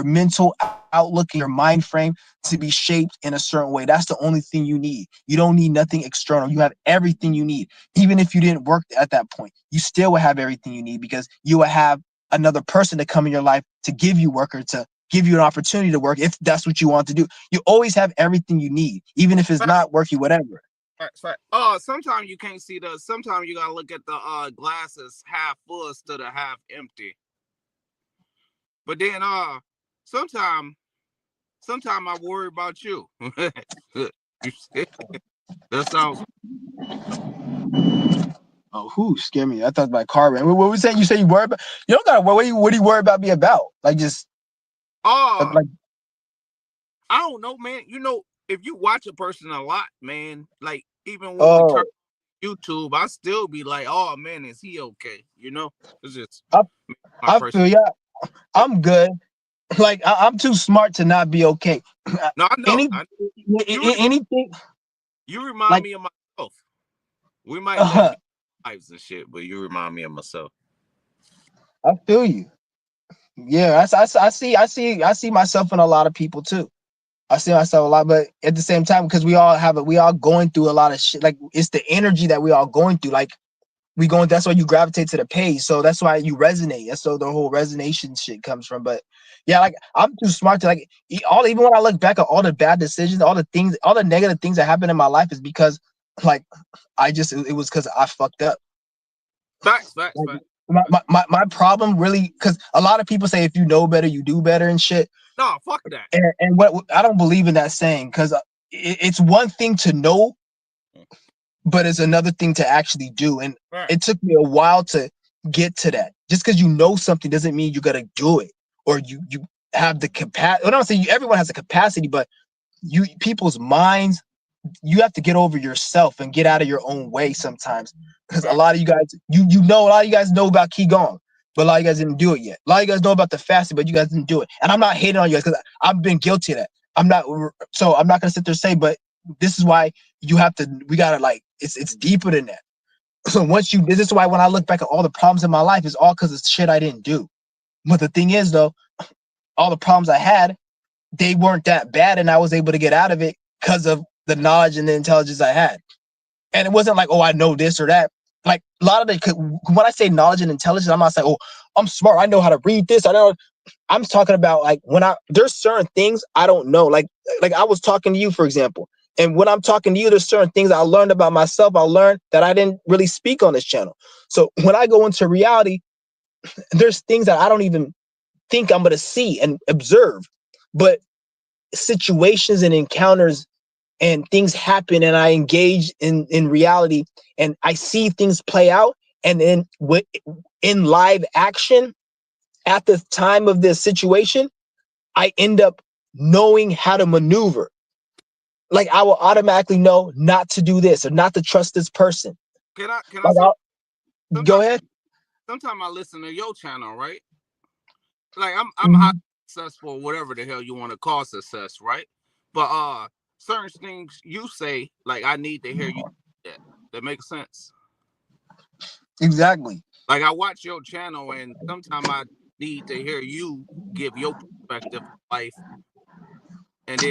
mental outlook and your mind frame to be shaped in a certain way. That's the only thing you need. You don't need nothing external. You have everything you need. Even if you didn't work at that point, you still will have everything you need because you will have another person to come in your life to give you work or to give you an opportunity to work if that's what you want to do. You always have everything you need, even if it's not working, whatever. Right. Sometimes you can't see the. Sometimes you gotta look at the glasses half full instead of half empty. But then sometimes I worry about you. You see? That sounds. Oh, who scared me? I thought my car ran. What was saying? You say you worry about? You don't gotta worry. What do you worry about me about? Like just Oh, like I don't know, man. You know, if you watch a person a lot, man, like even when we turn oh, YouTube, I still be like, oh man, is he okay? You know, it's just I my I person. feel yeah. I'm good. Like I'm too smart to not be okay. No, I know. Any You anything you remind like me of myself. We might let uh, be lives and shit, but you remind me of myself. I feel you. Yeah, I see myself in a lot of people too. I see myself a lot, but at the same time, because we all going through a lot of shit. Like it's the energy that we all going through. Like we going. That's why you gravitate to the page. So that's why you resonate. That's so the whole resonation shit comes from. But yeah, like I'm too smart to like even when I look back at all the bad decisions, all the things, all the negative things that happened in my life is because like it was because I fucked up. Like Facts. my problem really because a lot of people say if you know better, you do better and shit. No, fuck that. And what I don't believe in that saying because it's one thing to know, but it's another thing to actually do. And Right. it took me a while to get to that. Just because you know something doesn't mean you gotta do it or you have the capacity. I don't say everyone has the capacity, but people's minds, you have to get over yourself and get out of your own way sometimes. Because a Right. lot of you guys, a lot of you guys know about Qigong, but a lot of you guys didn't do it yet. A lot of you guys know about the fasting, but you guys didn't do it. And I'm not hating on you guys because I've been guilty of that. I'm not gonna sit there and say, but this is why we gotta like it's deeper than that. So this is why when I look back at all the problems in my life, it's all because of shit I didn't do. But the thing is though, all the problems I had, they weren't that bad, and I was able to get out of it because of the knowledge and the intelligence I had. And it wasn't like, oh, I know this or that. Like a lot of when I say knowledge and intelligence, I'm not saying, oh, I'm smart. I know how to read this. I know. I'm talking about like there's certain things I don't know. Like I was talking to you, for example. And when I'm talking to you, there's certain things I learned about myself. I learned that I didn't really speak on this channel. So when I go into reality, there's things that I don't even think I'm gonna see and observe. But situations and encounters and things happen and I engage in reality and I see things play out and then in live action at the time of this situation, I end up knowing how to maneuver. Like I will automatically know not to do this or not to trust this person. Can I Like say go sometimes ahead. sometimes I listen to your channel, right? Like I'm high Mhm. successful, whatever the hell you want to call success, right? But certain things you say, like I need to hear you that. That makes sense. Exactly. Like I watch your channel and sometimes I need to hear you give your perspective of life and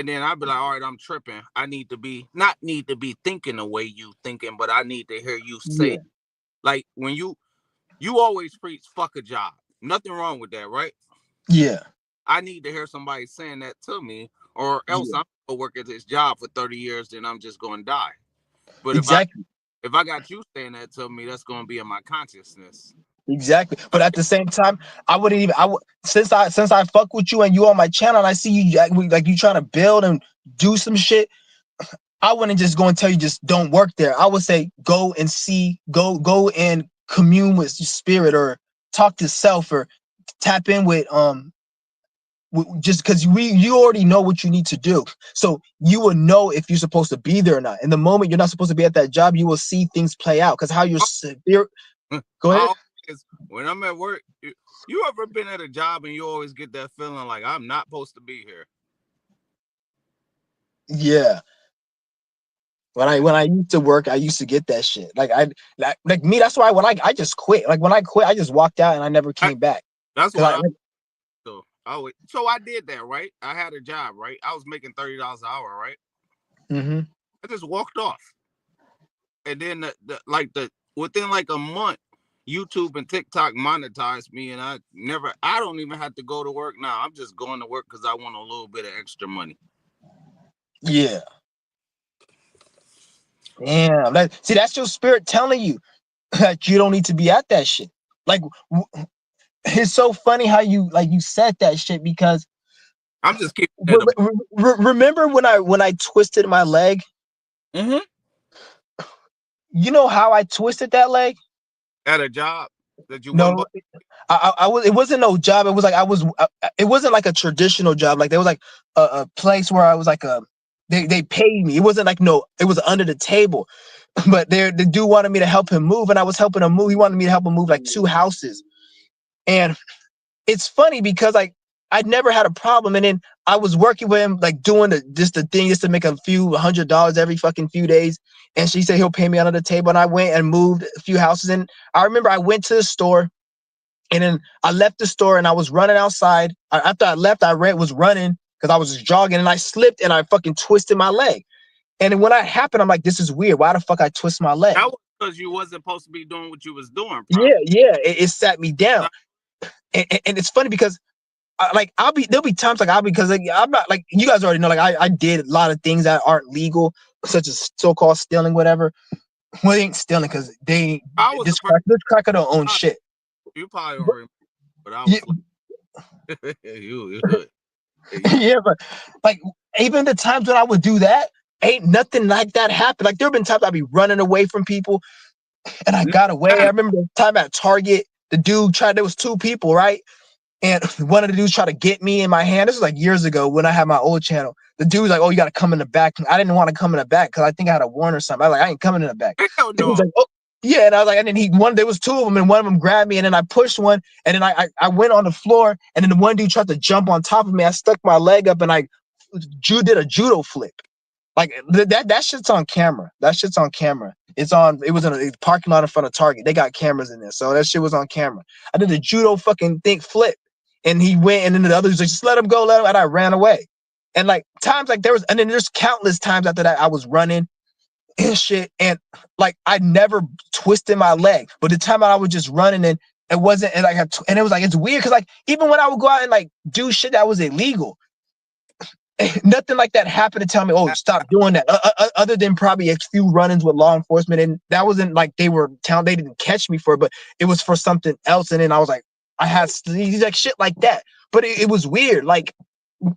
then I'll be like, all right, I'm tripping. I need to be not need to be thinking the way you thinking, but I need to hear you say Yeah. like when you always preach fuck a job. Nothing wrong with that, right? Yeah. I need to hear somebody saying that to me, or else Yeah. I'm gonna work at this job for 30 years, then I'm just gonna die. But Exactly. if I got you saying that to me, that's gonna be in my consciousness. Exactly. But at the same time, I wouldn't even. I would since I fuck with you and you on my channel, and I see you like you trying to build and do some shit. I wouldn't just go and tell you just don't work there. I would say go and see, go and commune with your spirit or talk to self or tap in with just because you already know what you need to do. So you will know if you're supposed to be there or not. And the moment you're not supposed to be at that job, you will see things play out because how your spirit. Go ahead. I always, when I'm at work, you ever been at a job and you always get that feeling like I'm not supposed to be here? Yeah. When I used to work, I used to get that shit. Like me. That's why when I just quit. Like when I quit, I just walked out and I never I, came back. that's Cause what I I like, do. Oh, so I did that, right? I had a job, right? I was making $30 an hour, right? Mm-hmm. I just walked off, and then the within like a month, YouTube and TikTok monetized me, and I don't even have to go to work now. I'm just going to work because I want a little bit of extra money. Yeah. Damn. See, that's your spirit telling you that you don't need to be at that shit. Like, it's so funny how you said that shit because I'm just keeping it a. remember when I twisted my leg? Mm-hmm. You know how I twisted that leg? At a job that you wouldn't. No, I was. It wasn't no job. It was like I was. It wasn't like a traditional job. Like there was like a place where I was like a. They paid me. It wasn't like no. It was under the table, but the dude wanted me to help him move, and I was helping him move. He wanted me to help him move like 2 houses, and it's funny because like I'd never had a problem, and then I was working with him like doing the thing just to make a few $100 every fucking few days. And she said he'll pay me under the table, and I went and moved a few houses. And I remember I went to the store, and then I left the store, and I was running outside. After I left, was running because I was just jogging, and I slipped and I fucking twisted my leg. And then when that happened, I'm like, this is weird. Why the fuck I twist my leg? That was because you wasn't supposed to be doing what you was doing, Yeah, probably. yeah, it sat me down. And it's funny because like there'll be times like because like, I'm not like you guys already know like I did a lot of things that aren't legal, such as so-called stealing, whatever. Well, they ain't stealing because they I was the this first. cracker don't own shit. You probably don't But, remember, but I yeah, was like, yeah, but like even the times when I would do that, ain't nothing like that happen. Like there have been times I'd be running away from people and I got away. I remember the time at Target, the dude tried. There was 2 people, right? And one of the dudes tried to get me in my hand. This was like years ago when I had my old channel. The dude was like, "Oh, you got to come in the back." I didn't want to come in the back because I think I had a warrant or something. I was like, "I ain't coming in the back." hell And he was no. like, "Oh, yeah." And I was like, and then there was 2 of them, and one of them grabbed me, and then I pushed one, and then I went on the floor, and then the one dude tried to jump on top of me. I stuck my leg up, and I did a judo flip. Like that shit's on camera. That shit's on camera. It's on. It was in a parking lot in front of Target. They got cameras in there, so that shit was on camera. I did a judo fucking thing flip, and he went, and then the others like, just let him go, let him. And I ran away. And like times like and then there's countless times after that I was running and shit, and like I never twisted my leg, but the time I was just running and it wasn't, and like and it was like it's weird because like even when I would go out and like do shit that was illegal, nothing like that happened to tell me, oh, stop doing that. Other than probably a few run-ins with law enforcement, and that wasn't like they didn't catch me for it, but it was for something else. And then I was like, I had like shit like that. But it was weird. Like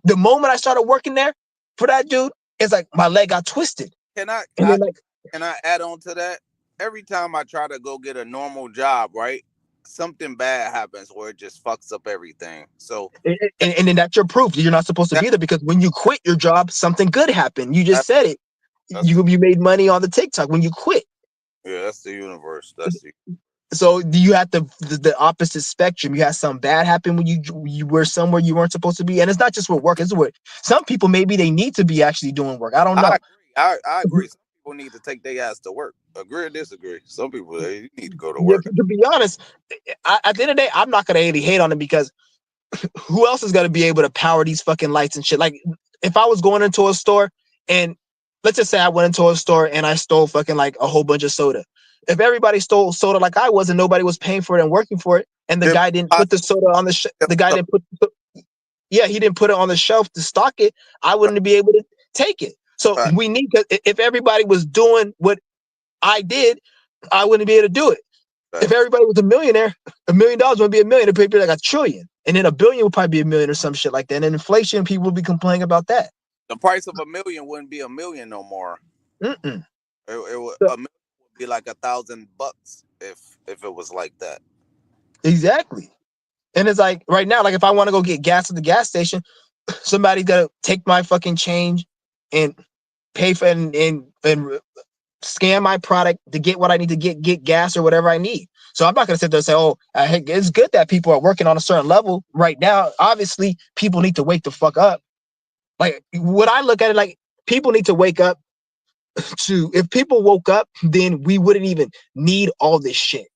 the moment I started working there for that dude, it's like my leg got twisted, Can I, and then like can I add on to that? Every time I try to go get a normal job, right, something bad happens where it just fucks up everything. So and then that's your proof that you're not supposed to that, be there because when you quit your job, something good happened. You just that said it. that's the You made money on the TikTok when you quit. yeah, that's the universe. That's the So you had the opposite spectrum. You had something bad happen when you were somewhere you weren't supposed to be, and it's not just with work. It's with some people. Maybe they need to be actually doing work. I don't I know. agree. I agree. Some people need to take their ass to work. Agree or disagree? Some people they need to go to Yeah, work. to be honest, at the end of the day, I'm not gonna really hate on them because who else is gonna be able to power these fucking lights and shit? Like if I was going into a store and let's just say I went into a store and I stole fucking like a whole bunch of soda. If everybody stole soda like I was and nobody was paying for it and working for it, and the Then guy didn't put the possibly soda on the guy didn't put yeah, he didn't put it on the shelf to stock it, I wouldn't be able to take it. So right. we need to, if everybody was doing what I did, I wouldn't be able to do it. If Facts. everybody was a millionaire, $1 million would be a million. It'd be like a trillion. And then a billion would probably be a million or some shit like that. And then inflation, people would be complaining about that. The price of a million wouldn't be a million no more. Mm-mm. It would So, a million would be like $1,000 if it was like that. exactly. And it's like right now, like if I want to go get gas at the gas station, somebody's got to take my fucking change and pay for and scan my product to get what I need to get gas or whatever I need. So I'm not going to sit there and say, oh, hey, it's good that people are working on a certain level right now. Obviously, people need to wake the fuck up. Like what I look at it like people need to wake up to if people woke up, then we wouldn't even need all this shit.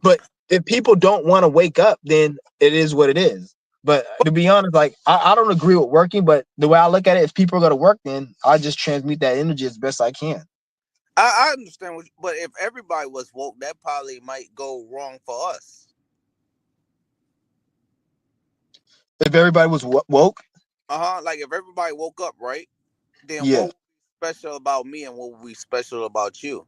But if people don't want to wake up, then it is what it is. But to be honest, like I don't agree with working, but the way I look at it, if people are gonna work, then I just transmute that energy as best I can. I understand, but if everybody was woke, that probably might go wrong for us. If everybody was woke, Like if everybody woke up, right? Then what yeah, would be special about me and what would be special about you?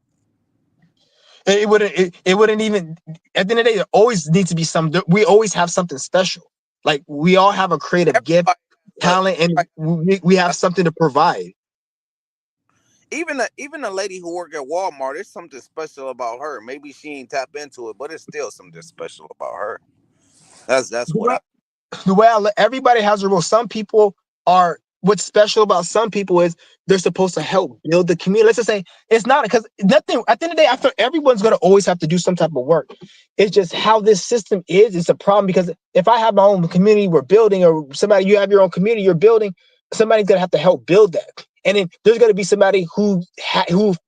it wouldn't even. At the end of the day, there always needs to be some. We always have something special. Like we all have a creative gift, Everybody has talent, and a we have something to provide. even a lady who work at Walmart, there's something special about her. Maybe she ain't tap into it, but it's still something special about her. That's what I. The way everybody has a role. Some people are what's special about some people is they're supposed to help build the community. Let's just say it's not because nothing at the end of the day, I feel everyone's gonna always have to do some type of work. It's just how this system is, it's a problem because if I have my own community we're building, or somebody you have your own community you're building, somebody's gonna have to help build that. And then there's gonna be somebody who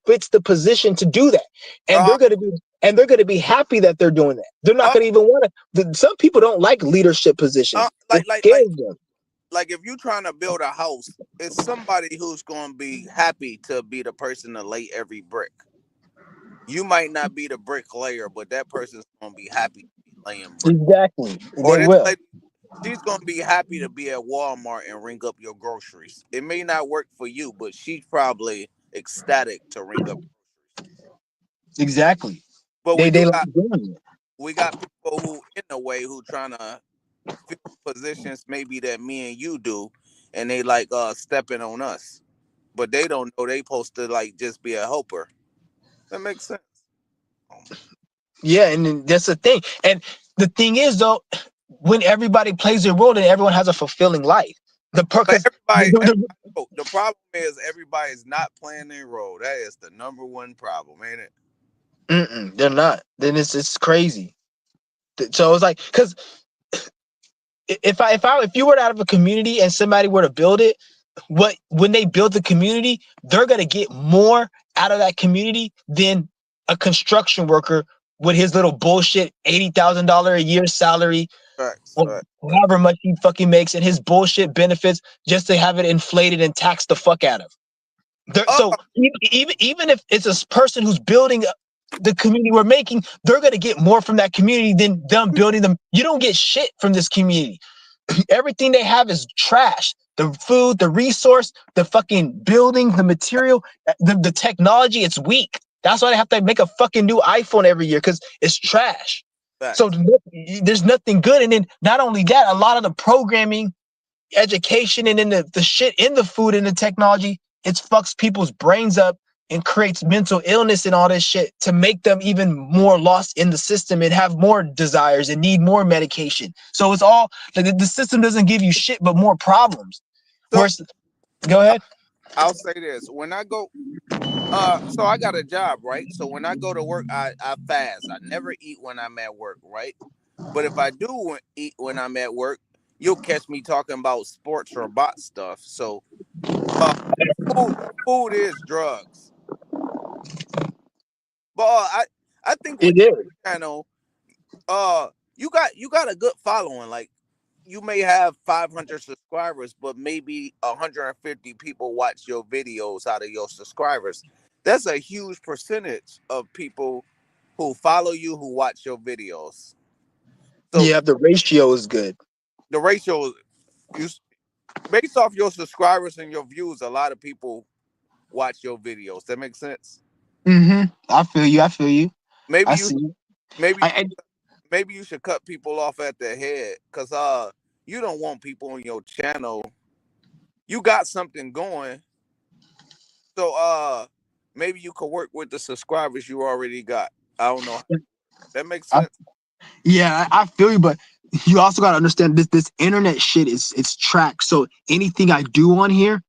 fits the position to do that. And Uh, they're gonna be happy that they're doing that. They're not uh, gonna even want to. Some people don't like leadership positions. It like like like scares them. like if you're trying to build a house, it's somebody who's going to be happy to be the person to lay every brick. You might not be the bricklayer, but that person's going to be happy to be laying brick. Exactly. Or They this will. lady, she's going to be happy to be at Walmart and ring up your groceries. It may not work for you, but she's probably ecstatic to ring up. Exactly. But They like doing it. we got people who in the way who trying to fill positions maybe that me and you do, and they like stepping on us, but they don't know they supposed to like just be a helper. That makes sense. Yeah, and then that's the thing. And the thing is though, when everybody plays their role, then everyone has a fulfilling life. The But purpose the problem is everybody's not playing their role. That is the number one problem, ain't it? they're not. Then it's crazy. So it's like because if you were out of a community and somebody were to build it, when they build the community, they're gonna get more out of that community than a construction worker with his little bullshit $80,000 a year salary Facts, or facts, facts. however much he fucking makes and his bullshit benefits just to have it inflated and taxed the fuck out of. Oh, So even if it's a person who's building the community we're making, they're gonna get more from that community than them building them. You don't get shit from this community. Everything they have is trash. The food, the resource, the fucking building, the material, the technology, it's weak. That's why they have to make a fucking new iPhone every year because it's trash. So facts. there's nothing good. And then not only that, a lot of the programming, education, and then the shit in the food and the technology, it fucks people's brains up and creates mental illness and all this shit to make them even more lost in the system and have more desires and need more medication. So it's all like the system doesn't give you shit but more problems. So Whereas, go I- ahead. I'll say this: when I go, so I got a job, right? So when I go to work, I fast. I never eat when I'm at work, right? But if I do eat when I'm at work, you'll catch me talking about sports or bot stuff. So, uh, food, food is drugs. But I think It with your is. channel, you got a good following. Like you may have 500 subscribers, but maybe 150 people watch your videos out of your subscribers. That's a huge percentage of people who follow you who watch your videos. So Yeah, the ratio is good. the ratio you based off your subscribers and your views, a lot of people watch your videos. That makes sense. I feel you. I feel you. Maybe I you see you. maybe I maybe you should cut people off at the head because you don't want people on your channel. You got something going, so maybe you could work with the subscribers you already got. I don't know. That makes I, sense. yeah, I feel you, but you also got to understand this internet shit is it's tracked. So anything I do on here,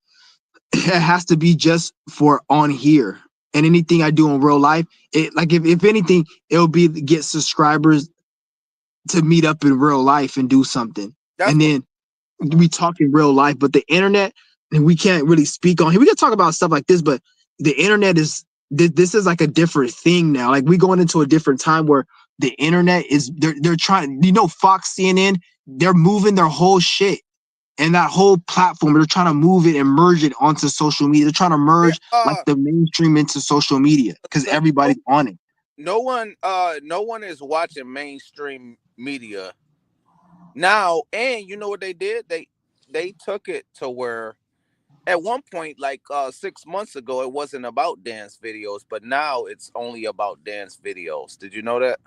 it has to be just for on here. And anything I do in real life, it like if anything, it'll be to get subscribers to meet up in real life and do something. That's And what. then we talk in real life, but the internet, and we can't really speak on here. We can talk about stuff like this, but the internet is this is like a different thing now. Like we going into a different time where the internet is they're trying, Fox, CNN, they're moving their whole shit and that whole platform. They're trying to move it and merge it onto social media. They're trying to Yeah, merge like the mainstream into social media because so no, everybody's on it. no one is watching mainstream media now. And you know what they did? They took it to where at one point, like 6 months ago, it wasn't about dance videos, but now it's only about dance videos. Did you know that?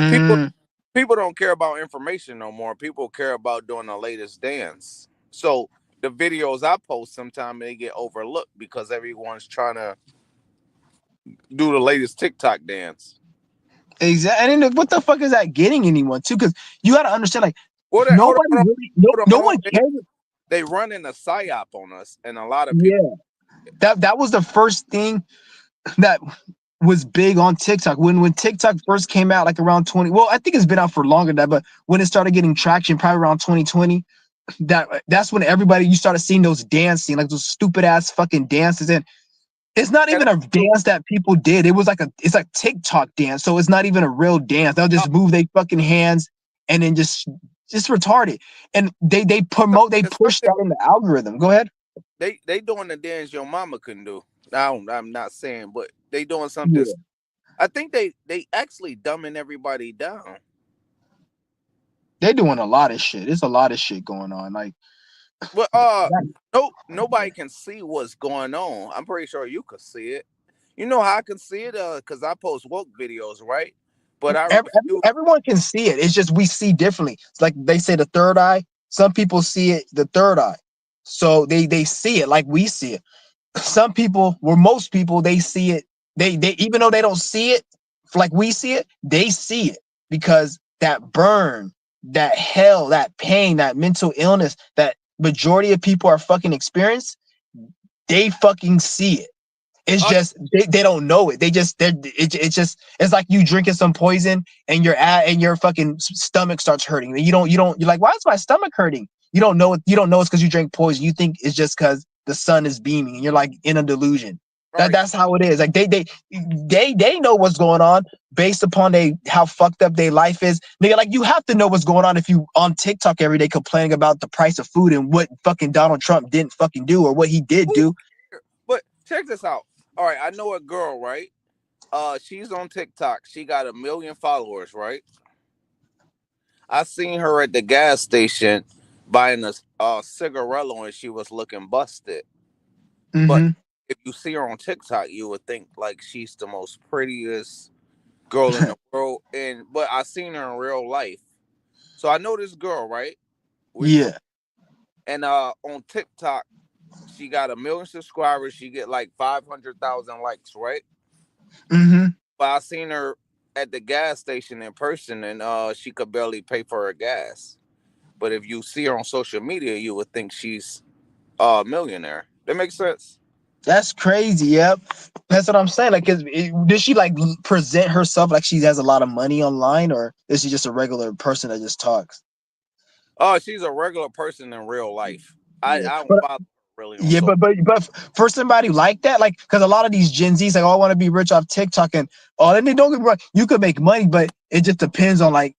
People Mm, people don't care about information no more. People care about doing the latest dance. So the videos I post sometimes they get overlooked because everyone's trying to do the latest TikTok dance. exactly. And then what the fuck is that getting anyone too? Because you got to understand, like Well, hold on, nobody really, no, hold on, no hold on. one cares. They running a psyop on us, and a lot of people. Yeah, that was the first thing that was big on TikTok. When TikTok first came out, like around 20. Well, I think it's been out for longer than that, but when it started getting traction, probably around 2020, that's when everybody you started seeing those dancing, like those stupid ass fucking dances. And it's not Yeah, even a that's true. dance that people did. It was like it's like TikTok dance. So it's not even a real dance. They'll Uh, just move their fucking hands and then just retarded. And they it's push something that in the algorithm. Go ahead. they doing the dance your mama couldn't do. I'm not saying, but they doing something. Yeah, I think they actually dumbing everybody down. they're doing a lot of shit. It's a lot of shit going on. Like But no, nobody can see what's going on. I'm pretty sure you could see it. You know how I can see it? Because I post woke videos, right? But I refuse. everyone can see it. It's just we see differently. It's like they say the third eye. Some people see it the third eye, so they see it like we see it. Some people, or most people, they see it. They even though they don't see it like we see it, they see it because that burn, that hell, that pain, that mental illness that majority of people are fucking experience, they fucking see it. It's Uh, just they don't know it. They just it's just it's like you drinking some poison and your fucking stomach starts hurting. You don't you're like, why is my stomach hurting? You don't know it's because you drink poison. You think it's just because the sun is beaming and you're like in a delusion. right. That's how it is. Like they know what's going on based upon they how fucked up their life is. Nigga, like you have to know what's going on if you on TikTok every day complaining about the price of food and what fucking Donald Trump didn't fucking do or what he did Who do. cares? But check this out. All right, I know a girl, right? She's on TikTok. She got 1 million followers, right? I seen her at the gas station buying a cigarello, and she was looking busted. But Mm-hmm. if you see her on TikTok, you would think like she's the most prettiest girl in the world. And but I seen her in real life, so I know this girl, right? We're cool. Yeah. And on TikTok, she got 1 million subscribers. She get like 500,000 likes, right? Mm-hmm. But I seen her at the gas station in person, and she could barely pay for her gas. But if you see her on social media, you would think she's a millionaire. That makes sense. That's crazy. Yep. That's what I'm saying. Like, does she like present herself like she has a lot of money online, or is she just a regular person that just talks? Oh, she's a regular person in real life. Yeah. I don't But follow her really on yeah, social. but for somebody like that, like, because a lot of these Gen Zs like, oh, I want to be rich off TikTok and all, and they don't get me wrong, you could make money, but it just depends on like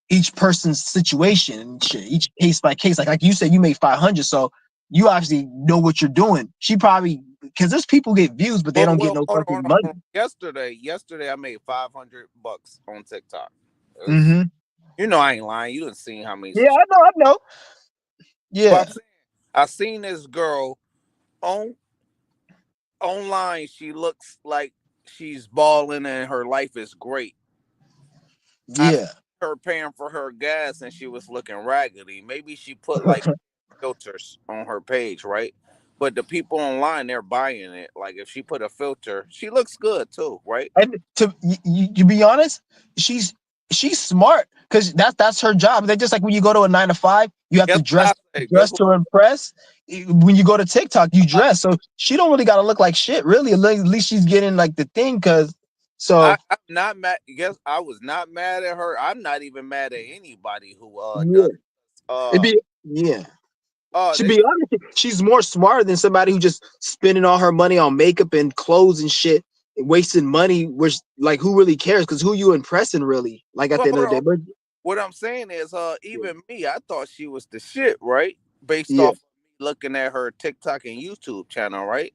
each person's situation and shit, each case by case. Like you said, you made 500, so you obviously know what you're doing. She probably because there's people get views, but they don't get Well, no hold on, fucking hold money. on. Yesterday I made $500 on TikTok. It was, Mm-hmm. you know, I ain't lying. You didn't see how many Yeah, subscribers. I know. But Yeah, I'm saying, I seen this girl on online. She looks like she's balling and her life is great. I seen yeah. her paying for her gas and she was looking raggedy. Maybe she put like filters on her page, right? But the people online, they're buying it. Like if she put a filter, she looks good too, right? And to be honest, she's she's smart because that's her job. They just like when you go to a 9 to 5, you have Guess to what I dress say? Guess dress what? to impress. When you go to TikTok, you Uh, dress, so she don't really got to look like shit. Really, at least she's getting like the thing. Because so I'm not mad. Guess I was not mad at her. I'm not even mad at anybody who yeah, does. it Uh, be yeah. To they be honest, she's more smarter than somebody who just spending all her money on makeup and clothes and shit, and wasting money. Which like who really cares? Because who you impressing really? Like at but the end of the day, but. what I'm saying is, Yeah. even me, I thought she was the shit, right? Based Yeah. off of me looking at her TikTok and YouTube channel, right?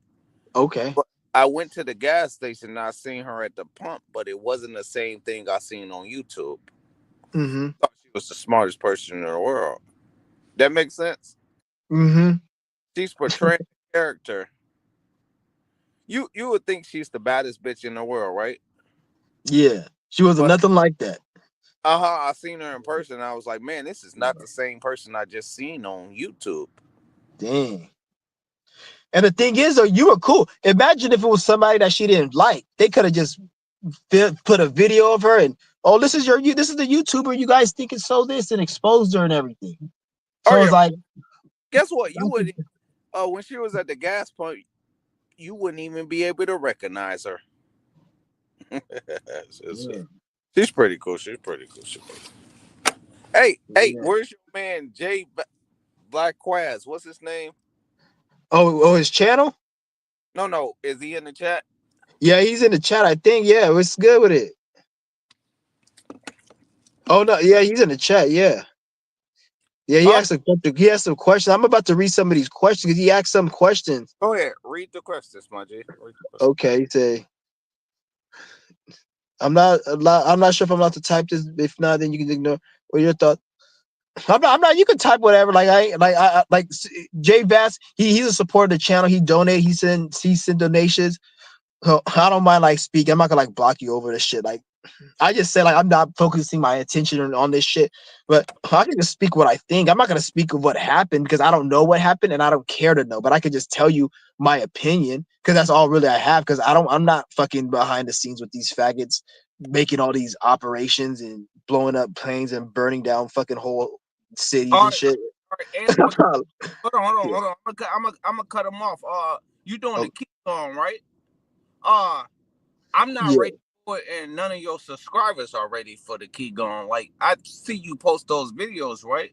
Okay. But I went to the gas station and I seen her at the pump, but it wasn't the same thing I seen on YouTube. Mm-hmm. I thought she was the smartest person in the world. That makes sense. Mm-hmm. She's portraying a character. You would think she's the baddest bitch in the world, right? Yeah. She wasn't But nothing like that. I seen her in person. I was like, man, this is not the same person I just seen on YouTube. Dang. And the thing is, though, you were cool. Imagine if it was somebody that she didn't like. They could have just put a video of her and, oh, this is the YouTuber you guys think is so this, and exposed her and everything. Oh So it's yeah, like, guess what? You would when she was at the gas pump, you wouldn't even be able to recognize her. yeah, She's pretty cool. She's pretty cool. Hey, yeah. where's your man Jay Black Quaz? What's his name? Oh, his channel? No, is he in the chat? Yeah, he's in the chat. I think. Yeah, what's good with it? Oh no, yeah, he's in the chat. Yeah, yeah. He Oh, asked he asked some questions. I'm about to read some of these questions because he asked some questions. go ahead. Read the questions, my G. Read the questions. Okay, he say, I'm not sure if I'm allowed to type this. If not, then you can ignore. What are your thoughts? I'm not. You can type whatever. Like Jay Bass. He's a supporter of the channel. He donate. He send donations. So I don't mind like speaking. I'm not gonna like block you over this shit. Like I just said, like I'm not focusing my attention on this shit. But I can just speak what I think. I'm not gonna speak of what happened because I don't know what happened and I don't care to know. But I could just tell you my opinion because that's all really I have. Because I'm not fucking behind the scenes with these faggots making all these operations and blowing up planes and burning down fucking whole cities All and right, shit. all right. And I'm gonna Yeah. hold on. I'm gonna cut him off. You doing the Oh, keep on, right? Uh, I'm not yeah. ready for it, and none of your subscribers are ready for the key gone. Like I see you post those videos, right?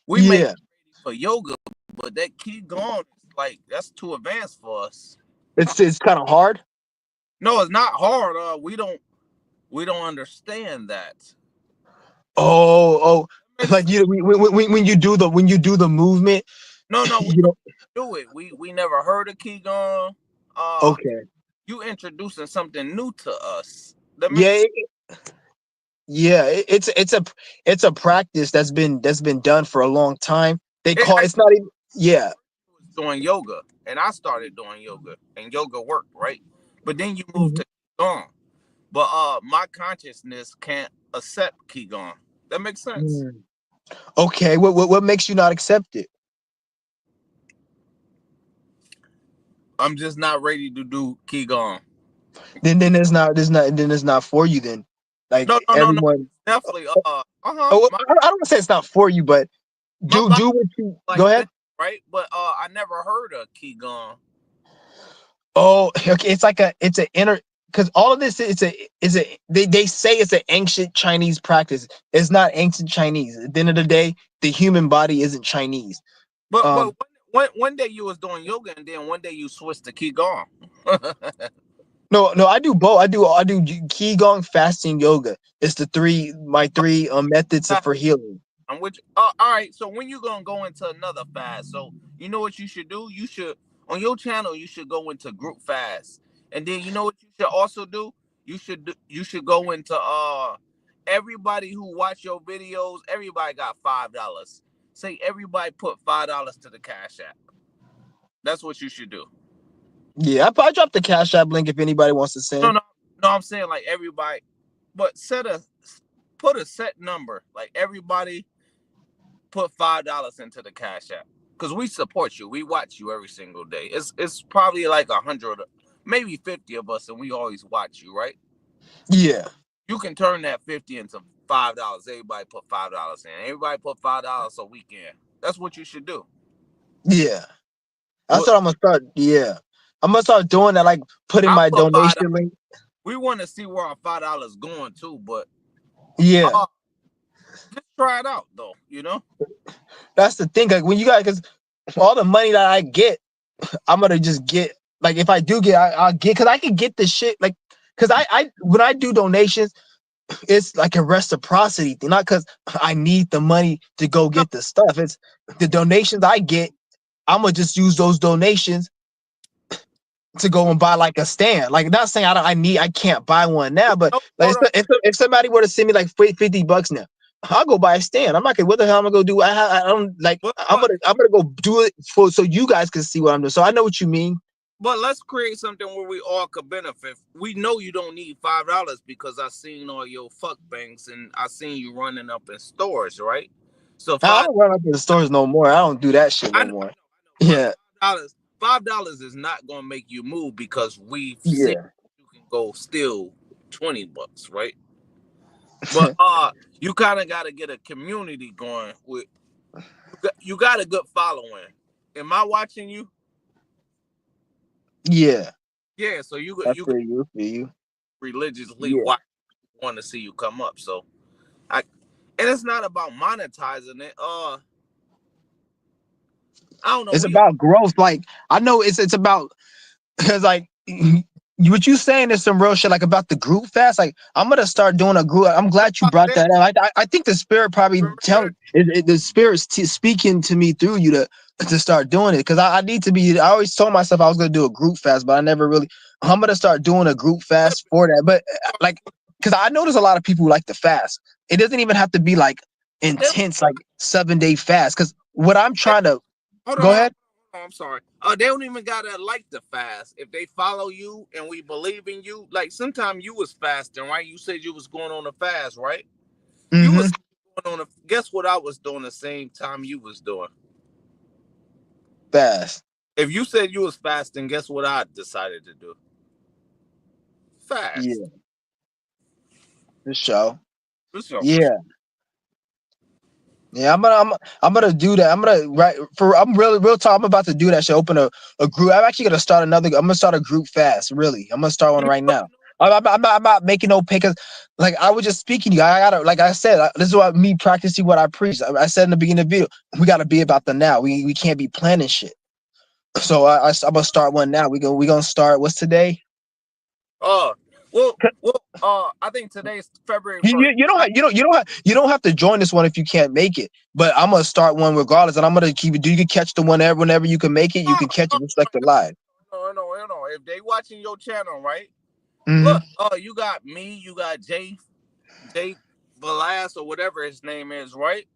We may be Yeah. ready for yoga, but that key gone is like that's too advanced for us. It's kind of hard. No, it's not hard. We don't understand that. Oh, That makes like you when you do the movement, no, we you don't know. do it. We never heard of key gone. Uh, Okay. you introducing something new to us. That Yeah, makes yeah. It's a practice that's been done for a long time. They it. call it's not even. Yeah. Was doing yoga, and I started doing yoga, and yoga worked, right? But then you move Mhm. to qigong. But my consciousness can't accept qigong. That makes sense. Mm. Okay. What makes you not accept it? I'm just not ready to do qigong. Then it's not for you. Then like No. everyone. Definitely. Oh, My I don't want to say it's not for you, but my body do what you like go this, ahead. right? But I never heard of qigong. Oh, okay. It's an inner because all of this is a they say it's an ancient Chinese practice. It's not ancient Chinese. At the end of the day, the human body isn't Chinese. But Um, one day you was doing yoga, and then one day you switched to qigong. no, I do both. I do qigong, fasting, yoga. It's the my three methods for healing. I'm with you. All right. So when you gonna go into another fast? So you know what you should do? You should on your channel. You should go into group fast, and then you know what you should also do. You should go into everybody who watch your videos. Everybody got $5. Say everybody put $5 to the Cash App. That's what you should do. Yeah, I dropped the Cash App link if anybody wants to No, send. no, no. I'm saying like everybody, but put a set number. Like everybody put $5 into the Cash App because we support you. We watch you every single day. It's probably like 100, maybe 50 of us, and we always watch you, right? Yeah, You can turn that 50 into $5. Everybody put $5 in. Everybody put $5 a weekend. That's what you should do. yeah. That's What what I'm gonna start. Yeah, I'm gonna start doing that. Like putting I my put $5. donation link. We want to see where our $5 going to, but Yeah, uh, just try it out though. You know. that's the thing. Like when you guys, because all the money that I get, I'm gonna just get like if I do get, I'll get because I can get the shit like because I when I do donations, it's like a reciprocity thing, not because I need the money to go No, get the stuff. It's the donations I get. I'm gonna just use those donations to go and buy like a stand. Like not saying I can't buy one now, but no, like hold on. if somebody were to send me like $50 now, I'll go buy a stand. I'm not gonna what the hell I'm gonna go do. I don't like But I'm gonna go do it for so you guys can see what I'm doing. So I know what you mean. But let's create something where we all could benefit. We know you don't need $5 because I seen all your fuck banks and I seen you running up in stores, right? So I five, don't run up to the stores no more. I don't do that shit I no know, more. but Yeah, $5 is not gonna make you move because we've seen yeah, you can go steal $20, right? But you kind of got to get a community going with. You got a good following. Am I watching you? yeah. Yeah, so I you feel you. I feel you. religiously Yeah. watch want to see you come up. So I and it's not about monetizing it. I don't know. It's We about growth. Like I know it's about because like what you saying is some real shit like about the group fast. Like I'm gonna start doing a group. I'm glad you brought that up. I think the spirit probably remember the spirit's speaking to me through you to start doing it because I need to be. I always told myself I was gonna do a group fast, but I never really. I'm gonna start doing a group fast for that. But like because I know there's a lot of people who like to fast. It doesn't even have to be like they, intense like 7 day fast. Because what I'm trying to hold on, go hold on. ahead. Oh, I'm sorry. They don't even gotta like the fast. If they follow you and we believe in you, like sometime you was fasting, right? You said you was going on a fast, right? You Mm-hmm. was going on a. Guess what I was doing the same time you was doing. Fast. If you said you was fasting, guess what I decided to do? Fast. Yeah. For sure. For sure, for sure. Yeah. Yeah, I'm gonna do that. I'm gonna right for I'm really real talk. I'm about to do that. Should open a group. I'm actually gonna start another. I'm gonna start a group fast. Really, I'm gonna start one right now. I'm not making no pay because like I was just speaking to you. I gotta like I said. This is what me practicing what I preach. I said in the beginning of the video. We gotta be about the now. We can't be planning shit. So I'm gonna start one now. We gonna start. What's today? Uh, I think today's February You, you, 1st. you don't have, you don't have to join this one if you can't make it. But I'm gonna start one regardless, and I'm gonna keep it. Do you can catch the whenever you can make it, you Oh, can catch oh, it just like the live. no. If they watching your channel, right? Hmm. Look, you got me, you got Jay Velas or whatever his name is, right?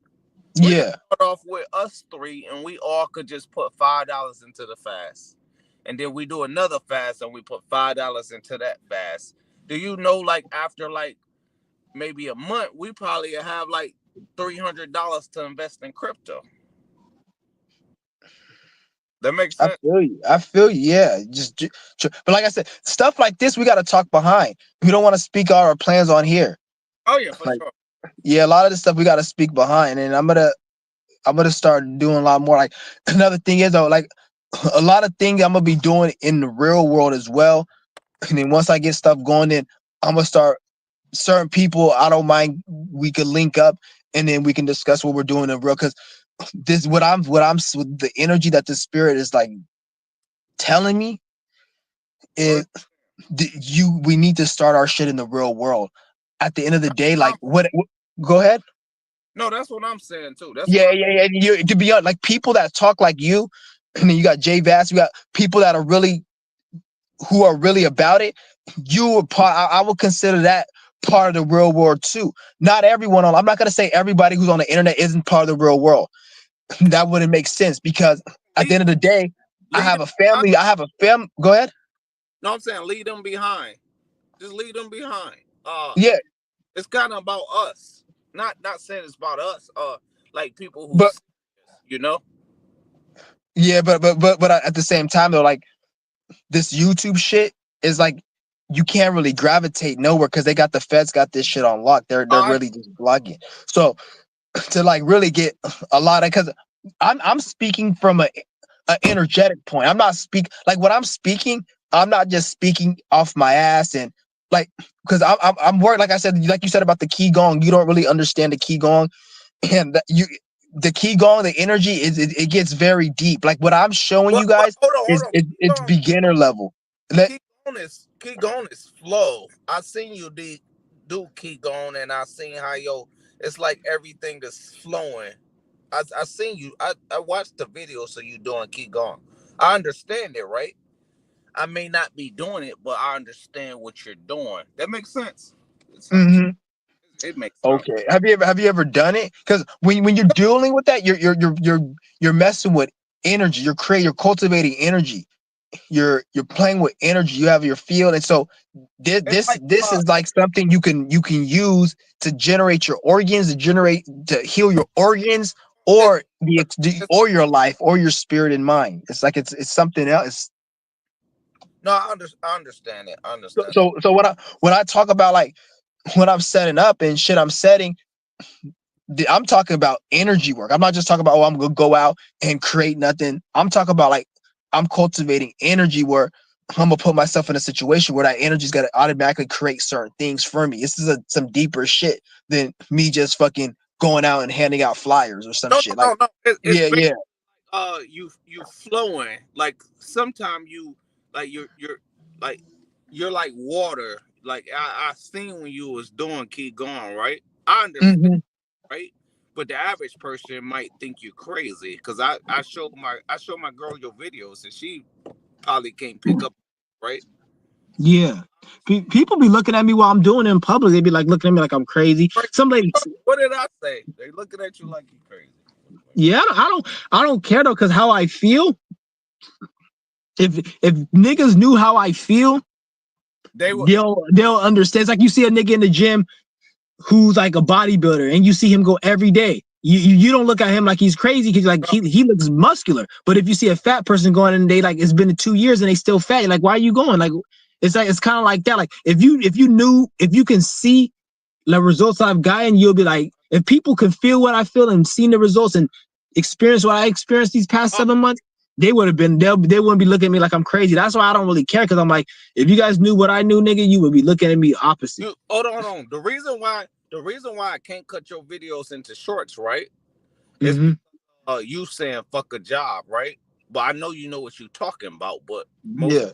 We could Yeah, start off with us three, and we all could just put $5 into the fast, and then we do another fast, and we put $5 into that fast. Do you know, like after like maybe a month, we probably have like $300 to invest in crypto. That makes I sense. feel you. I feel you. Yeah, but like I said, stuff like this we gotta talk behind. We don't want to speak our plans on here. Oh yeah, for Like, sure. yeah, a lot of this stuff we gotta speak behind, and I'm gonna start doing a lot more. Like another thing is though, like a lot of things I'm gonna be doing in the real world as well. And then once I get stuff going, then I'm gonna start certain people. I don't mind. We could link up, and then we can discuss what we're doing in real. Because this, what I'm, the energy that the spirit is like telling me Go is we need to start our shit in the real world. At the end of the day, like ahead. go ahead. No, that's what I'm saying too. That's what Yeah, I'm. yeah, yeah. You to be honest, like people that talk like you, and then you got Jay Vass, you got people that are really who are really about it. You are part. I would consider that part of the real world too. Not everyone on. I'm not gonna say everybody who's on the internet isn't part of the real world. That wouldn't make sense because at the Lead, end of the day, I lead have them a behind. family. I have a fam. Go ahead. No, I'm saying lead them behind. Just lead them behind. Yeah, It's kind of about us. Not saying it's about us. Like people who, but you know. yeah, but at the same time though, like this YouTube shit is like you can't really gravitate nowhere because they got the feds got this shit on lock. They're I really just blocking. So to like really get a lot of because I'm speaking from a energetic point. I'm not speak like when I'm speaking. I'm not just speaking off my ass and like because I'm worried. Like I said, like you said about the qigong, you don't really understand the qigong and the qigong, the energy is it gets very deep. Like what I'm showing you what? guys Hold is on. it's beginner level. Let, Keep going. This flow. I seen you, D. do keep going, and I seen how it's like everything is flowing. I seen you. I watched the video, so you doing keep going. I understand it, right? I may not be doing it, but I understand what you're doing. That makes sense. Hmm. It makes sense. Okay. Have you ever done it? Because when you're dealing with that, you're messing with energy. You're cultivating energy. You're playing with energy. You have your field, and so this It's this like this is like something you can use to generate your organs, to heal your organs, it's, or it's or your life, or your spirit and mind. It's like it's something else. no, I understand it. I So understand it. so so when I talk about like when I'm setting up and shit, I'm setting. I'm talking about energy work. I'm not just talking about, oh, I'm gonna go out and create nothing. I'm talking about like I'm cultivating energy where I'm gonna put myself in a situation where that energy's gonna automatically create certain things for me. This is some deeper shit than me just fucking going out and handing out flyers or some No, shit. no, Like, no, no. It's yeah, yeah. you flowing like sometimes you like like you're like water. Like I seen when you was doing keep going, right? I understand, Hmm. right? But the average person might think you crazy because I show my girl your videos and she probably can't pick up, right? Yeah. People be looking at me while I'm doing it in public. They be like looking at me like I'm crazy. Right. Some ladies, What did I say? They looking at you like you crazy. yeah, I don't care though, because how I feel. If niggas knew how I feel, They were they'll understand. It's like you see a nigga in the gym who's like a bodybuilder and you see him go every day. You don't look at him like he's crazy because like he looks muscular. But if you see a fat person going and they like it's been 2 years and they still fat, you're like, why are you going? Like it's kind of like that. Like if you can see the results I've gotten, you'll be like, if people can feel what I feel and seen the results and experience what I experienced these past uh, 7 months, they would have been they wouldn't be looking at me like I'm crazy. That's why I don't really care, because I'm like, if you guys knew what I knew, nigga, you would be looking at me opposite. you hold on. The reason why I can't cut your videos into shorts, right? Is Mm-hmm. you saying fuck a job, right? But I know you know what you're talking about, but most Yeah.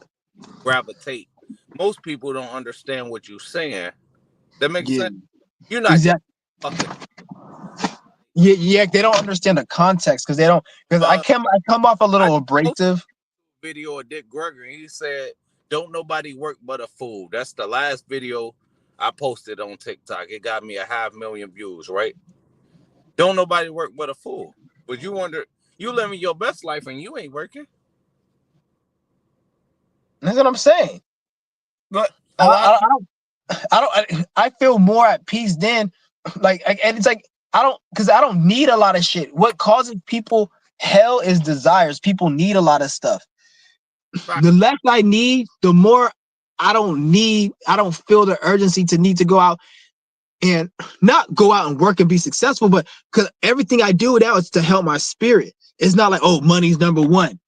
gravitate. Most people don't understand what you're saying. That makes Yeah. sense. You're not just Exactly. fucking Yeah, yeah. They don't understand the context because they don't. Because uh I come off a I little posted abrasive. a video of Dick Gregory. He said, don't nobody work but a fool. That's the last video I posted on TikTok. It got me a 500,000 views, right? Don't nobody work but a fool. But you wonder, you living your best life and you ain't working. That's what I'm saying. But a I, lot I, of I people, don't. I feel more at peace then. And it's like I don't, because I don't need a lot of shit. What causes people hell is desires. People need a lot of stuff. right, The less I need, the more I don't need. I don't feel the urgency to need to go out and not go out and work and be successful, but because everything I do now is to help my spirit. It's not like, oh, money's number one.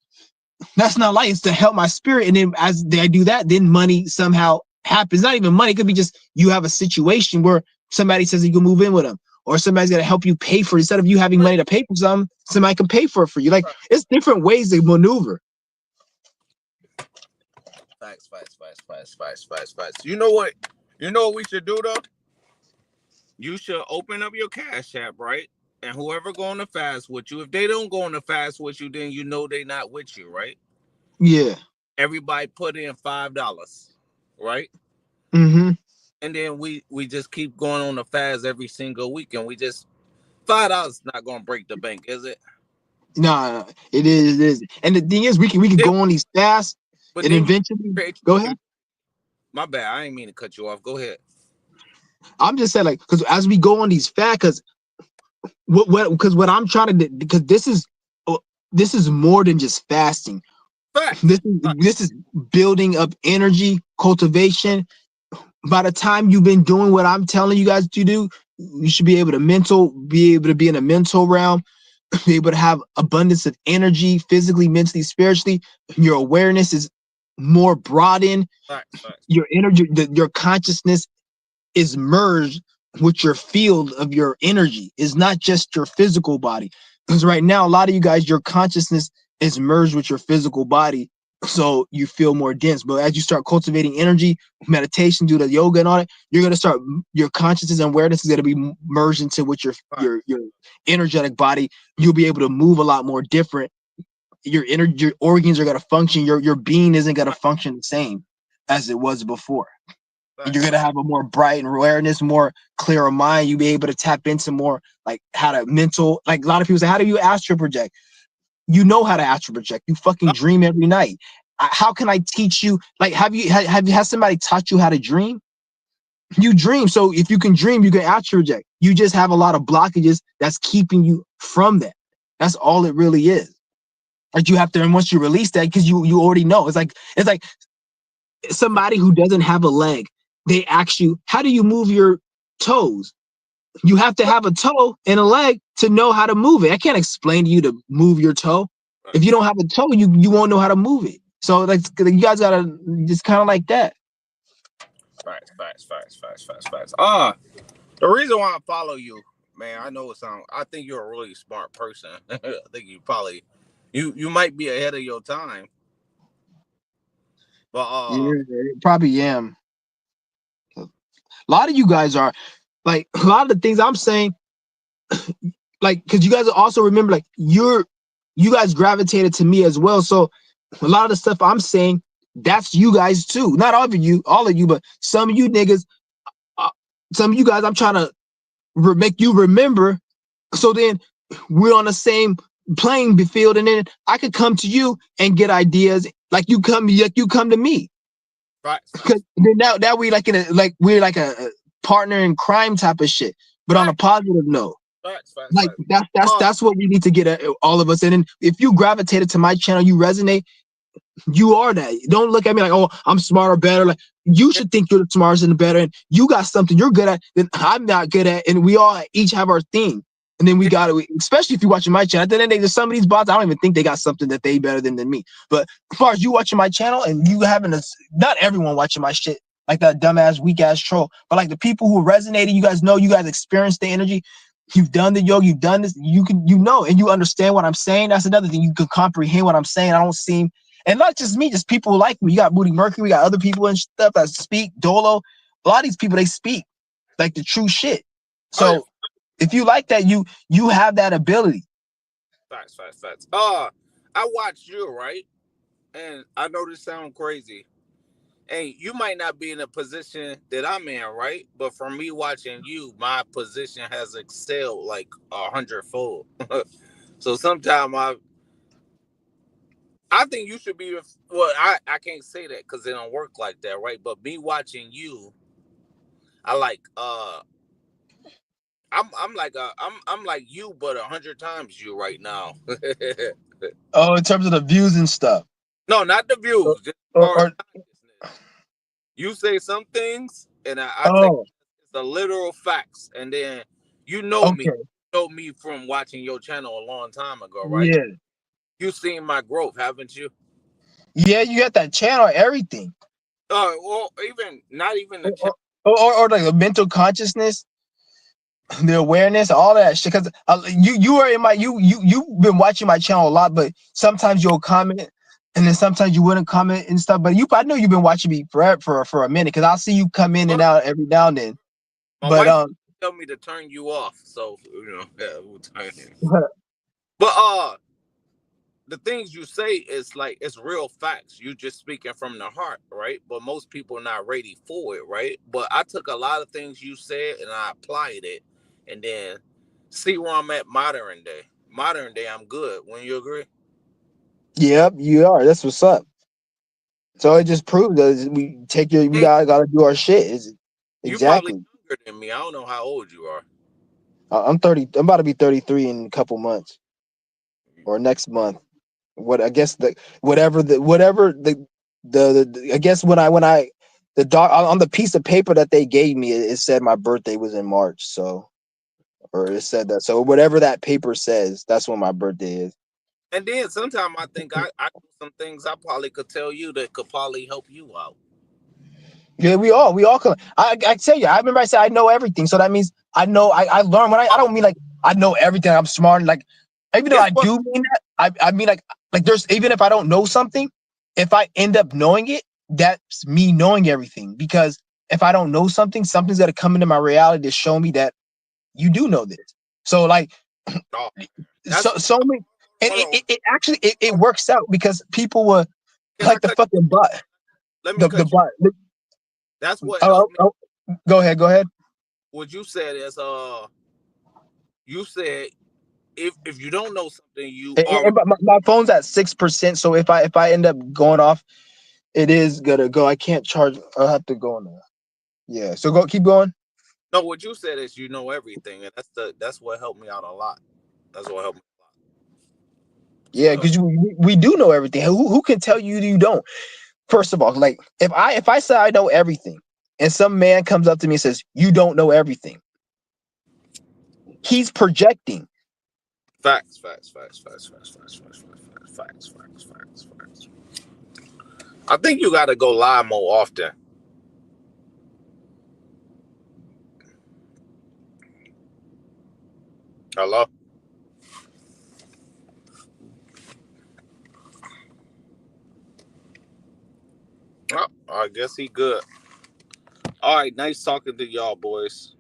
That's not like, it's to help my spirit. And then as I do that, then money somehow happens. Not even money. It could be just you have a situation where somebody says you can move in with them, or somebody's gonna help you pay for it. Instead of you having money to pay for something, somebody can pay for it for you. Like, right. it's different ways to maneuver. Facts. You know what? You know what we should do though? You should open up your Cash App, right? And whoever go on the fast with you, if they don't go on the fast with you, then you know they not with you, right? Yeah. Everybody put in $5, right? Mm-hmm. And then we just keep going on the fast every single week, and we just $5 not gonna break the bank, is it? No, it is. It is. And the thing is, we can Then, go on these fasts, but and then you eventually create. go ahead. My bad. I ain't mean to cut you off. Go ahead. I'm just saying, like, because as we go on these fasts, what I'm trying to do, because uh, this is more than just fasting. Facts. This is building up energy, cultivation. By the time you've been doing what I'm telling you guys to do, you should be able to be in a mental realm, be able to have abundance of energy, physically, mentally, spiritually. Your awareness is more broadened. Facts. Your energy, your consciousness is merged with your field of your energy. It's not just your physical body. Because right now, a lot of you guys, your consciousness is merged with your physical body. so you feel more dense. But as you start cultivating energy, meditation, do the yoga and all that, you're gonna start your consciousness and awareness is gonna be merged into with Right. your energetic body. You'll be able to move a lot more different. Your organs are gonna function. Your being isn't gonna Right. function the same as it was before. You're Facts. gonna have a more bright awareness, more clearer mind. You'll be able to tap into more like how to mental. Like a lot of people say, how do you astral project? You know how to astral project. You fucking Oh, dream every night. How can I teach you? Like, have somebody taught you how to dream? You dream. So if you can dream, you can astral project. You just have a lot of blockages that's keeping you from that. That's all it really is. Like you have to, and once you release that, because you already know. It's like somebody who doesn't have a leg. They ask you, how do you move your toes? You have to have a toe and a leg to know how to move it. I can't explain to you to move your toe. If you facts. don't have a toe, you won't know how to move it. So like you guys gotta just kind of like that. Facts. Facts. Facts. Facts. Facts. Facts. The reason why I follow you, man, I know it sounds. I think you're a really smart person. I think you probably, you might be ahead of your time, but Yeah, probably am. A lot of you guys are like a lot of the things I'm saying, like because you guys also remember like you guys gravitated to me as well. So a lot of the stuff I'm saying, that's you guys too. Not all of you, but some of you niggas, uh, some of you guys, I'm trying to make you remember. So then we're on the same playing field, and then I could come to you and get ideas like you come to me. facts. Because Facts. then now we like in a like we're like a partner in crime type of shit, but on a Facts. positive note. Facts. Facts. Like Facts. Uh, that's what we need to get all of us. And then if you gravitated to my channel, you resonate, you are that. Don't look at me like, oh, I'm smarter, better. Like you yeah, should think you're the smartest and the better, and you got something you're good at that I'm not good at, and we all each have our thing. And then we yeah, got to, especially if you're watching my channel. At the end of the day, there's some of these bots I don't even think they got something that they better than me. But as far as you watching my channel and you having a, not everyone watching my shit like that dumbass weak ass troll, but like the people who resonated, you guys know, you guys experienced the energy. You've done the yoga, you've done this, you know, and you understand what I'm saying. That's another thing. You can comprehend what I'm saying. I don't seem, and not just me, just people like me. You got Moody Mercury, we got other people and stuff that speak. Dolo, a lot of these people they speak like the true shit. oh yeah, So if you like that, you have that ability. facts. Facts. Facts. I watched you, right, and I know this sounds crazy. And you might not be in a position that I'm in, right? But from me watching you, my position has excelled like 100-fold. So sometimes I think you should be. Well, I can't say that because it don't work like that, right? But me watching you, I like I'm like I'm like you, but 100 times you right now. Oh, in terms of the views and stuff. No, not the Or, views, just as far as or consciousness. You say some things, and I take oh, the literal facts, and then you know me, okay. know me from watching your channel a long time ago, right? Yeah. You've seen my growth, haven't you? Yeah, you got that channel, everything. Well, even not even the Or, channel. or like the mental consciousness, the awareness, all that shit. Because you are in my you've been watching my channel a lot, but sometimes you'll comment, and then sometimes you wouldn't comment and stuff. But I know you've been watching me for a minute because I'll see you come in Hold and on. out every now and then. My But wife tell me to turn you off, so yeah, we'll turn it. But the things you say is like it's real facts. You just speaking from the heart, right? But most people are not ready for it, right? But I took a lot of things you said and I applied it, and then see where I'm at modern day. Modern day, I'm good. When you agree, yep, you are. That's what's up. So it just proves that we hey, gotta do our shit. you probably Exactly. younger than me. I don't know how old you are. I'm 30. I'm about to be 33 in a couple months or next month. What I guess the whatever the I guess when I the doc on the piece of paper that they gave me, it said my birthday was in March. So or it said that. So whatever that paper says, that's when my birthday is. And then sometimes I think I know some things I probably could tell you that could probably help you out. Yeah, we all can. I tell you, I remember I said I know everything. So that means I know I learn when I don't mean like I know everything. I'm smart. Like even though Guess I what? do mean that, I mean like there's even if I don't know something. If I end up knowing it, that's me knowing everything. Because if I don't know something, something's gonna come into my reality to show me that you do know this. So like Oh, that's so many, and hold on. it actually it works out because people were Can I like the cut? fucking bot, Let me the cut you. bot. That's what Oh, helped me. oh, go ahead, go ahead. What you said is you said if you don't know something, you already And my phone's at 6%, so if I end up going off, it is gonna go. I can't charge. I'll have to go on there. Yeah. So go, keep going. no. What you said is you know everything, and that's what helped me out a lot. That's what helped me a lot. Yeah, So because we do know everything. Who can tell you you don't? First of all, like if I say I know everything, and some man comes up to me and says you don't know everything, he's projecting. facts. I think you got to go live more often. Hello. Oh, I guess he good. All right, nice talking to y'all, boys.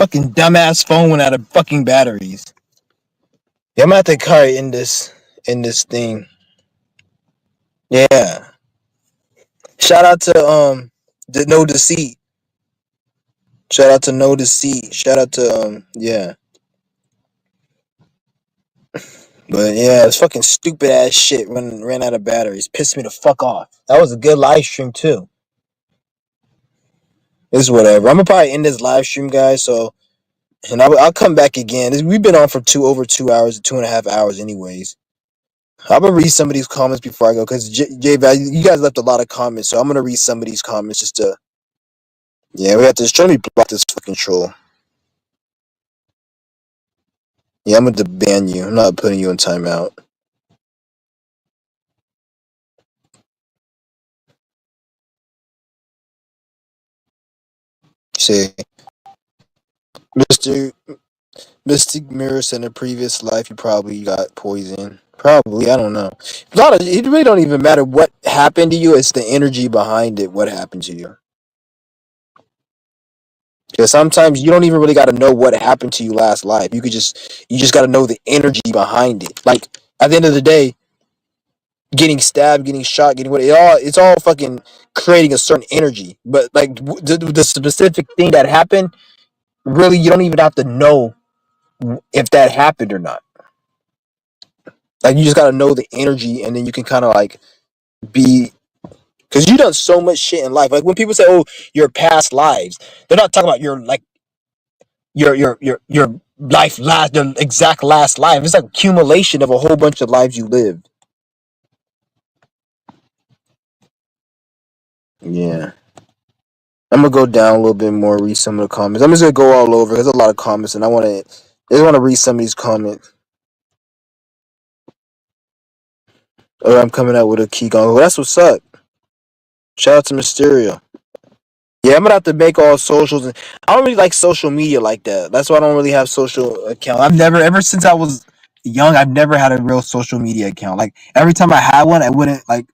fucking dumbass phone went out of fucking batteries. Yeah, I'm gonna have to car in this thing. Yeah. Shout out to No Deceit. Shout out to No Deceit. Shout out to yeah. But yeah, it's fucking stupid ass shit when ran out of batteries. Pissed me the fuck off. That was a good live stream too. It's whatever. I'm gonna probably end this live stream, guys. So, and I'll come back again. We've been on for over 2 hours, 2.5 hours, anyways. I'm gonna read some of these comments before I go, because you guys left a lot of comments, so I'm gonna read some of these comments just to. Yeah, we have to try to block this fucking troll. Yeah, I'm gonna ban you. I'm not putting you in timeout. Say, Mister Mystic Mirrors, in a previous life, you probably got poisoned. Probably, I don't know. It really don't even matter what happened to you. It's the energy behind it. What happened to you? Because sometimes you don't even really got to know what happened to you last life. You just got to know the energy behind it. Like at the end of the day, getting stabbed, getting shot, getting what it's all fucking creating a certain energy. But like the specific thing that happened, really, you don't even have to know if that happened or not. Like you just got to know the energy, and then you can kind of like be, because you done so much shit in life. Like when people say, "Oh, your past lives," they're not talking about your like your life last the exact last life. It's like accumulation of a whole bunch of lives you lived. Yeah. I'm gonna go down a little bit more, read some of the comments. I'm just gonna go all over. There's a lot of comments, and I just want to read some of these comments. Or I'm coming out with a key going. Well, that's what's up. Shout out to Mysterio. Yeah, I'm gonna have to make all socials. And I don't really like social media like that. That's why I don't really have social account. I've never, ever since I was young, I've never had a real social media account. Like every time I had one, I wouldn't like.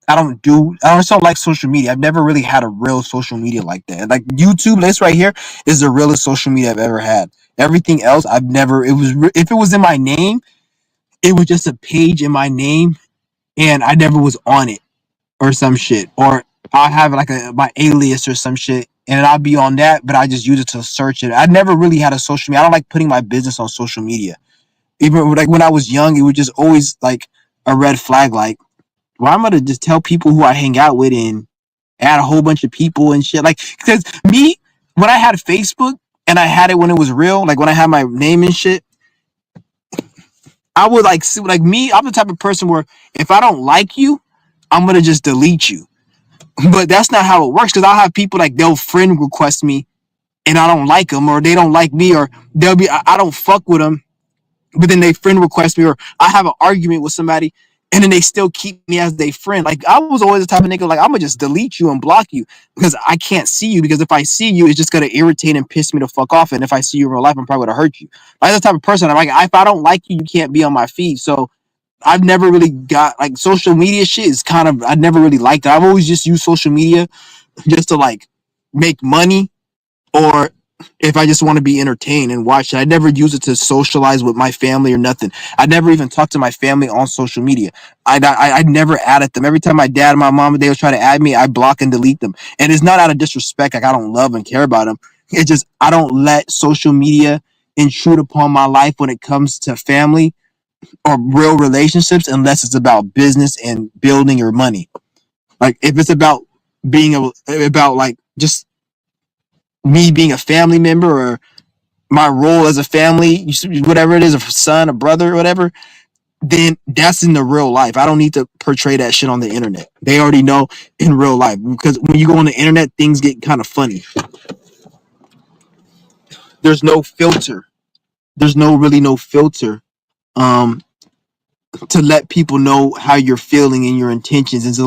I don't like social media. I've never really had a real social media like that. Like YouTube, this right here is the realest social media I've ever had. Everything else, I've never. If it was in my name, it was just a page in my name, and I never was on it or some shit, or I'll have like my alias or some shit, and I'll be on that, but I just use it to search it. I never really had a social media. I don't like putting my business on social media. Even like when I was young, it was just always like a red flag. Like, well, I'm gonna just tell people who I hang out with and add a whole bunch of people and shit. Like, because me, when I had Facebook and I had it when it was real, like when I had my name and shit, I would like see, like me. I'm the type of person where if I don't like you, I'm gonna just delete you. But that's not how it works, because I'll have people like they'll friend request me and I don't like them, or they don't like me, or I don't fuck with them, but then they friend request me, or I have an argument with somebody and then they still keep me as their friend. Like I was always the type of nigga like I'm gonna just delete you and block you because I can't see you, because if I see you, it's just gonna irritate and piss me the fuck off. And if I see you in real life, I'm probably gonna hurt you. Like the type of person I'm like, if I don't like you, you can't be on my feed. So I've never really got like social media shit is kind of I never really liked it. I've always just used social media just to like make money, or if I just want to be entertained and watch it. I never use it to socialize with my family or nothing. I never even talked to my family on social media. I never added them. Every time my dad and my mom they would try to add me, I block and delete them. And it's not out of disrespect, like I don't love and care about them. It's just I don't let social media intrude upon my life when it comes to family or real relationships, unless it's about business and building your money. Like if it's about about like just me being a family member, or my role as a family, whatever it is, a son, a brother, or whatever, then that's in the real life. I don't need to portray that shit on the internet. They already know in real life, because when you go on the internet, things get kind of funny. There's no filter. There's no filter. Um, to let people know how you're feeling and your intentions. It's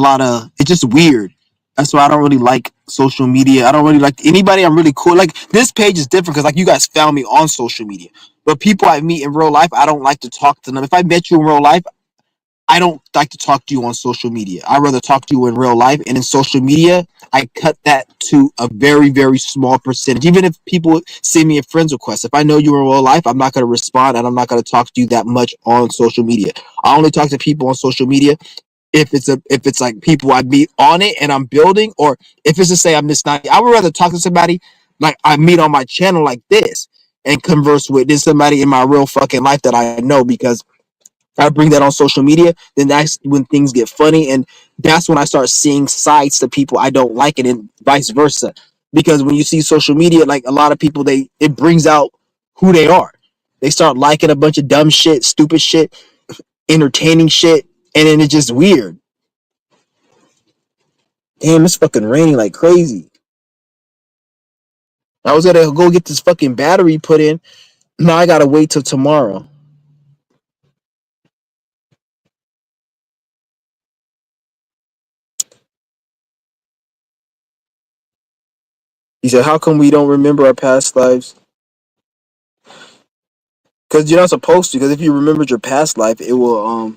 just weird. That's why I don't really like social media. I don't really like anybody I'm really cool. Like this page is different because like you guys found me on social media. But people I meet in real life, I don't like to talk to them. If I met you in real life, I don't like to talk to you on social media. I rather talk to you in real life. And in social media, I cut that to a very, very small percentage. Even if people send me a friends request, if I know you in real life, I'm not going to respond and I'm not going to talk to you that much on social media. I only talk to people on social media if it's like people I meet on it and I'm building, or if it's to say I'm just not. I would rather talk to somebody like I meet on my channel like this and converse with than somebody in my real fucking life that I know, because I bring that on social media, then that's when things get funny, and that's when I start seeing sides to people I don't like, it, and vice versa. Because when you see social media, like a lot of people, it brings out who they are. They start liking a bunch of dumb shit, stupid shit, entertaining shit, and then it's just weird. Damn, it's fucking raining like crazy. I was gonna go get this fucking battery put in. Now I gotta wait till tomorrow. He said, "How come we don't remember our past lives?" Because you're not supposed to. Because if you remembered your past life, it will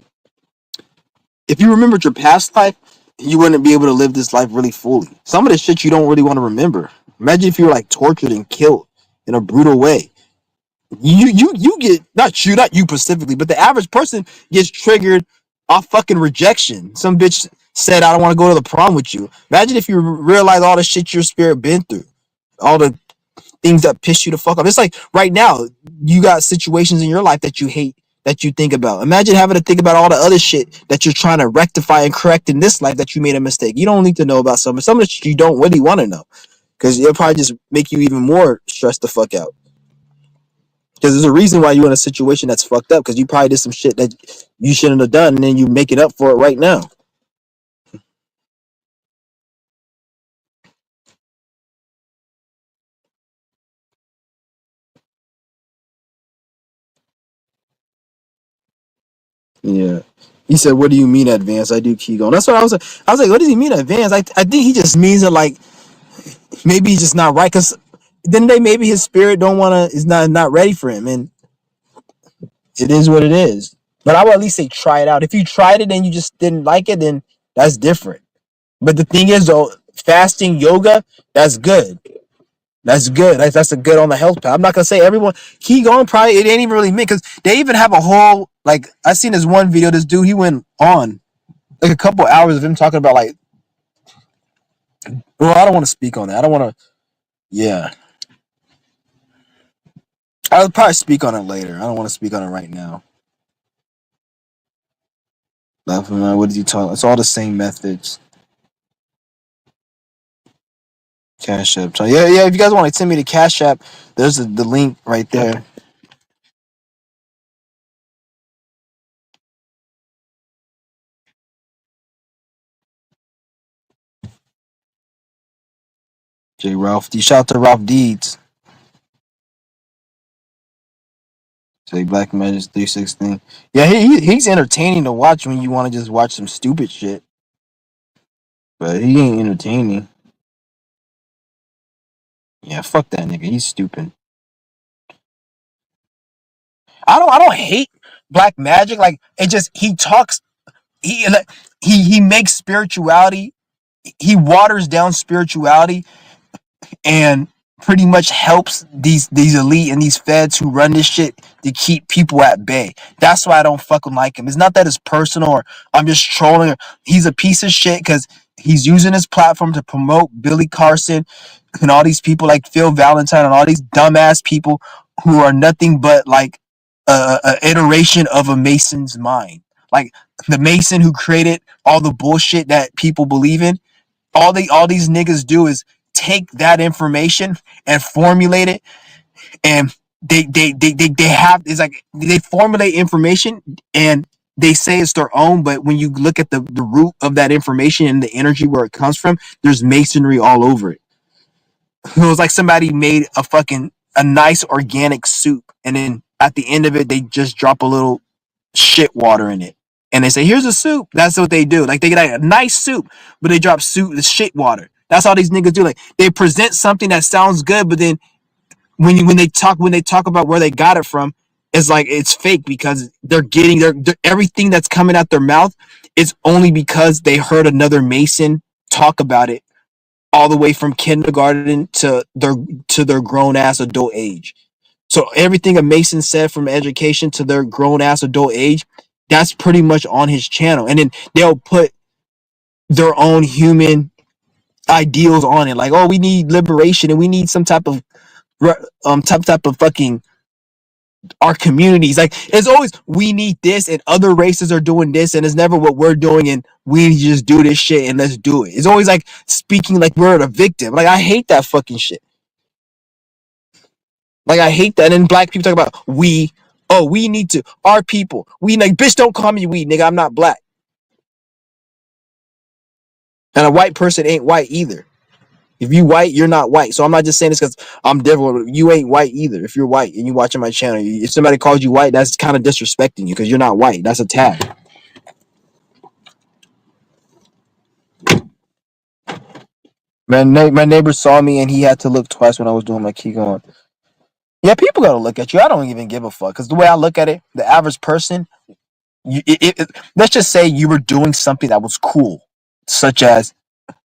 if you remembered your past life, you wouldn't be able to live this life really fully. Some of the shit you don't really want to remember. Imagine if you were like tortured and killed in a brutal way. You get not you specifically, but the average person gets triggered off fucking rejection. Some bitch said, "I don't want to go to the prom with you." Imagine if you realize all the shit your spirit been through, all the things that piss you the fuck off. It's like right now, you got situations in your life that you hate, that you think about. Imagine having to think about all the other shit that you're trying to rectify and correct in this life that you made a mistake. You don't need to know about some of the shit you don't really want to know, because it'll probably just make you even more stressed the fuck out. Because there's a reason why you're in a situation that's fucked up, because you probably did some shit that you shouldn't have done, and then you make it up for it right now. Yeah. He said, "What do you mean advance? I do Qigong." That's what I was like. I was like, "What does he mean advance?" I think he just means that like maybe he's just not right, because then they maybe his spirit don't want to is not ready for him, and it is what it is. But I would at least say try it out. If you tried it and you just didn't like it, then that's different. But the thing is though, fasting yoga, that's good. That's good. That's a good on the health path. I'm not gonna say everyone Qigong probably it ain't even really meant, because they even have a whole like I seen this one video. This dude he went on like a couple hours of him talking about like. Well, I don't want to speak on that. I don't want to. Yeah, I'll probably speak on it later. I don't want to speak on it right now. What did you talk? It's all the same methods. Cash App. So yeah, yeah. If you guys want to send me the Cash App, there's the link right there. J Ralph D. Shout out to Ralph Deeds. Say Black Magic 316. Yeah, he's entertaining to watch when you want to just watch some stupid shit. But he ain't entertaining. Yeah, fuck that nigga. He's stupid. I don't hate Black Magic. Like it just he talks he like, he makes spirituality, he waters down spirituality and pretty much helps these elite and these feds who run this shit to keep people at bay. That's why I don't fucking like him. It's not that it's personal or I'm just trolling. He's a piece of shit because he's using his platform to promote Billy Carson and all these people like Phil Valentine and all these dumbass people who are nothing but like a iteration of a Mason's mind. Like the Mason who created all the bullshit that people believe in, all these niggas do is take that information and formulate it, and they have it's like they formulate information and they say it's their own, but when you look at the root of that information and the energy where it comes from, there's masonry all over it. It was like somebody made a nice organic soup, and then at the end of it they just drop a little shit water in it, and they say, "Here's a soup." That's what they do. Like they get like a nice soup, but they drop soup, the shit water. That's all these niggas do. Like they present something that sounds good, but then when they talk about where they got it from, it's like it's fake because they're everything that's coming out their mouth is only because they heard another Mason talk about it all the way from kindergarten to their grown ass adult age. So everything a Mason said from education to their grown ass adult age, that's pretty much on his channel. And then they'll put their own human ideals on it, like, oh, we need liberation and we need some type of fucking our communities. Like it's always we need this and other races are doing this and it's never what we're doing and we just do this shit and let's do it. It's always like speaking like we're the victim. Like I hate that fucking shit. Like I hate that. And then black people talk about we. Oh, we need to our people. We like bitch. Don't call me we, nigga. I'm not black. And a white person ain't white either. If you white, you're not white. So I'm not just saying this because I'm different. You ain't white either. If you're white and you watching my channel, if somebody calls you white, that's kind of disrespecting you because you're not white. That's a tag. Man, my neighbor saw me and he had to look twice when I was doing my Qigong. Yeah, people gotta look at you. I don't even give a fuck because the way I look at it, the average person, let's just say you were doing something that was cool, such as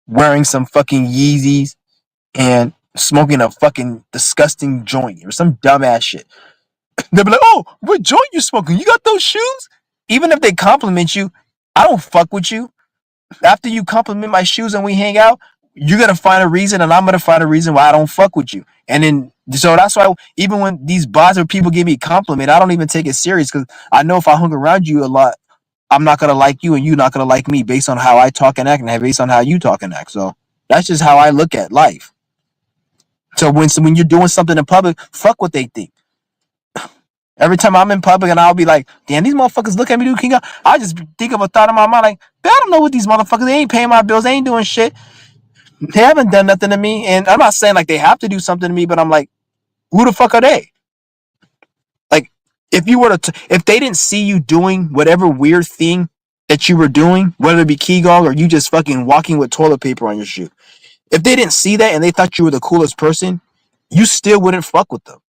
wearing some fucking Yeezys and smoking a fucking disgusting joint or some dumbass shit. They'll be like, "Oh, what joint you smoking? You got those shoes?" Even if they compliment you, I don't fuck with you. After you compliment my shoes and we hang out, you're gonna find a reason, and I'm gonna find a reason why I don't fuck with you. And then, so that's why even when these bots or people give me a compliment, I don't even take it serious because I know if I hung around you a lot, I'm not gonna like you, and you're not gonna like me based on how I talk and act, and based on how you talk and act. So that's just how I look at life. So when you're doing something in public, fuck what they think. Every time I'm in public and I'll be like, damn, these motherfuckers look at me do King of, I just think of a thought in my mind like, I don't know what these motherfuckers, they ain't paying my bills, they ain't doing shit. They haven't done nothing to me. And I'm not saying like they have to do something to me, but I'm like, who the fuck are they? Like, if they didn't see you doing whatever weird thing that you were doing, whether it be Qigong or you just fucking walking with toilet paper on your shoe, if they didn't see that and they thought you were the coolest person, you still wouldn't fuck with them.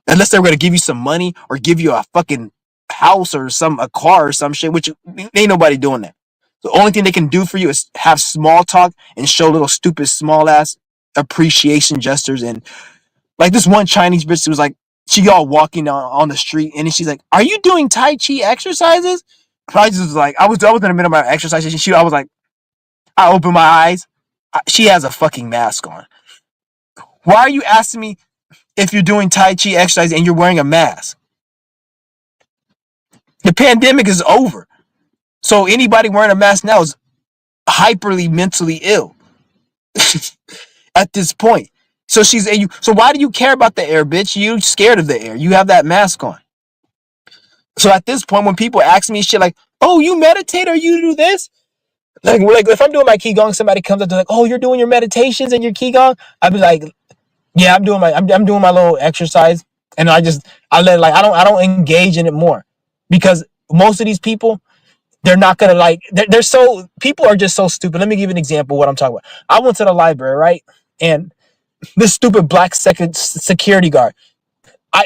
Unless they were gonna give you some money or give you a fucking house or a car or some shit, which ain't nobody doing that. The only thing they can do for you is have small talk and show little stupid small ass appreciation gestures. And like this one Chinese bitch was like, she all walking on the street and she's like, "Are you doing Tai Chi exercises?" I just was like, I was in the middle of my exercise and I was like, I opened my eyes. She has a fucking mask on. Why are you asking me if you're doing Tai Chi exercise and you're wearing a mask? The pandemic is over. So anybody wearing a mask now is hyperly mentally ill at this point. So so why do you care about the air, bitch? You scared of the air. You have that mask on. So at this point, when people ask me shit like, "Oh, you meditate or you do this?" Like if I'm doing my Qigong, somebody comes up to like, "Oh, you're doing your meditations and your Qigong?" I'd be like, "Yeah, I'm doing my little exercise." And I let like I don't engage in it more because most of these people, they're not gonna like they're so people are just so stupid. Let me give you an example of what I'm talking about. I went to the library, right? And this stupid black security guard.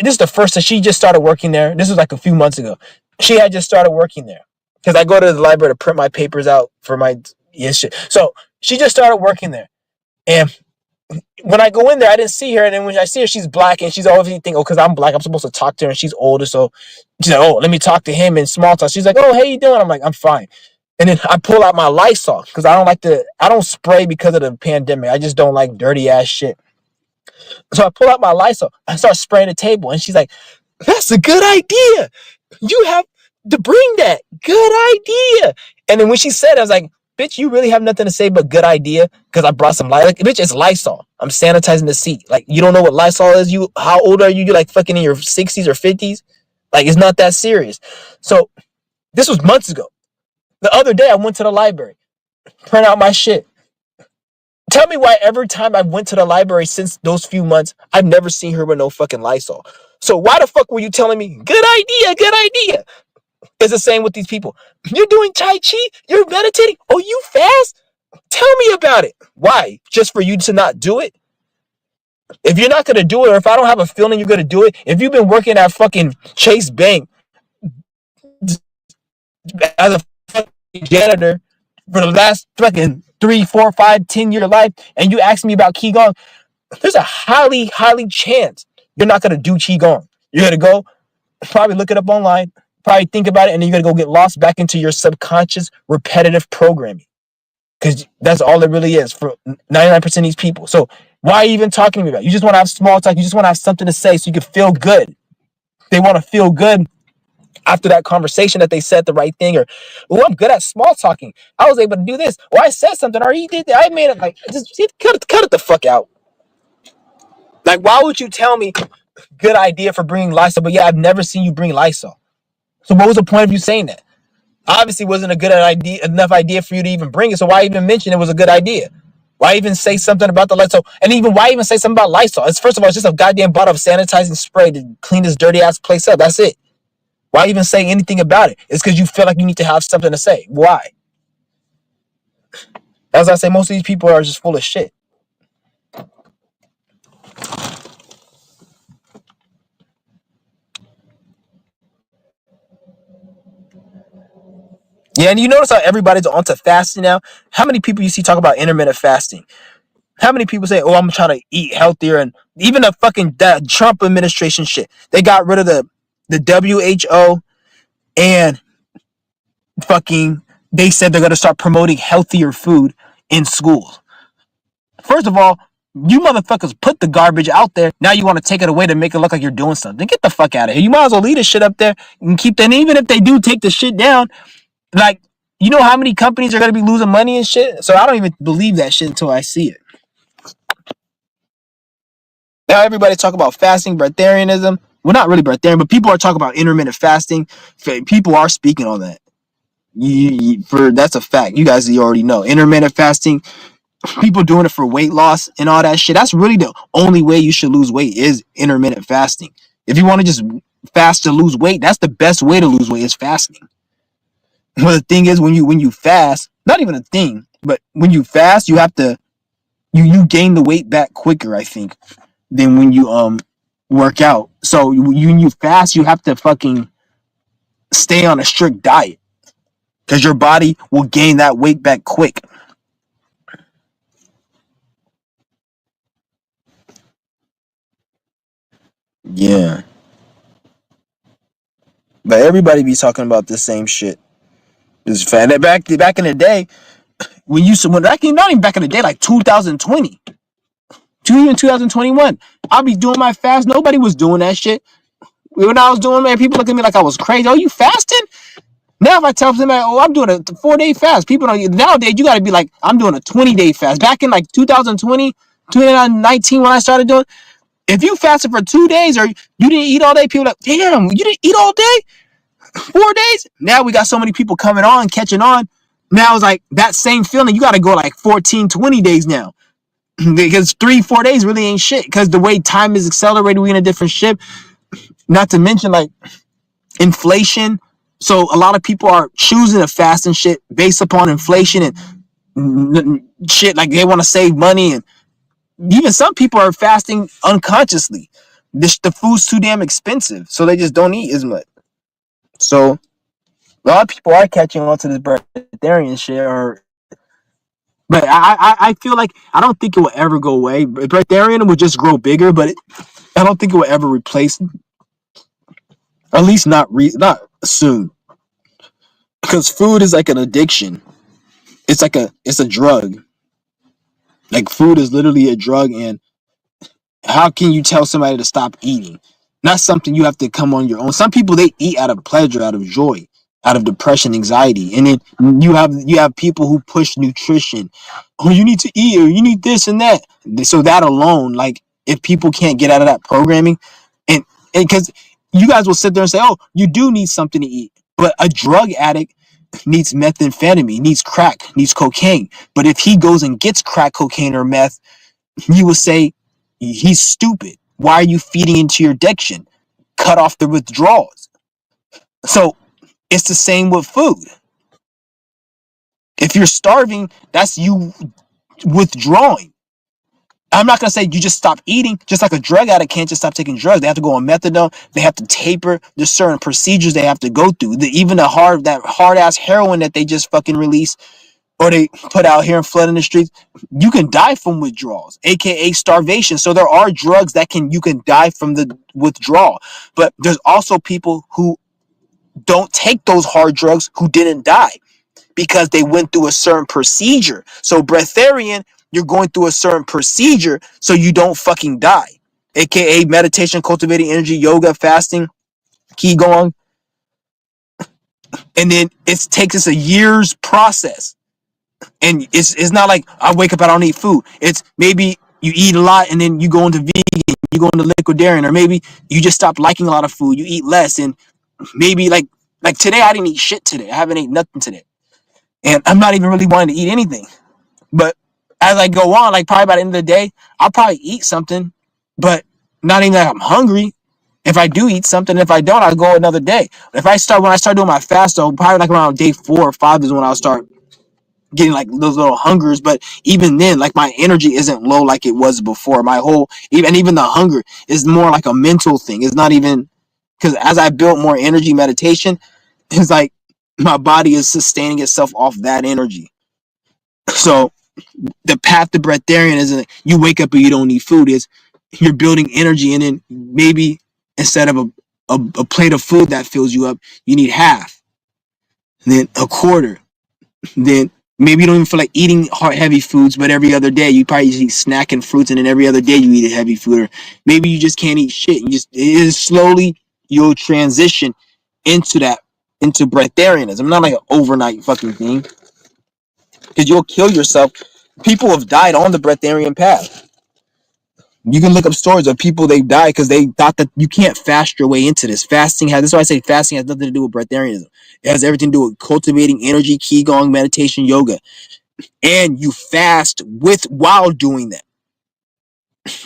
This is the first that she just started working there. This was like a few months ago. She had just started working there because I go to the library to print my papers out for my shit. So she just started working there, and when I go in there, I didn't see her, and then when I see her, she's black, and she's always thinking, oh, because I'm black, I'm supposed to talk to her, and she's older, so she's like, oh, let me talk to him in small talk. She's like, oh, how you doing? I'm like, I'm fine. And then I pull out my Lysol because I don't spray because of the pandemic. I just don't like dirty ass shit. So I pull out my Lysol. I start spraying the table, and she's like, "That's a good idea. You have to bring that. Good idea." And then when she said it, I was like, "Bitch, you really have nothing to say but good idea?" Because I brought some Lysol. Like, bitch, it's Lysol. I'm sanitizing the seat. Like, you don't know what Lysol is? How old are you? You like fucking in your 60s or 50s? Like, it's not that serious. So this was months ago. The other day, I went to the library, print out my shit. Tell me why every time I went to the library since those few months, I've never seen her with no fucking Lysol. So why the fuck were you telling me, good idea, good idea? It's the same with these people. You're doing Tai Chi? You're meditating? Oh, you fast? Tell me about it. Why? Just for you to not do it? If you're not gonna do it, or if I don't have a feeling you're gonna do it, if you've been working at fucking Chase Bank as a fucking janitor for the last fucking 3, 4, 5, 10 year life, and you ask me about qigong, there's a highly chance you're not gonna do qigong. You're gonna go probably look it up online, probably think about it, and then you're gonna go get lost back into your subconscious repetitive programming. Because that's all it really is for 99% of these people. So why are you even talking to me about it? You just want to have small talk. You just want to have something to say so you can feel good. They want to feel good after that conversation that they said the right thing, or, oh, I'm good at small talking. I was able to do this. Or I said something, or he did that. I made it. Like, just cut it the fuck out. Like, why would you tell me good idea for bringing Lysol, but yeah, I've never seen you bring Lysol? So what was the point of you saying that? Obviously wasn't a good idea, enough idea for you to even bring it. So why even mention it was a good idea? Why even say something about the Lysol? And even why even say something about Lysol? It's, first of all, it's just a goddamn bottle of sanitizing spray to clean this dirty ass place up. That's it. Why even say anything about it? It's because you feel like you need to have something to say. Why? As I say, most of these people are just full of shit. Yeah, and you notice how everybody's onto fasting now? How many people you see talk about intermittent fasting? How many people say, "Oh, I'm trying to eat healthier"? And even the fucking that Trump administration shit, they got rid of the WHO, and fucking they said they're gonna start promoting healthier food in schools. First of all, you motherfuckers put the garbage out there. Now you want to take it away to make it look like you're doing something. Get the fuck out of here. You might as well leave this shit up there and keep that. And even if they do take the shit down, like, you know how many companies are gonna be losing money and shit? So I don't even believe that shit until I see it. Now everybody talk about fasting, breatharianism. Well, not really breatharian, but people are talking about intermittent fasting. People are speaking on that. For that's a fact. You guys already know intermittent fasting. People doing it for weight loss and all that shit. That's really the only way you should lose weight is intermittent fasting. If you want to just fast to lose weight, that's the best way to lose weight is fasting. But the thing is, when you fast, not even a thing, but when you fast, you have to you gain the weight back quicker, I think, than when you work out. So you fast, you have to fucking stay on a strict diet because your body will gain that weight back quick. Yeah, but everybody be talking about the same shit. It's fat. Back in the day, when back in, not even back in the day, like 2020, even 2021, I'll be doing my fast. Nobody was doing that shit. When I was doing, man, people look at me like I was crazy. Oh, you fasting? Now if I tell somebody, oh, I'm doing a 4 day fast, people don't. Nowadays you got to be like, I'm doing a 20-day fast. Back in like 2020, 2019, when I started doing, if you fasted for 2 days or you didn't eat all day, people are like, damn, you didn't eat all day, 4 days. Now we got so many people coming on, catching on. Now it's like that same feeling. You got to go like 14, 20 days now. Because 3, 4 days really ain't shit. Because the way time is accelerated, we in a different ship. Not to mention like inflation. So a lot of people are choosing to fast and shit based upon inflation and shit. Like they want to save money, and even some people are fasting unconsciously. The food's too damn expensive, so they just don't eat as much. So a lot of people are catching on to this breatharian shit, or but I feel like I don't think it will ever go away. Breatharian will just grow bigger, but I don't think it will ever replace, at least not soon, because food is like an addiction. It's a drug. Like food is literally a drug, and how can you tell somebody to stop eating? Not something you have to come on your own. Some people they eat out of pleasure, out of joy, out of depression, anxiety, and then you have people who push nutrition. Oh, you need to eat, or you need this and that. So that alone, like if people can't get out of that programming, and because you guys will sit there and say, oh, you do need something to eat, but a drug addict needs methamphetamine, needs crack, needs cocaine. But if he goes and gets crack, cocaine, or meth, you will say he's stupid. Why are you feeding into your addiction? Cut off the withdrawals. So it's the same with food. If you're starving, that's you withdrawing. I'm not gonna say you just stop eating, just like a drug addict can't just stop taking drugs. They have to go on methadone. They have to taper. There's certain procedures they have to go through. Even that hard ass heroin that they just fucking release or they put out here and flood in the streets, you can die from withdrawals, aka starvation. So there are drugs that you can die from the withdrawal, but there's also people who don't take those hard drugs who didn't die because they went through a certain procedure. So breatharian, you're going through a certain procedure so you don't fucking die, aka meditation, cultivating energy, yoga, fasting, qigong, and then it takes us a year's process. And it's not like I wake up, I don't eat food. It's maybe you eat a lot and then you go into vegan, you go into liquidarian, or maybe you just stop liking a lot of food, you eat less, and maybe like today I didn't eat shit today. I haven't ate nothing today, and I'm not even really wanting to eat anything. But as I go on, like probably by the end of the day, I'll probably eat something, but not even like I'm hungry. If I do eat something, if I don't, I'll go another day. If I start when I start doing my fast, though, probably like around day 4 or 5 is when I'll start getting like those little hungers. But even then, like my energy isn't low like it was before. My whole even the hunger is more like a mental thing. It's not even because as I built more energy meditation, it's like my body is sustaining itself off that energy. So the path to breatharian isn't you wake up and you don't need food. Is you're building energy, and then maybe instead of a plate of food that fills you up, you need half, then a quarter, then maybe you don't even feel like eating heavy foods, but every other day you probably eat snacking fruits, and then every other day you eat a heavy food, or maybe you just can't eat shit. You just it is slowly you'll transition into that into breatharianism. Not like an overnight fucking thing, because you'll kill yourself. People have died on the breatharian path. You can look up stories of people they died because they thought that you can't fast your way into this. Fasting has, this is why I say fasting has nothing to do with breatharianism. It has everything to do with cultivating energy, qigong, meditation, yoga, and you fast with while doing that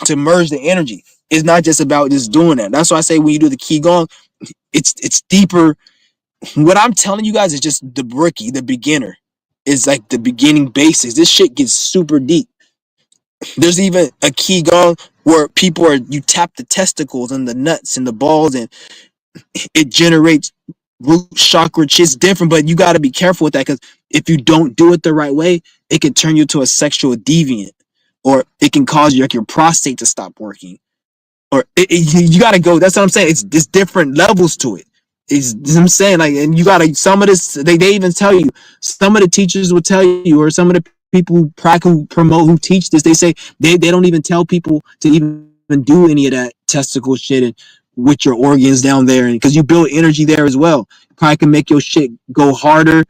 to merge the energy. It's not just about just doing that. That's why I say when you do the qigong, it's deeper. What I'm telling you guys is just the rookie, the beginner. Is like the beginning basics. This shit gets super deep. There's even a qigong where people are you tap the testicles and the nuts and the balls, and it generates root chakra. It's different, but you got to be careful with that because if you don't do it the right way, it can turn you to a sexual deviant, or it can cause you like your prostate to stop working, or you got to go. That's what I'm saying. It's different levels to it. It's I'm saying like, and you got to some of this. They even tell you. Some of the teachers will tell you, or some of the people who promote who teach this. They say they don't even tell people to even do any of that testicle shit and with your organs down there, and because you build energy there as well, probably can make your shit go harder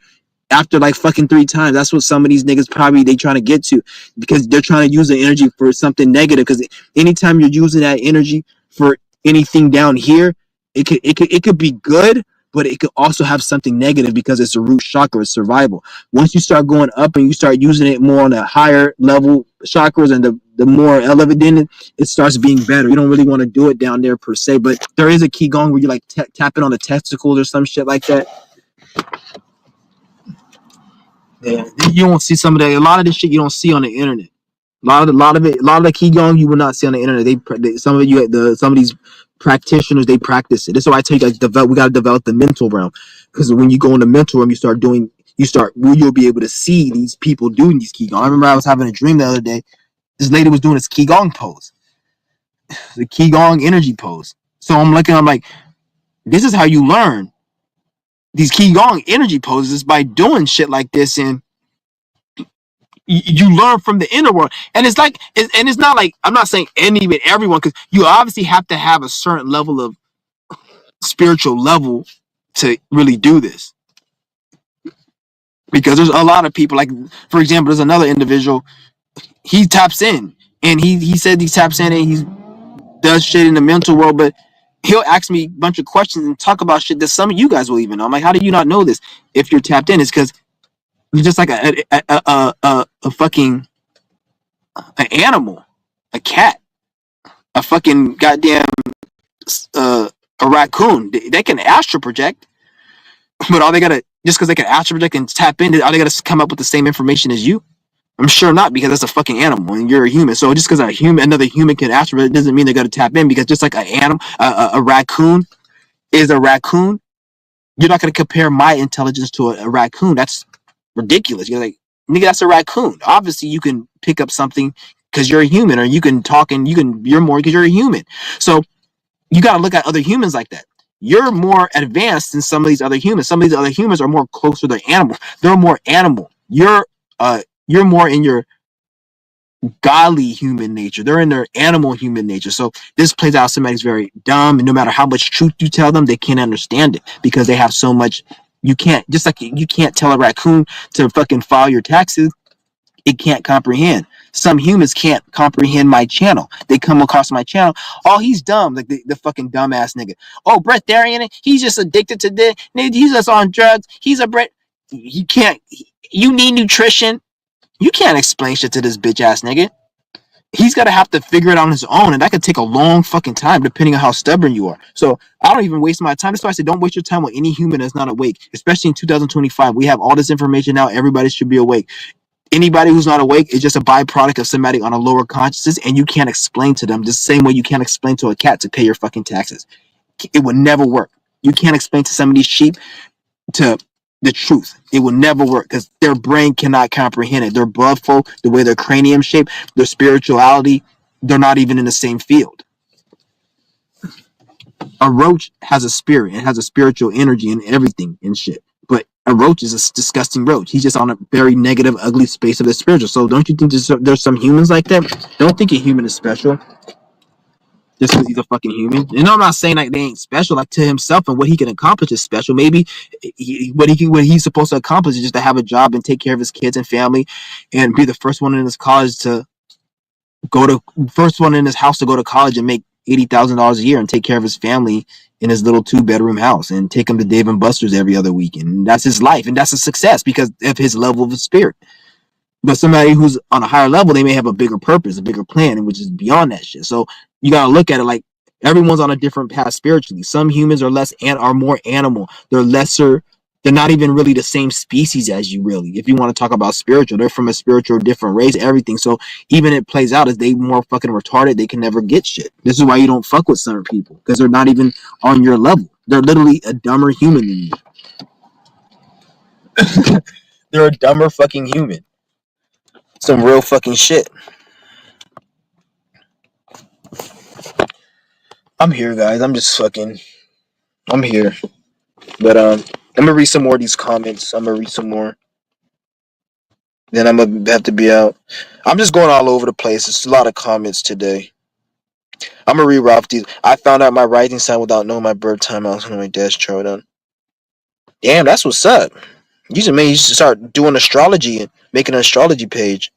after like fucking 3 times. That's what some of these niggas probably they trying to get to because they're trying to use the energy for something negative. Because anytime you're using that energy for anything down here, it could be good, but it could also have something negative because it's a root chakra, it's survival. Once you start going up and you start using it more on a higher level chakras and the more elevated it starts being better. You don't really want to do it down there per se, but there is a qigong where you like tap it on the testicles or some shit like that. Yeah, you won't see some of that. A lot of this shit you don't see on the internet. A lot of the qigong you will not see on the internet. Some of some of these practitioners they practice it. That's why I tell you guys we got to develop the mental realm because when you go in the mental realm, you'll be able to see these people doing these qigong. I remember I was having a dream the other day. This lady was doing this qigong pose, the qigong energy pose. So I'm like, this is how you learn these qigong energy poses by doing shit like this and you learn from the inner world, and it's not like I'm not saying everyone because you obviously have to have a certain level of spiritual level to really do this because there's a lot of people like for example there's another individual he taps in and he said he taps in and he does shit in the mental world, but he'll ask me a bunch of questions and talk about shit that some of you guys will even know. I'm like, how do you not know this if you're tapped in? It's because you're just like a fucking an animal, a cat, a fucking goddamn a raccoon. They can astral project, but all they gotta just because they can astral project and tap in, all they gotta come up with the same information as you. I'm sure not, because that's a fucking animal and you're a human. So just because another human can ask for it, doesn't mean they're gonna tap in. Because just like an animal, a raccoon is a raccoon. You're not gonna compare my intelligence to a raccoon. That's ridiculous. You're like, nigga, that's a raccoon. Obviously, you can pick up something because you're a human, or you can talk and you're more because you're a human. So you got to look at other humans like that. You're more advanced than some of these other humans. Some of these other humans are more closer to animal. They're more animal. You're more in your godly human nature. They're in their animal human nature. So this plays out somebody's very dumb, and no matter how much truth you tell them, they can't understand it because they have so much. You can't, just like you can't tell a raccoon to fucking file your taxes. It can't comprehend. Some humans can't comprehend my channel. They come across my channel. Oh, he's dumb, like the fucking dumbass nigga. Oh, Brett Darian, he's just addicted to this. He's just on drugs. He's a Brett. You can't. You need nutrition. You can't explain shit to this bitch ass nigga. He's got to have to figure it out on his own, and that could take a long fucking time depending on how stubborn you are. So I don't even waste my time. That's why I say don't waste your time with any human that's not awake, especially in 2025. We have all this information now. Everybody should be awake. Anybody who's not awake is just a byproduct of somebody on a lower consciousness, and you can't explain to them the same way you can't explain to a cat to pay your fucking taxes. It would never work. You can't explain to some of these sheep to the truth. It will never work because their brain cannot comprehend it. Their blood flow, the way their cranium shaped, their spirituality, they're not even in the same field. A roach has a spirit and has a spiritual energy and everything and shit. But a roach is a disgusting roach. He's just on a very negative, ugly space of the spiritual. So don't you think there's some humans like that? Don't think a human is special just because he's a fucking human. And I'm not saying like they ain't special. Like to himself and what he can accomplish is special. Maybe what he's supposed to accomplish is just to have a job and take care of his kids and family, and be the first one in his college to go to first one in his house to go to college and make $80,000 a year and take care of his family in his little 2-bedroom house and take him to Dave and Buster's every other weekend. And that's his life, and that's a success because of his level of spirit. But somebody who's on a higher level, they may have a bigger purpose, a bigger plan, which is beyond that shit. So you gotta look at it like everyone's on a different path spiritually. Some humans are less and are more animal. They're lesser. They're not even really the same species as you, really. If you want to talk about spiritual, they're from a spiritual different race, everything. So even it plays out as they more fucking retarded, they can never get shit. This is why you don't fuck with certain people, because they're not even on your level. They're literally a dumber human than you. They're a dumber fucking human. Some real fucking shit. I'm here, guys. I'm here. But I'm gonna read some more of these comments. I'm gonna read some more. Then I'm gonna have to be out. I'm just going all over the place. It's a lot of comments today. I'm gonna read off these. I found out my rising sign without knowing my birth time. I was on my dad's chart on. Damn, that's what's up. You should start doing astrology and making an astrology page.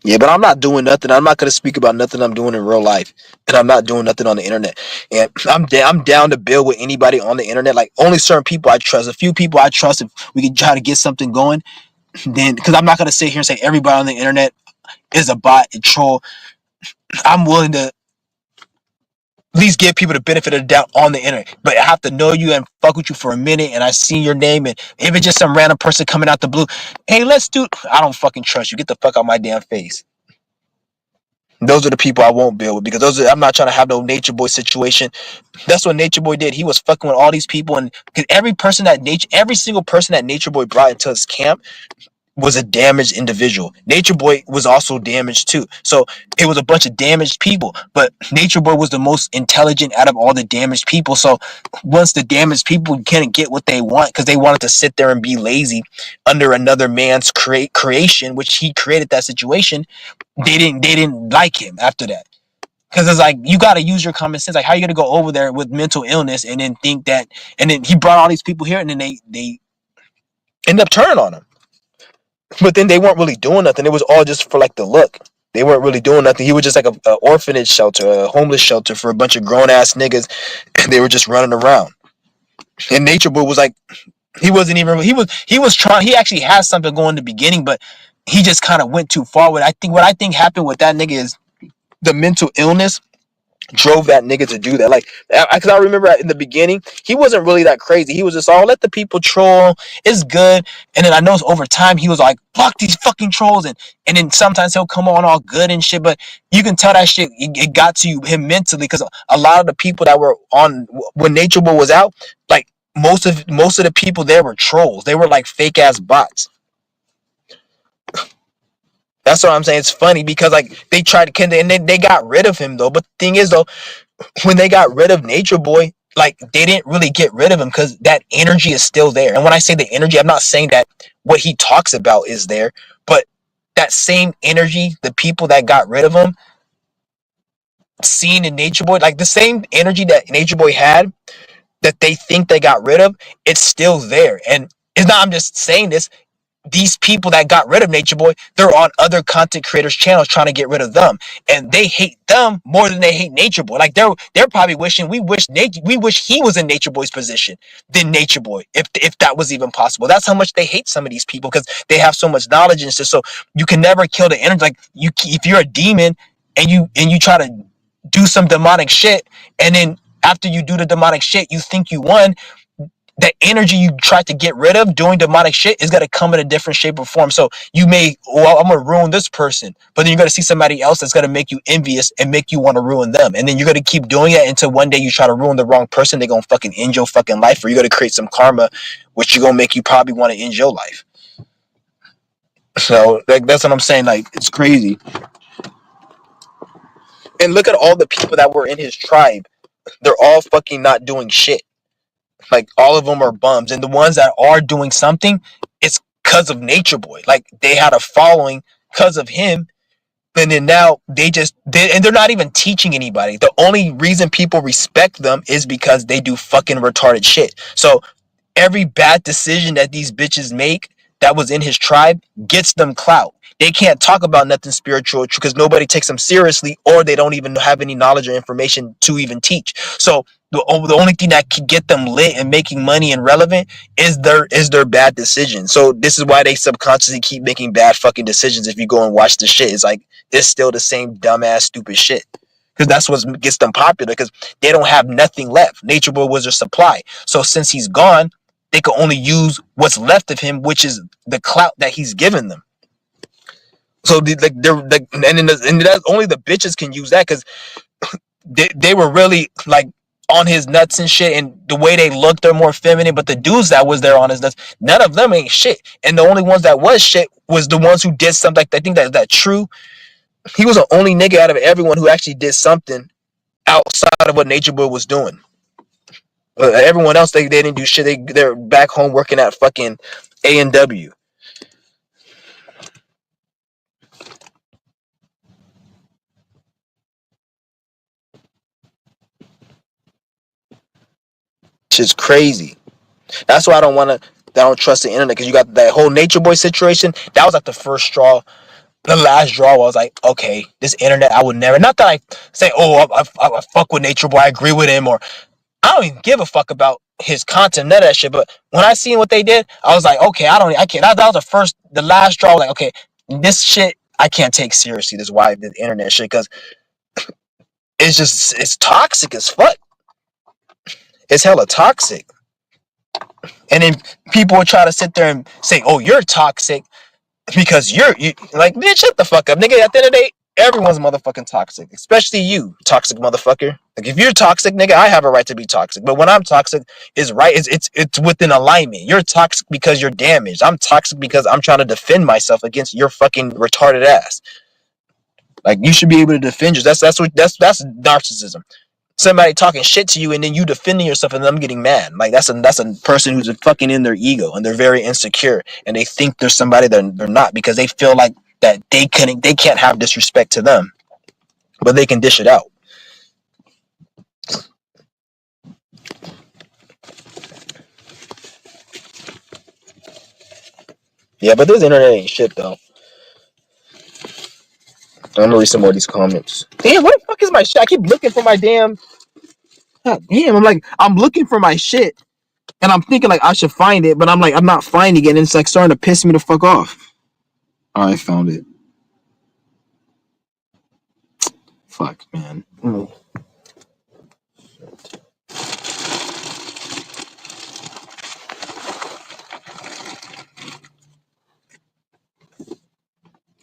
Yeah, but I'm not doing nothing. I'm not gonna speak about nothing I'm doing in real life, and I'm not doing nothing on the internet. And I'm down to build with anybody on the internet. Like only certain people I trust. A few people I trust. If we can try to get something going, then because I'm not gonna sit here and say everybody on the internet is a bot, a troll. I'm willing to at least give people the benefit of the doubt on the internet. But I have to know you and fuck with you for a minute, and I see your name, and if it's just some random person coming out the blue, hey, let's do. I don't fucking trust you. Get the fuck out my damn face. Those are the people I won't build with because I'm not trying to have no nature boy situation. That's what Nature Boy did. He was fucking with all these people, and every single person that Nature Boy brought into his camp was a damaged individual. Nature Boy was also damaged too. So it was a bunch of damaged people, but Nature Boy was the most intelligent out of all the damaged people. So once the damaged people couldn't get what they want because they wanted to sit there and be lazy under another man's creation, which he created that situation, they didn't like him after that. Because it's like you got to use your common sense. Like, how are you gonna go over there with mental illness and then think that? And then he brought all these people here, and then they end up turning on him. But then they weren't really doing nothing. It was all just for like the look. They weren't really doing nothing. He was just like a orphanage shelter, a homeless shelter for a bunch of grown ass niggas, and they were just running around. And Nature Boy was like, he wasn't even. He was trying. He actually had something going in the beginning, but he just kind of went too far with it. What I think happened with that nigga is the mental illness drove that nigga to do that. Like, because I remember in the beginning, he wasn't really that crazy. He was just all let the people troll. It's good. And then I know over time he was like, fuck these fucking trolls. And then sometimes he'll come on all good and shit. But you can tell that shit it got to him mentally because a lot of the people that were on when Nature Boy was out, like most of the people there were trolls. They were like fake ass bots. That's what I'm saying. It's funny because like they tried to and they got rid of him though. But the thing is though, when they got rid of Nature Boy, like they didn't really get rid of him because that energy is still there. And when I say the energy, I'm not saying that what he talks about is there, but that same energy, the people that got rid of him, seen in Nature Boy, like the same energy that Nature Boy had that they think they got rid of, it's still there. And it's not, I'm just saying this, these people that got rid of Nature Boy, they're on other content creators' channels trying to get rid of them, and they hate them more than they hate Nature Boy. Like they're probably wishing we wish he was in Nature Boy's position than Nature Boy, if that was even possible. That's how much they hate some of these people because they have so much knowledge and stuff. So you can never kill the energy. Like if you're a demon and you try to do some demonic shit, and then after you do the demonic shit, you think you won, that energy you try to get rid of doing demonic shit is gonna come in a different shape or form. So you may, well, I'm gonna ruin this person, but then you're gonna see somebody else that's gonna make you envious and make you want to ruin them. And then you're gonna keep doing it until one day you try to ruin the wrong person, they're gonna fucking end your fucking life, or you're gonna create some karma, which you're gonna make you probably want to end your life. So like that's what I'm saying. Like it's crazy. And look at all the people that were in his tribe. They're all fucking not doing shit. Like all of them are bums, and the ones that are doing something, it's because of Nature Boy. Like they had a following because of him, and then now and they're not even teaching anybody. The only reason people respect them is because they do fucking retarded shit. So every bad decision that these bitches make that was in his tribe gets them clout. They can't talk about nothing spiritual because nobody takes them seriously, or they don't even have any knowledge or information to even teach. So the only thing that can get them lit and making money and relevant is their bad decision. So this is why they subconsciously keep making bad fucking decisions. If you go and watch the shit, it's like it's still the same dumbass stupid shit. Because that's what gets them popular. Because they don't have nothing left. Nature Boy was their supply. So since he's gone, they can only use what's left of him, which is the clout that he's given them. So and that's only the bitches can use that because they were really like on his nuts and shit, and the way they look, they're more feminine. But the dudes that was there on his nuts, none of them ain't shit. And the only ones that was shit was the ones who did something. Like I think that true. He was the only nigga out of everyone who actually did something outside of what Nature Boy was doing. Everyone else, they didn't do shit. They're back home working at fucking A&W. Shit's crazy. That's why I don't want to. I don't trust the internet because you got that whole Nature Boy situation. That was like the first straw, the last draw. I was like, okay, this internet, I would never. Not that I say, oh, I fuck with Nature Boy, I agree with him, or I don't even give a fuck about his content, none of that shit. But when I seen what they did, I was like, okay, I can't. That was the last draw. Like, okay, this shit I can't take seriously. This is why I did the internet shit because it's toxic as fuck. It's hella toxic. And then people would try to sit there and say, "Oh, you're toxic because you like, bitch, shut the fuck up, nigga." At the end of the day, everyone's motherfucking toxic, especially you, toxic motherfucker. Like if you're toxic, nigga, I have a right to be toxic. But when I'm toxic, is right. It's within alignment. You're toxic because you're damaged. I'm toxic because I'm trying to defend myself against your fucking retarded ass. Like you should be able to defend yourself. That's narcissism. Somebody talking shit to you and then you defending yourself and them getting mad. Like that's a person who's fucking in their ego and they're very insecure and they think they're somebody that they're not because they feel like that they can't have disrespect to them, but they can dish it out. Yeah, but this internet ain't shit though. I'm gonna read some more of these comments. Damn, what the fuck is my shit? I keep looking for my damn. God damn, I'm looking for my shit and I'm thinking like I should find it, but I'm like I'm not finding it and it's like starting to piss me the fuck off. Oh, I found it. Fuck, man.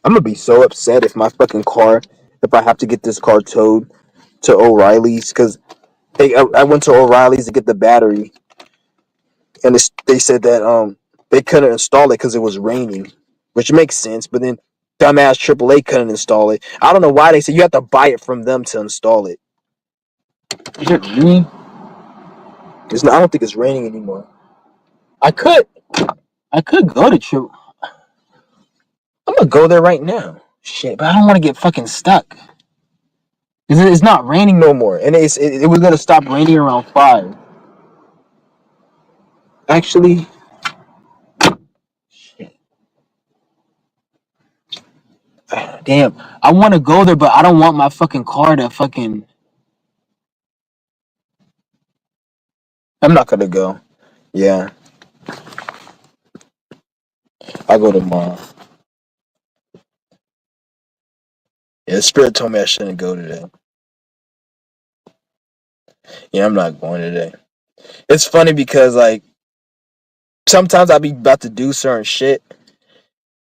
I'm gonna be so upset if my fucking car, if I have to get this car towed to O'Reilly's, because I went to O'Reilly's to get the battery, and they said that they couldn't install it because it was raining, which makes sense. But then dumbass AAA couldn't install it. I don't know why they said you have to buy it from them to install it. Is it raining? It's not, I don't think it's raining anymore. I could I could go to Triple. I'm gonna go there right now. Shit, but I don't want to get fucking stuck. It's not raining no more, and it was gonna stop raining around 5. Actually, damn, I want to go there, but I don't want my fucking car to fucking. I'm not gonna go. Yeah, I'll go tomorrow. Yeah, Spirit told me I shouldn't go today. Yeah, I'm not going today. It's funny because like sometimes I'll be about to do certain shit,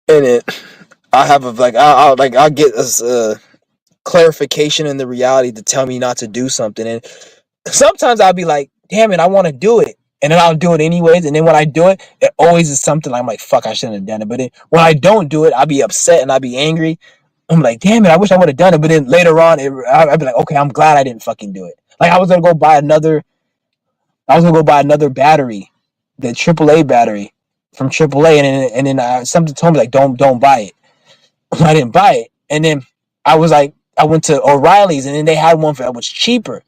and I have a like I'll get a clarification in the reality to tell me not to do something, and sometimes I'll be like, damn it, I want to do it. And then I'll do it anyways. And then when I do it, it always is something like I'm like, fuck, I shouldn't have done it. But then when I don't do it, I'll be upset and I'll be angry. I'm like, damn it, I wish I would have done it. But then later on, I'll be like, okay, I'm glad I didn't fucking do it. Like I was gonna go buy another battery, the AAA battery from AAA, and then something told me like, don't buy it. I didn't buy it, and then I went to O'Reilly's, and then they had one that was cheaper.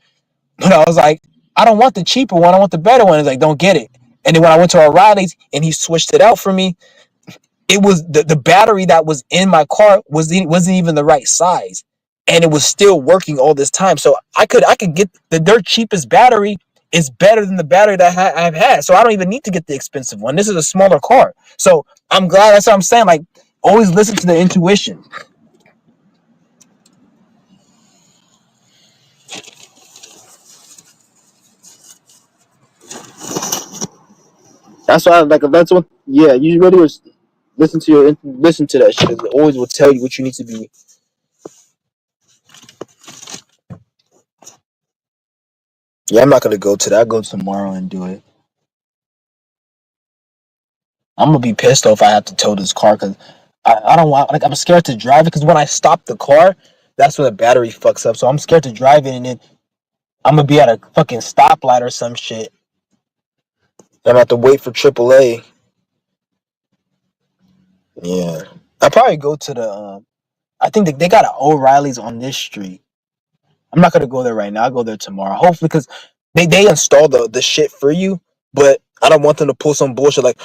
But I was like, I don't want the cheaper one. I want the better one. It's like, don't get it. And then when I went to O'Reilly's and he switched it out for me, it was the battery that was in my car wasn't even the right size. And it was still working all this time. So I could get the dirt cheapest battery is better than the battery that I've had. So I don't even need to get the expensive one. This is a smaller car. So I'm glad. That's what I'm saying. Like, always listen to the intuition. That's why, like, that's what. Yeah, you really was listen to that shit. It always will tell you what you need to be. Yeah, I'm not gonna go to that. I'll go tomorrow and do it. I'm gonna be pissed off if I have to tow this car because I don't want, like, I'm scared to drive it because when I stop the car, that's when the battery fucks up. So I'm scared to drive it and then I'm gonna be at a fucking stoplight or some shit. I'm gonna have to wait for AAA. Yeah, I probably go to the. I think they got an O'Reilly's on this street. I'm not gonna go there right now. I'll go there tomorrow. Hopefully, because they install the shit for you, but I don't want them to pull some bullshit like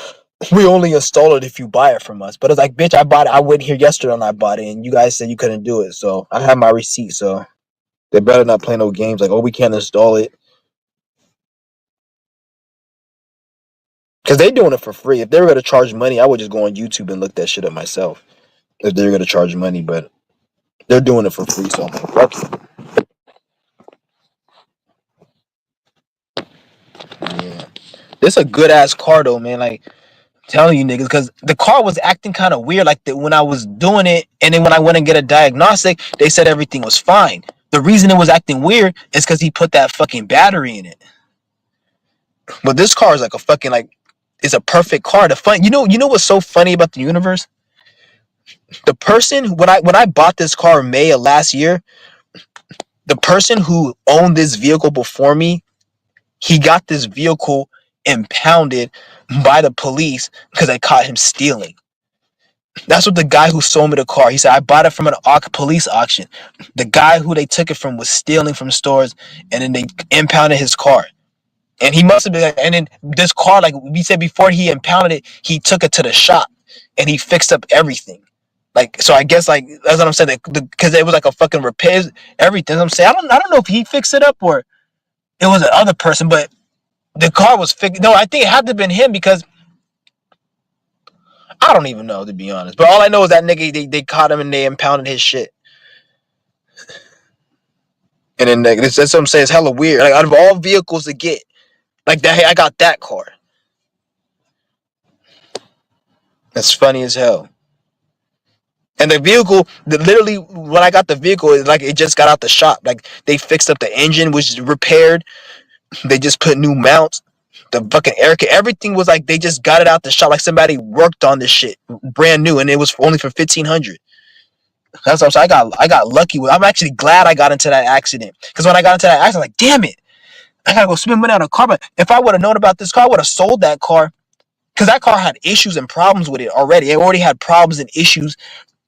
we only install it if you buy it from us. But it's like, bitch, I bought it. I went here yesterday and I bought it, and you guys said you couldn't do it. So I have my receipt. So they better not play no games like, oh, we can't install it because they doing it for free. If they were gonna charge money, I would just go on YouTube and look that shit up myself. If they're gonna charge money, but they're doing it for free, so I'm like, fuck it. Yeah, this a good ass car though, man. Like, telling you niggas, because the car was acting kind of weird like when I was doing it, and then when I went and get a diagnostic they said everything was fine. The reason it was acting weird is because he put that fucking battery in it. But this car is like a fucking, like, it's a perfect car. The fun, you know what's so funny about the universe? The person, when I bought this car in May of last year, the person who owned this vehicle before me, he got this vehicle impounded by the police because they caught him stealing. That's what the guy who sold me the car. He said I bought it from an police auction. The guy who they took it from was stealing from stores, and then they impounded his car. And he must have been. And then this car, like we said before, he impounded it. He took it to the shop, and he fixed up everything. Like, so I guess, like, that's what I'm saying. Because it was like a fucking repairs everything. I'm saying I don't know if he fixed it up or it was another person, but the car was fixed. No, I think it had to have been him because I don't even know, to be honest. But all I know is that nigga, they caught him and they impounded his shit. And then like, that's what I'm saying. It's hella weird. Like, out of all vehicles to get, like that, hey, I got that car. That's funny as hell. And the vehicle, literally, when I got the vehicle, it just got out the shop. Like they fixed up the engine, was repaired. They just put new mounts. The fucking air, everything was like they just got it out the shop. Like somebody worked on this shit, brand new, and it was only for 1,500. That's what I'm saying. I got lucky with. I'm actually glad I got into that accident because when I got into that accident, I'm like, damn it, I gotta go spend money on a car. But if I would have known about this car, I would have sold that car because that car had issues and problems with it already. It already had problems and issues,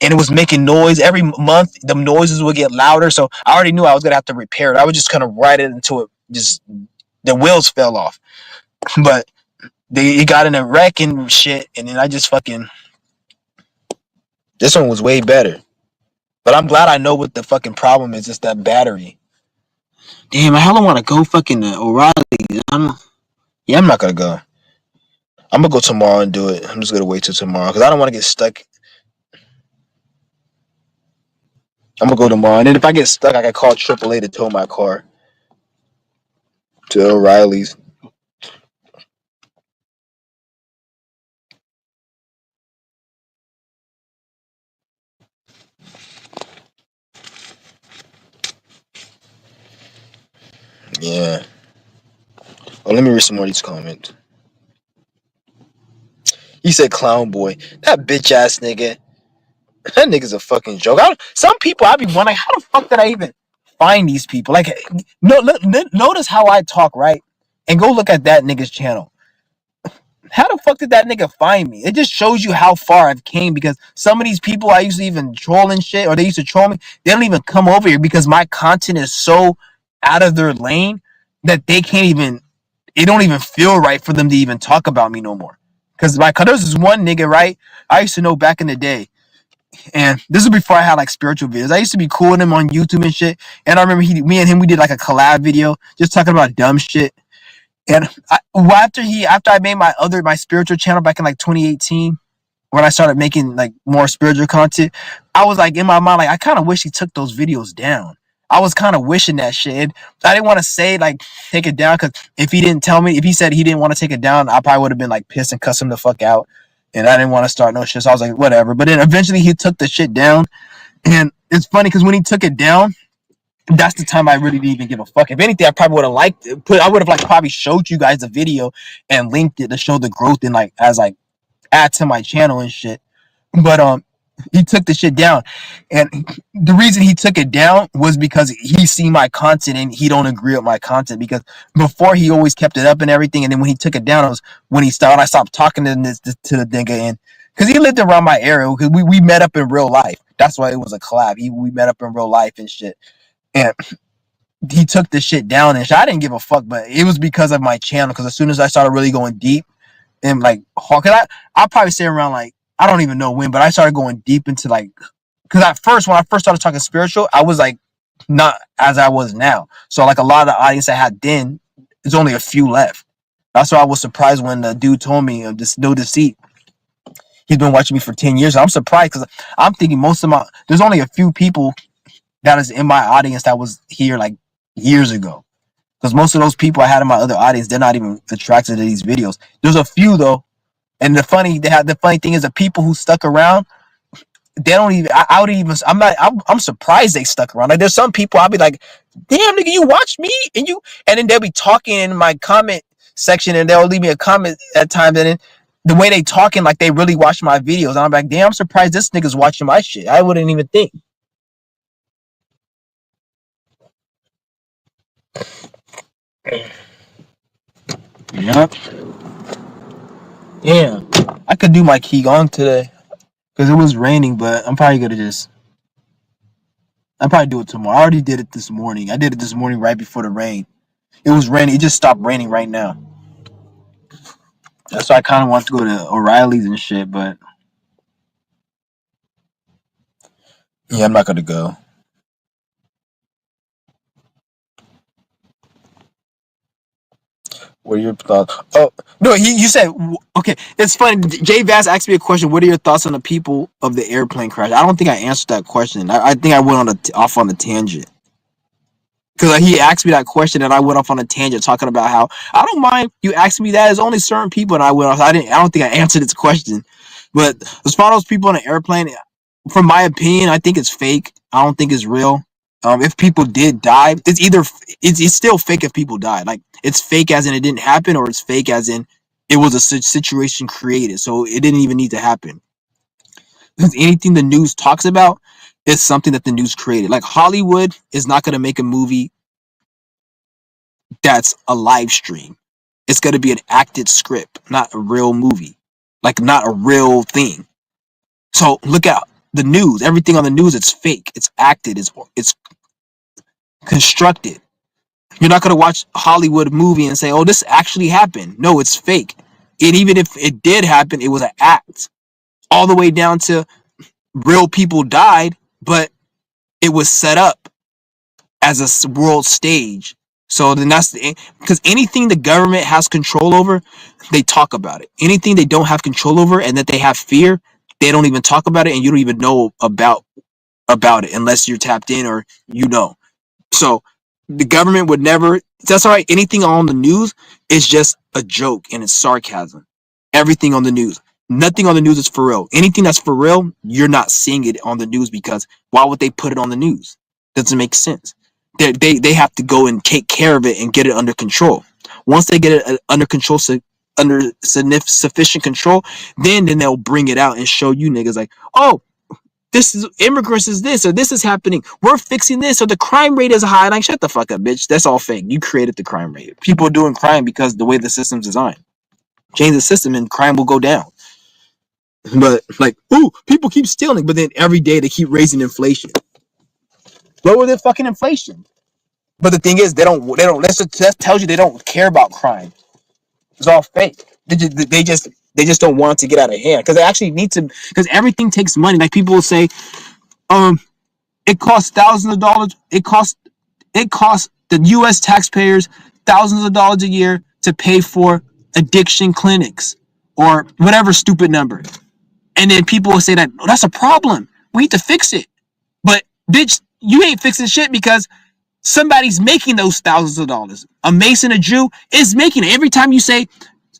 and it was making noise every month. The noises would get louder, so I already knew I was gonna have to repair it. I was just gonna ride it until it just the wheels fell off. But it got in a wreck and shit, and then I just fucking. This one was way better. But I'm glad I know what the fucking problem is. It's that battery. Damn, I hella want to go fucking O'Reilly. Yeah, I'm not gonna go. I'm gonna go tomorrow and do it. I'm just gonna wait till tomorrow because I don't want to get stuck. I'm gonna go tomorrow, and then if I get stuck, I can call AAA to tow my car to O'Reilly's. Yeah. Oh, let me read some more of these comments. He said, "Clown boy, that bitch ass nigga. That nigga's a fucking joke." Some people I be wondering, how the fuck did I even find these people? Like, no, notice how I talk, right? And go look at that nigga's channel. How the fuck did that nigga find me? It just shows you how far I've came because some of these people I used to even troll and shit, or they used to troll me, they don't even come over here because my content is so out of their lane that they can't even, it don't even feel right for them to even talk about me no more. Because there's this one nigga, right? I used to know back in the day, and this is before I had like spiritual videos. I used to be cool with him on YouTube and shit. And I remember me and him, we did like a collab video just talking about dumb shit. And after I made my spiritual channel back in like 2018, when I started making like more spiritual content, I was like in my mind like I kind of wish he took those videos down. I was kind of wishing that shit. And I didn't want to say like take it down because if he didn't tell me, if he said he didn't want to take it down, I probably would have been like pissed and cuss him the fuck out. And I didn't want to start no shit. So I was like, whatever. But then eventually he took the shit down. And it's funny because when he took it down, that's the time I really didn't even give a fuck. If anything, I probably would have liked it. I would have like probably showed you guys the video and linked it to show the growth and like as like add to my channel and shit. But he took the shit down, and the reason he took it down was because he seen my content and he don't agree with my content. Because before he always kept it up and everything, and then when he took it down, it was when I stopped talking to the nigga, and because he lived around my area, because we met up in real life. That's why it was a collab. We met up in real life and shit. And he took the shit down and shit. I didn't give a fuck, but it was because of my channel. Because as soon as I started really going deep and like, cause I probably say around like I don't even know when, but I started going deep into like, because at first when I first started talking spiritual, I was like not as I was now. So like a lot of the audience I had then, there's only a few left. That's why I was surprised when the dude told me of this no deceit. He's been watching me for 10 years. I'm surprised because I'm thinking there's only a few people that is in my audience that was here like years ago. Because most of those people I had in my other audience, they're not even attracted to these videos. There's a few though, and the funny thing is the people who stuck around, they don't even. I would even. I'm not. I'm surprised they stuck around. Like there's some people I'll be like, damn nigga, you watched me and then they'll be talking in my comment section and they'll leave me a comment at times and then the way they talking like they really watch my videos. And I'm like, damn, I'm surprised this nigga's watching my shit. I wouldn't even think. Yep. Yeah, I could do my Qigong today because it was raining, but I'll probably do it tomorrow. I already did it this morning. I did it this morning right before the rain. It was raining. It just stopped raining right now. That's why I kind of want to go to O'Reilly's and shit, but yeah, I'm not gonna go. What are your thoughts? Oh no, you said okay. It's funny. Jay Bass asked me a question. What are your thoughts on the people of the airplane crash? I don't think I answered that question. I think I went off on a tangent because he asked me that question and I went off on a tangent talking about how I don't mind you asking me that. There's only certain people, and I went off. I don't think I answered its question. But as far as those people on the airplane, from my opinion, I think it's fake. I don't think it's real. If people did die, it's either it's still fake if people died. Like it's fake as in it didn't happen, or it's fake as in it was a situation created, so it didn't even need to happen. Because anything the news talks about is something that the news created. Like Hollywood is not going to make a movie that's a live stream. It's going to be an acted script, not a real movie, like not a real thing. So look out the news. Everything on the news, it's fake. It's acted. It's constructed. You're not going to watch a Hollywood movie and say, "Oh, this actually happened." No, it's fake. And even if it did happen, it was an act. All the way down to real people died, but it was set up as a world stage. So then that's because anything the government has control over, they talk about it. Anything they don't have control over and that they have fear, they don't even talk about it, and you don't even know about it unless you're tapped in or you know. So the government would never. That's all right. Anything on the news is just a joke and it's sarcasm. Everything on the news. Nothing on the news is for real. Anything that's for real, you're not seeing it on the news because why would they put it on the news? Doesn't make sense. They have to go and take care of it and get it under control. Once they get it under control, under sufficient control, then they'll bring it out and show you niggas like, oh, this is immigrants is this or this is happening. We're fixing this or the crime rate is high. Like, shut the fuck up, bitch. That's all fake. You created the crime rate. People are doing crime because the way the system's designed. Change the system and crime will go down. But like, ooh, people keep stealing, but then every day they keep raising inflation. Lower the fucking inflation. But the thing is, they don't. That tells you they don't care about crime. It's all fake. They just don't want it to get out of hand because they actually need to. Because everything takes money. Like people will say, um, it costs thousands of dollars. It costs the U.S. taxpayers thousands of dollars a year to pay for addiction clinics or whatever stupid number. And then people will say that, oh, that's a problem. We need to fix it. But bitch, you ain't fixing shit because somebody's making those thousands of dollars. A Mason, a Jew, is making it. Every time you say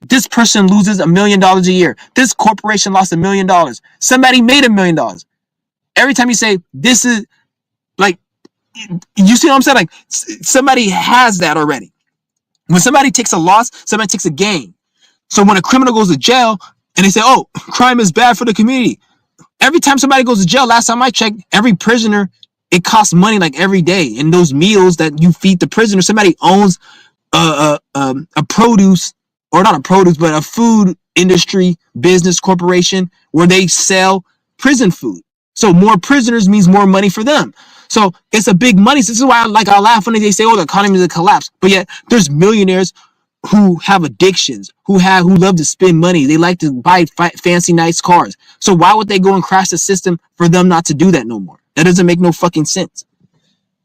this person loses $1 million a year, this corporation lost $1 million, somebody made $1 million. Every time you say this is like, you see what I'm saying? Like somebody has that already. When somebody takes a loss, somebody takes a gain. So when a criminal goes to jail and they say, oh, crime is bad for the community. Every time somebody goes to jail, last time I checked, every prisoner, it costs money like every day. And those meals that you feed the prisoner, somebody owns a produce, or not a produce, but a food industry business corporation where they sell prison food. So more prisoners means more money for them. So it's a big money. So this is why I laugh when they say, "Oh, the economy is a collapse." But yet there's millionaires who have addictions, who love to spend money. They like to buy fancy, nice cars. So why would they go and crash the system for them not to do that no more? That doesn't make no fucking sense.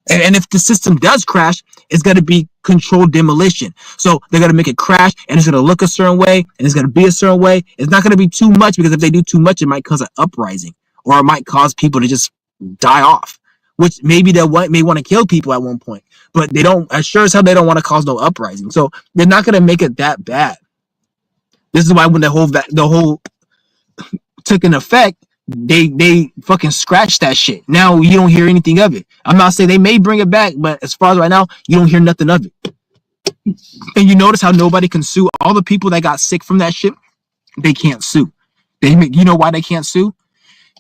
And if the system does crash, it's going to be controlled demolition. So they're going to make it crash, and it's going to look a certain way, and it's going to be a certain way. It's not going to be too much because if they do too much, it might cause an uprising, or it might cause people to just die off. Which maybe they may want to kill people at one point, but they don't. As sure as hell, they don't want to cause no uprising. So they're not going to make it that bad. This is why when the whole took an effect, they fucking scratched that shit. Now you don't hear anything of it. I'm not saying they may bring it back, but as far as right now, you don't hear nothing of it. And you notice how nobody can sue all the people that got sick from that shit. They can't sue. You know why they can't sue?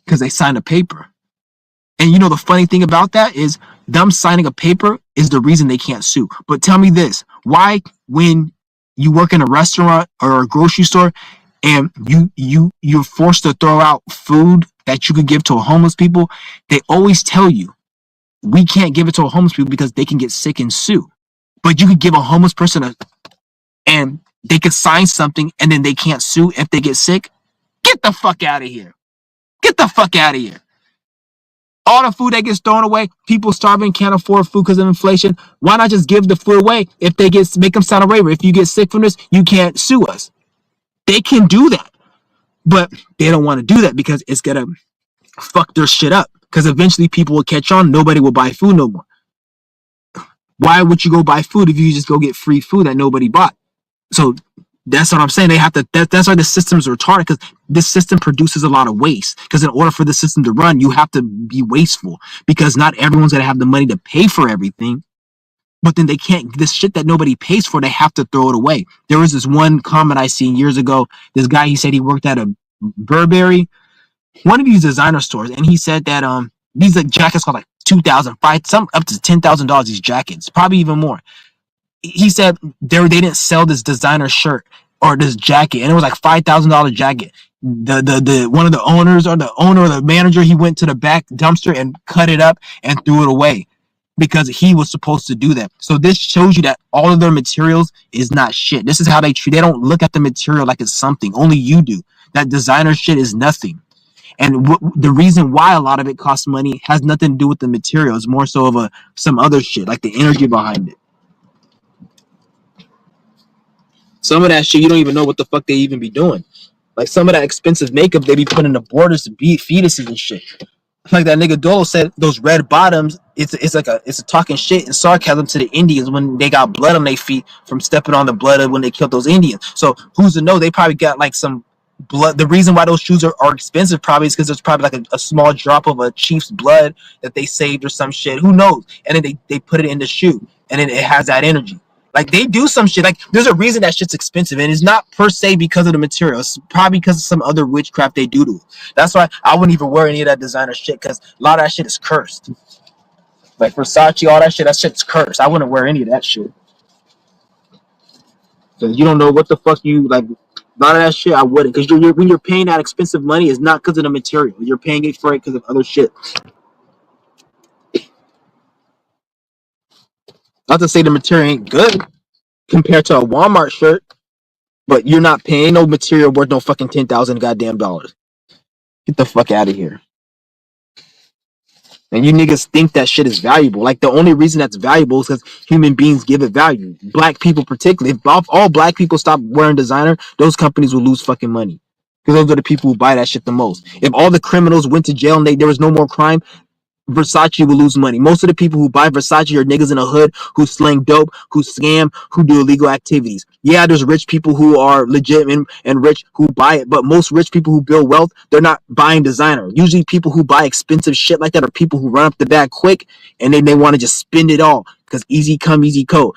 Because they signed a paper. And you know the funny thing about that is them signing a paper is the reason they can't sue. But tell me this: why, when you work in a restaurant or a grocery store, and you're forced to throw out food that you could give to homeless people, they always tell you we can't give it to a homeless people because they can get sick and sue. But you could give a homeless person and they could sign something and then they can't sue if they get sick. Get the fuck out of here. Get the fuck out of here. All the food that gets thrown away, people starving, can't afford food because of inflation. Why not just give the food away? If they make them sign a waiver, if you get sick from this, you can't sue us. They can do that, but they don't want to do that because it's gonna fuck their shit up. Because eventually people will catch on. Nobody will buy food no more. Why would you go buy food if you just go get free food that nobody bought? So That's what I'm saying. They have to. That's why the system's retarded because this system produces a lot of waste. Because in order for the system to run, you have to be wasteful because not everyone's gonna have the money to pay for everything. But then they can't. This shit that nobody pays for, they have to throw it away. There was this one comment I seen years ago. This guy, he said he worked at a Burberry, one of these designer stores, and he said that these like jackets cost like 2,000, some up to $10,000. These jackets, probably even more. He said they didn't sell this designer shirt or this jacket, and it was like $5,000 jacket. The one of the owners or the owner or the manager, he went to the back dumpster and cut it up and threw it away because he was supposed to do that. So this shows you that all of their materials is not shit. This is how they treat. They don't look at the material like it's something. Only you do. That designer shit is nothing. And the reason why a lot of it costs money has nothing to do with the material. It's more so of some other shit, like the energy behind it. Some of that shit you don't even know what the fuck they even be doing. Like some of that expensive makeup they be putting in the borders to be fetuses and shit. Like that nigga Dolo said, those red bottoms, it's a talking shit and sarcasm to the Indians when they got blood on their feet from stepping on the blood of when they killed those Indians. So who's to know? They probably got like some blood. The reason why those shoes are expensive probably is because there's probably like a small drop of a chief's blood that they saved or some shit. Who knows? And then they put it in the shoe, and then it has that energy. Like they do some shit. Like there's a reason that shit's expensive, and it's not per se because of the material. It's probably because of some other witchcraft they do to it. That's why I wouldn't even wear any of that designer shit because a lot of that shit is cursed. Like Versace, all that shit's cursed. I wouldn't wear any of that shit because you don't know what the fuck you like. A lot of that shit I wouldn't because when you're paying that expensive money, it's not because of the material. You're paying it for it because of other shit. Not to say the material ain't good compared to a Walmart shirt, but you're not paying no material worth no fucking 10,000 goddamn dollars. Get the fuck out of here. And you niggas think that shit is valuable. Like the only reason that's valuable is because human beings give it value. Black people particularly. If all black people stop wearing designer, those companies will lose fucking money. Because those are the people who buy that shit the most. If all the criminals went to jail and there was no more crime, Versace will lose money. Most of the people who buy Versace are niggas in the hood who sling dope, who scam, who do illegal activities. Yeah, there's rich people who are legit and rich who buy it, but most rich people who build wealth, they're not buying designer. Usually people who buy expensive shit like that are people who run up the bag quick and then they want to just spend it all because easy come, easy go.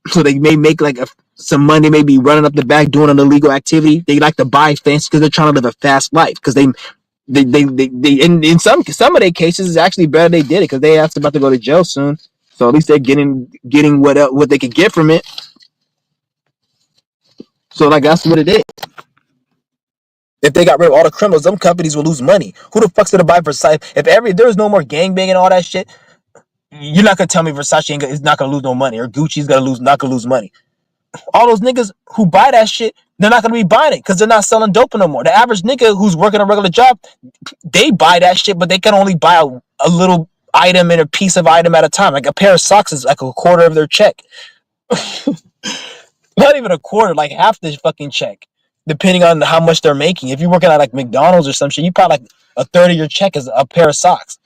So they may make like some money, maybe running up the bag doing an illegal activity. They like to buy fancy because they're trying to live a fast life because they in some of their cases it's actually better they did it because they actually about to go to jail soon. So at least they're getting what they could get from it. So like that's what it is. If they got rid of all the criminals, them companies will lose money. Who the fuck's gonna buy Versace? If there was no more gangbang and all that shit, you're not gonna tell me Versace is not gonna lose no money or Gucci's gonna lose not gonna lose money. All those niggas who buy that shit, they're not gonna be buying it because they're not selling dope no more. The average nigga who's working a regular job, they buy that shit, but they can only buy a little item and a piece of item at a time. Like a pair of socks is like a quarter of their check. Not even a quarter, like half the fucking check, depending on how much they're making. If you're working at like McDonald's or some shit, you probably like a third of your check is a pair of socks.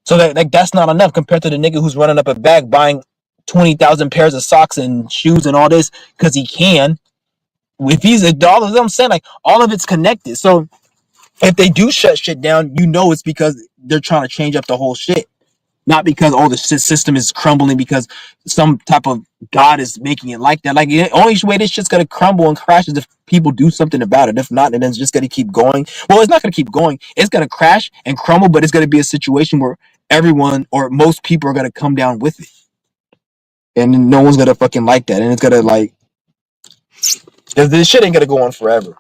So that like that's not enough compared to the nigga who's running up a bag buying 20,000 pairs of socks and shoes and all this because he can. If he's all of them saying like all of it's connected. So if they do shut shit down, you know it's because they're trying to change up the whole shit. Not because the system is crumbling because some type of God is making it like that. Like the only way this shit's gonna crumble and crash is if people do something about it. If not, then it's just gonna keep going. Well, it's not gonna keep going. It's gonna crash and crumble, but it's gonna be a situation where everyone or most people are gonna come down with it, and no one's gonna fucking like that. And it's gonna like this shit ain't gonna go on forever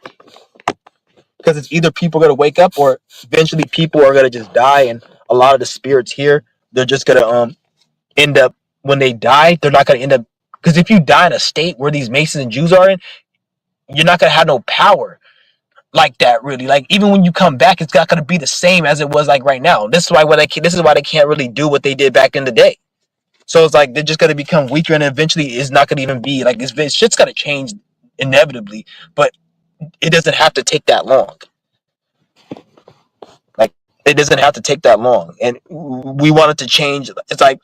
because it's either people are gonna wake up or eventually people are gonna just die, and a lot of the spirits here they're just gonna end up when they die, they're not going to end up because if you die in a state where these Masons and Jews are in, you're not going to have no power like that really. Like even when you come back, it's not going to be the same as it was like right now. This is why they can't really do what they did back in the day. So it's like they're just going to become weaker, and eventually it's not going to even be like shit's going to change inevitably, but it doesn't have to take that long. Like it doesn't have to take that long, and we want it to change. It's like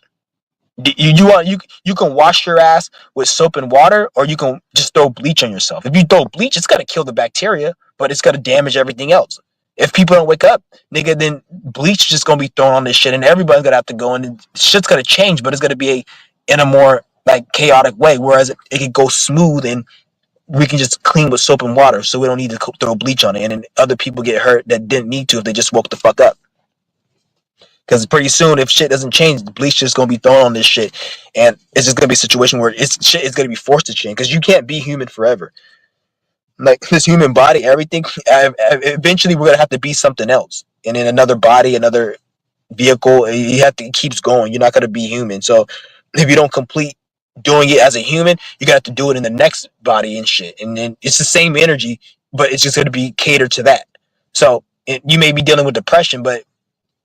You can wash your ass with soap and water, or you can just throw bleach on yourself. If you throw bleach, it's gonna kill the bacteria, but it's gonna damage everything else. If people don't wake up, nigga, then bleach just gonna be thrown on this shit, and everybody's gonna have to go, and shit's gonna change, but it's gonna be in a more like chaotic way. Whereas it could go smooth, and we can just clean with soap and water, so we don't need to throw bleach on it, and then other people get hurt that didn't need to if they just woke the fuck up. Because pretty soon, if shit doesn't change, the bleach just gonna be thrown on this shit, and it's just gonna be a situation where shit is gonna be forced to change. Because you can't be human forever. Like this human body, everything. Eventually, we're gonna have to be something else, and in another body, another vehicle. You have to. It keeps going. You're not gonna be human. So if you don't complete doing it as a human, you're gonna have to do it in the next body and shit. And then it's the same energy, but it's just gonna be catered to that. So you may be dealing with depression, but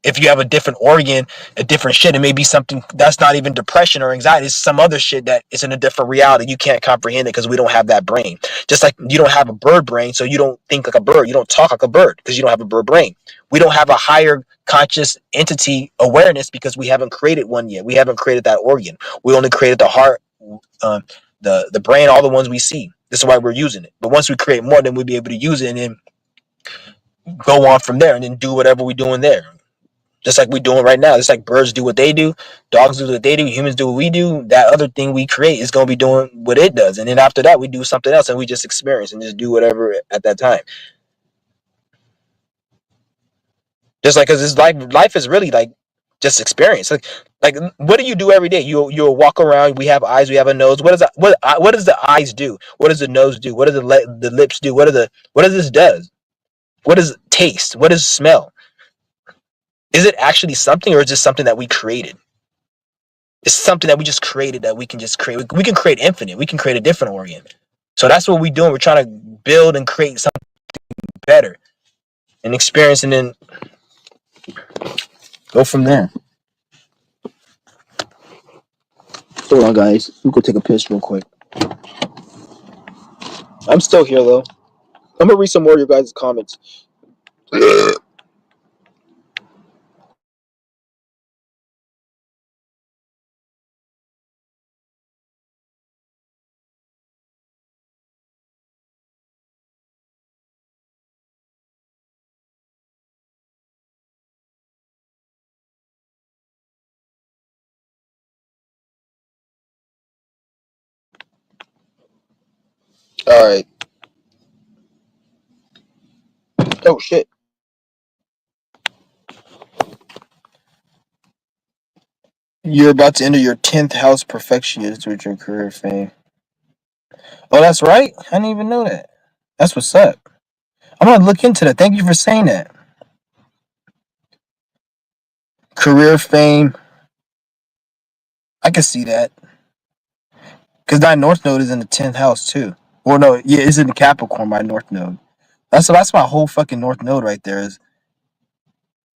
if you have a different organ, a different shit, it may be something that's not even depression or anxiety. It's some other shit that is in a different reality. You can't comprehend it because we don't have that brain. Just like you don't have a bird brain, so you don't think like a bird. You don't talk like a bird because you don't have a bird brain. We don't have a higher conscious entity awareness because we haven't created one yet. We haven't created that organ. We only created the heart, um, the brain, all the ones we see. This is why we're using it. But once we create more, then we'll be able to use it and then go on from there and then do whatever we're doing there, just like we're doing right now. Just like birds do what they do, dogs do what they do, humans do what we do. That other thing we create is going to be doing what it does. And then after that, we do something else and we just experience and just do whatever at that time. Just like, because this life is really like just experience. Like what do you do every day? You'll walk around. We have eyes. We have a nose. What does the eyes do? What does the nose do? What does the lips do? What does this does? What does taste? What does smell? Is it actually something, or is this something that we created? It's something that we just created that we can just create. We can create infinite. We can create a different organ. So that's what we're doing. We're trying to build and create something better and experience, and then go from there. Hold on, guys. We go take a piss real quick. I'm still here though. I'm gonna read some more of your guys' comments. All right. Oh shit. You're about to enter your 10th house perfectionist with your career fame. Oh, that's right. I didn't even know that. That's what's up. I'm gonna look into that. Thank you for saying that. Career fame. I can see that. Because that North Node is in the 10th house too. Well, no, yeah, it's in the Capricorn, my North Node. That's my whole fucking North Node right there. Is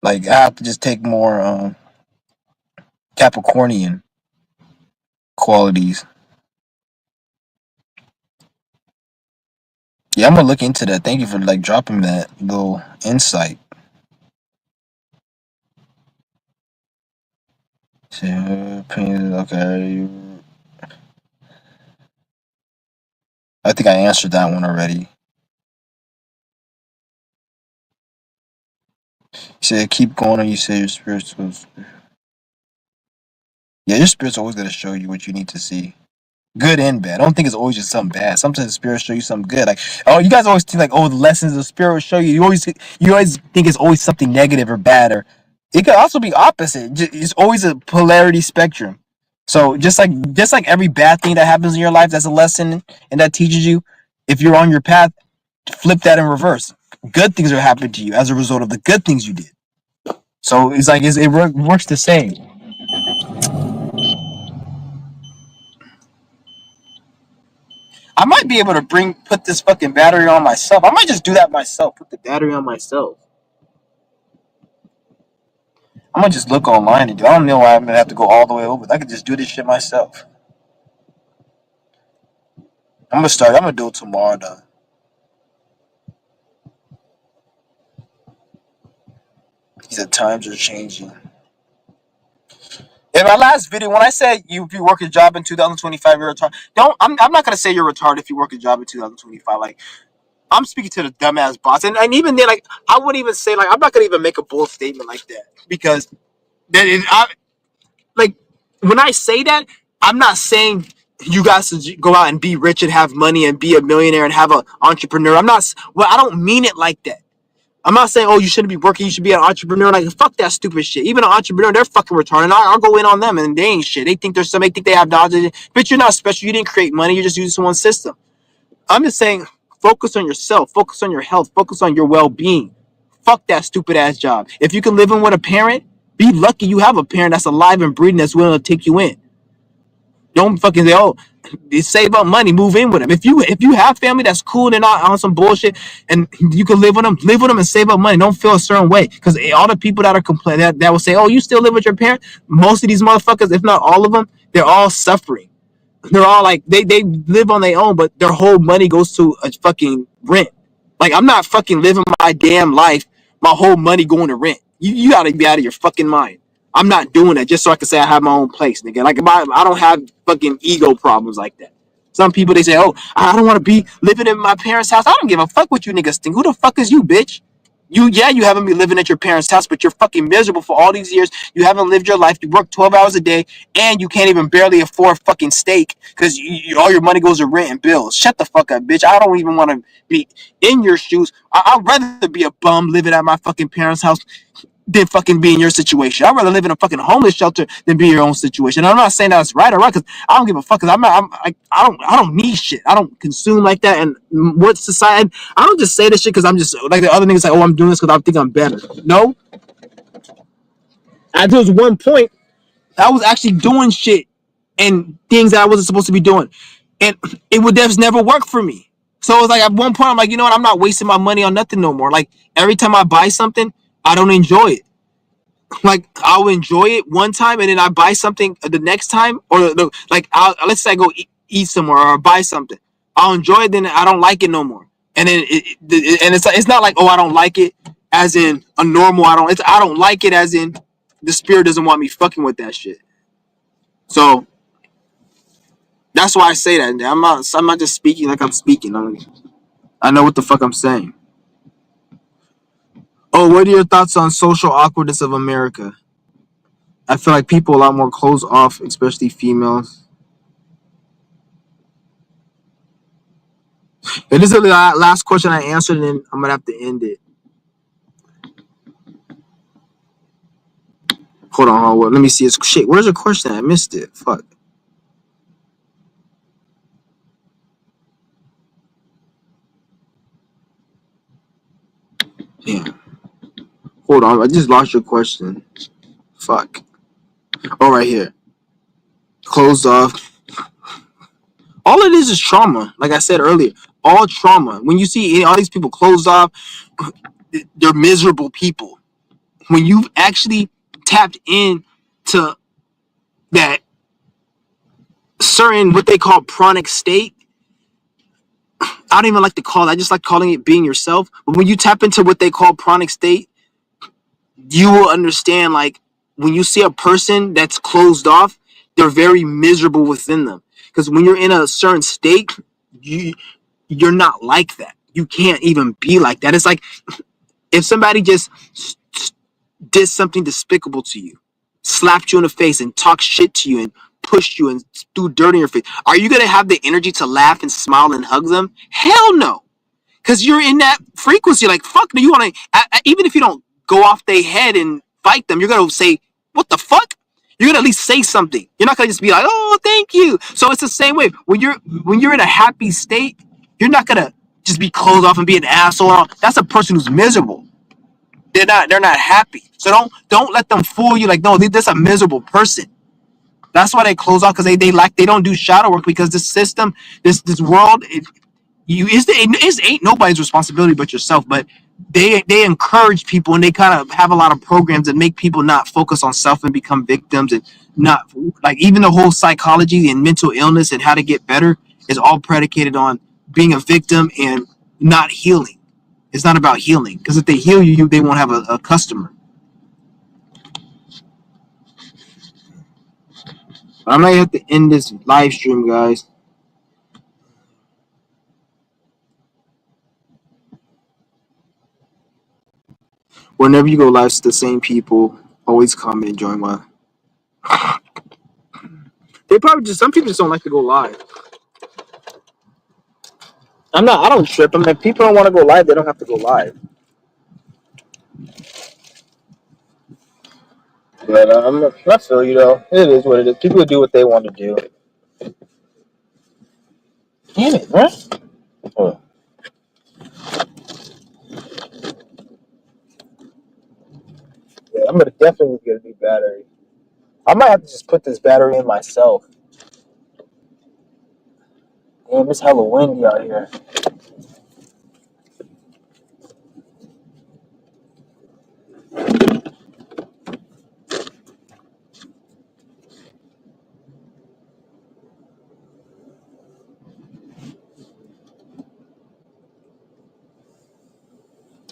like I have to just take more Capricornian qualities. Yeah, I'm gonna look into that. Thank you for like dropping that little insight. Okay, I think I answered that one already. You said keep going, and you say your spiritual. Yeah, your spirit's always gonna show you what you need to see. Good and bad. I don't think it's always just something bad. Sometimes the spirit show you something good. Like, oh, you guys always think like, oh, the lessons the spirit will show you. You always think it's always something negative or bad, or it could also be opposite. It's always a polarity spectrum. So just like every bad thing that happens in your life, that's a lesson and that teaches you. If you're on your path, flip that in reverse. Good things are happening to you as a result of the good things you did. So it's like it works the same. I might be able to put this fucking battery on myself. I might just do that myself. Put the battery on myself. I'm gonna just look online and do. I don't know why I'm gonna have to go all the way over. I could just do this shit myself. I'm gonna start. I'm gonna do it tomorrow though. He said times are changing. In my last video, when I said you, if you work a job in 2025, you're retarded. Don't. I'm not gonna say you're retarded if you work a job in 2025. Like I'm speaking to the dumbass boss, and even then, like I wouldn't even say like I'm not gonna even make a bold statement like that because that is like when I say that, I'm not saying you guys should go out and be rich and have money and be a millionaire and have an entrepreneur. I'm not. Well, I don't mean it like that. I'm not saying, oh, you shouldn't be working. You should be an entrepreneur. Like, fuck that stupid shit. Even an entrepreneur, they're fucking retarded. I'll go in on them, and they ain't shit. They think there's some. They think they have knowledge, but you're not special. You didn't create money. You're just using someone's system. I'm just saying, focus on yourself. Focus on your health. Focus on your well-being. Fuck that stupid ass job. If you can live in with a parent, be lucky you have a parent that's alive and breathing that's willing to take you in. Don't fucking say, oh, save up money, move in with them. If you have family that's cool and they're not on some bullshit, and you can live with them and save up money. Don't feel a certain way because all the people that are complaining that will say, oh, you still live with your parent. Most of these motherfuckers, if not all of them, they're all suffering. They're all like they live on their own, but their whole money goes to a fucking rent. Like I'm not fucking living my damn life, my whole money going to rent. You gotta be out of your fucking mind. I'm not doing that just so I can say I have my own place, nigga. Like I don't have fucking ego problems like that. Some people they say, oh, I don't want to be living in my parents' house. I don't give a fuck what you niggas think. Who the fuck is you, bitch? You haven't been living at your parents' house, but you're fucking miserable for all these years. You haven't lived your life. You work 12 hours a day, and you can't even barely afford fucking steak because all your money goes to rent and bills. Shut the fuck up, bitch. I don't even want to be in your shoes. I'd rather be a bum living at my fucking parents' house than fucking be in your situation. I'd rather live in a fucking homeless shelter than be in your own situation. And I'm not saying that's right or right because I don't give a fuck. Cause I'm not. I don't need shit. I don't consume like that. And what society? I don't just say this shit because I'm just like the other niggas like, oh, I'm doing this because I think I'm better. No, at there was one point I was actually doing shit and things that I wasn't supposed to be doing, and it would just never work for me. So it was like at one point I'm like, you know what? I'm not wasting my money on nothing no more. Like every time I buy something, I don't enjoy it. Like I'll enjoy it one time and then I buy something the next time, or like let's say I go eat somewhere or buy something, I'll enjoy it, then I don't like it no more, and then and it's not like, oh, I don't like it as in a normal, I don't like it as in the spirit doesn't want me fucking with that shit. So that's why I say that. I'm not just speaking like I'm speaking. I know what the fuck I'm saying. Oh, what are your thoughts on social awkwardness of America? I feel like people a lot more closed off, especially females. And this is the last question I answered, and then I'm gonna have to end it. Hold on. Let me see. It's shit. Where's the question? I missed it. Fuck. Yeah. Hold on. I just lost your question. Fuck. Oh, right here. Closed off. All it is trauma. Like I said earlier, all trauma. When you see all these people closed off, they're miserable people. When you've actually tapped in to that certain what they call chronic state, I don't even like to call it. I just like calling it being yourself. But when you tap into what they call chronic state, you will understand, like, when you see a person that's closed off, they're very miserable within them. Because when you're in a certain state, you you're not like that. You can't even be like that. It's like if somebody just did something despicable to you, slapped you in the face and talked shit to you and pushed you and threw dirt in your face. Are you gonna have the energy to laugh and smile and hug them? Hell no. Because you're in that frequency. Like, fuck, you want to, even if you don't go off their head and fight them, you're going to say, what the fuck? You're going to at least say something. You're not going to just be like, oh, thank you. So it's the same way. When you're in a happy state, you're not going to just be closed off and be an asshole. That's a person who's miserable. They're not happy. So don't let them fool you. Like, no, this a miserable person. That's why they close off, because they don't do shadow work, because this system, this world, ain't nobody's responsibility but yourself. But they encourage people, and they kind of have a lot of programs that make people not focus on self and become victims, and not like, even the whole psychology and mental illness and how to get better is all predicated on being a victim and not healing. It's not about healing, because if they heal you, they won't have a customer. I might have to end this live stream, guys. Whenever you go live, it's the same people always come and join my. They probably just some people just don't like to go live. I'm not. I don't trip. I mean, if people don't want to go live, they don't have to go live. But I feel you though. It is what it is. People do what they want to do. Damn it, man. Oh, yeah, I'm gonna definitely get a new battery. I might have to just put this battery in myself. Damn, it's hella windy out here.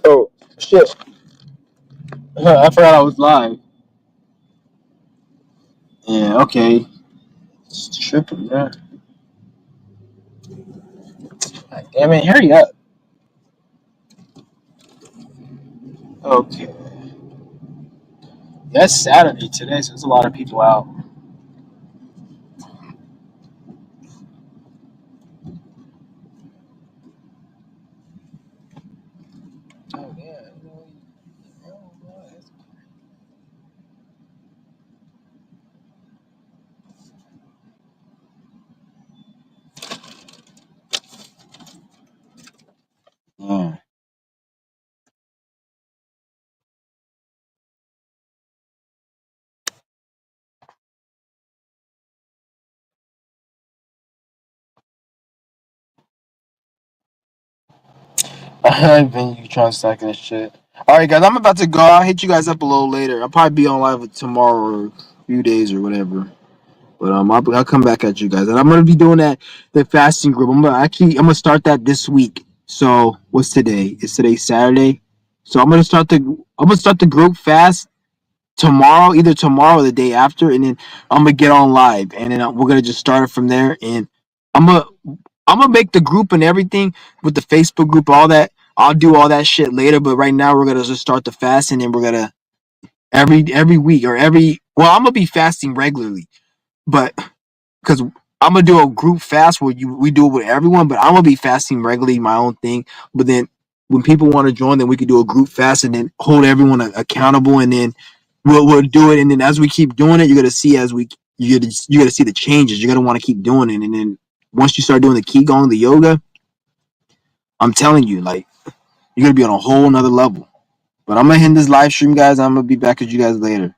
Oh shit! I forgot I was live. Yeah. Okay. It's tripping, man. God damn it! Hurry up. Okay. That's Saturday today, so there's a lot of people out. Oh yeah. Yeah. I've been you trying to stack this shit. All right, guys, I'm about to go. I'll hit you guys up a little later. I'll probably be on live tomorrow or a few days or whatever. But I'll come back at you guys, and I'm gonna be doing that the fasting group. I'm gonna start that this week. So what's today? Is today Saturday? So I'm gonna start the group fast tomorrow, either tomorrow or the day after, and then I'm gonna get on live, and then we're gonna just start it from there. And I'm gonna I'm gonna make the group and everything with the Facebook group, all that. I'll do all that shit later, but right now we're gonna just start the fast, and then we're gonna every week or every well, I'm gonna be fasting regularly, but because I'm gonna do a group fast where we do it with everyone, but I'm gonna be fasting regularly, my own thing. But then when people want to join, then we could do a group fast and then hold everyone accountable, and then we'll do it. And then as we keep doing it, you're gonna see you gotta see the changes. You're gonna want to keep doing it, and then once you start doing the qigong, the yoga, I'm telling you, like you're gonna be on a whole nother level. But I'm gonna end this live stream, guys. I'm gonna be back with you guys later.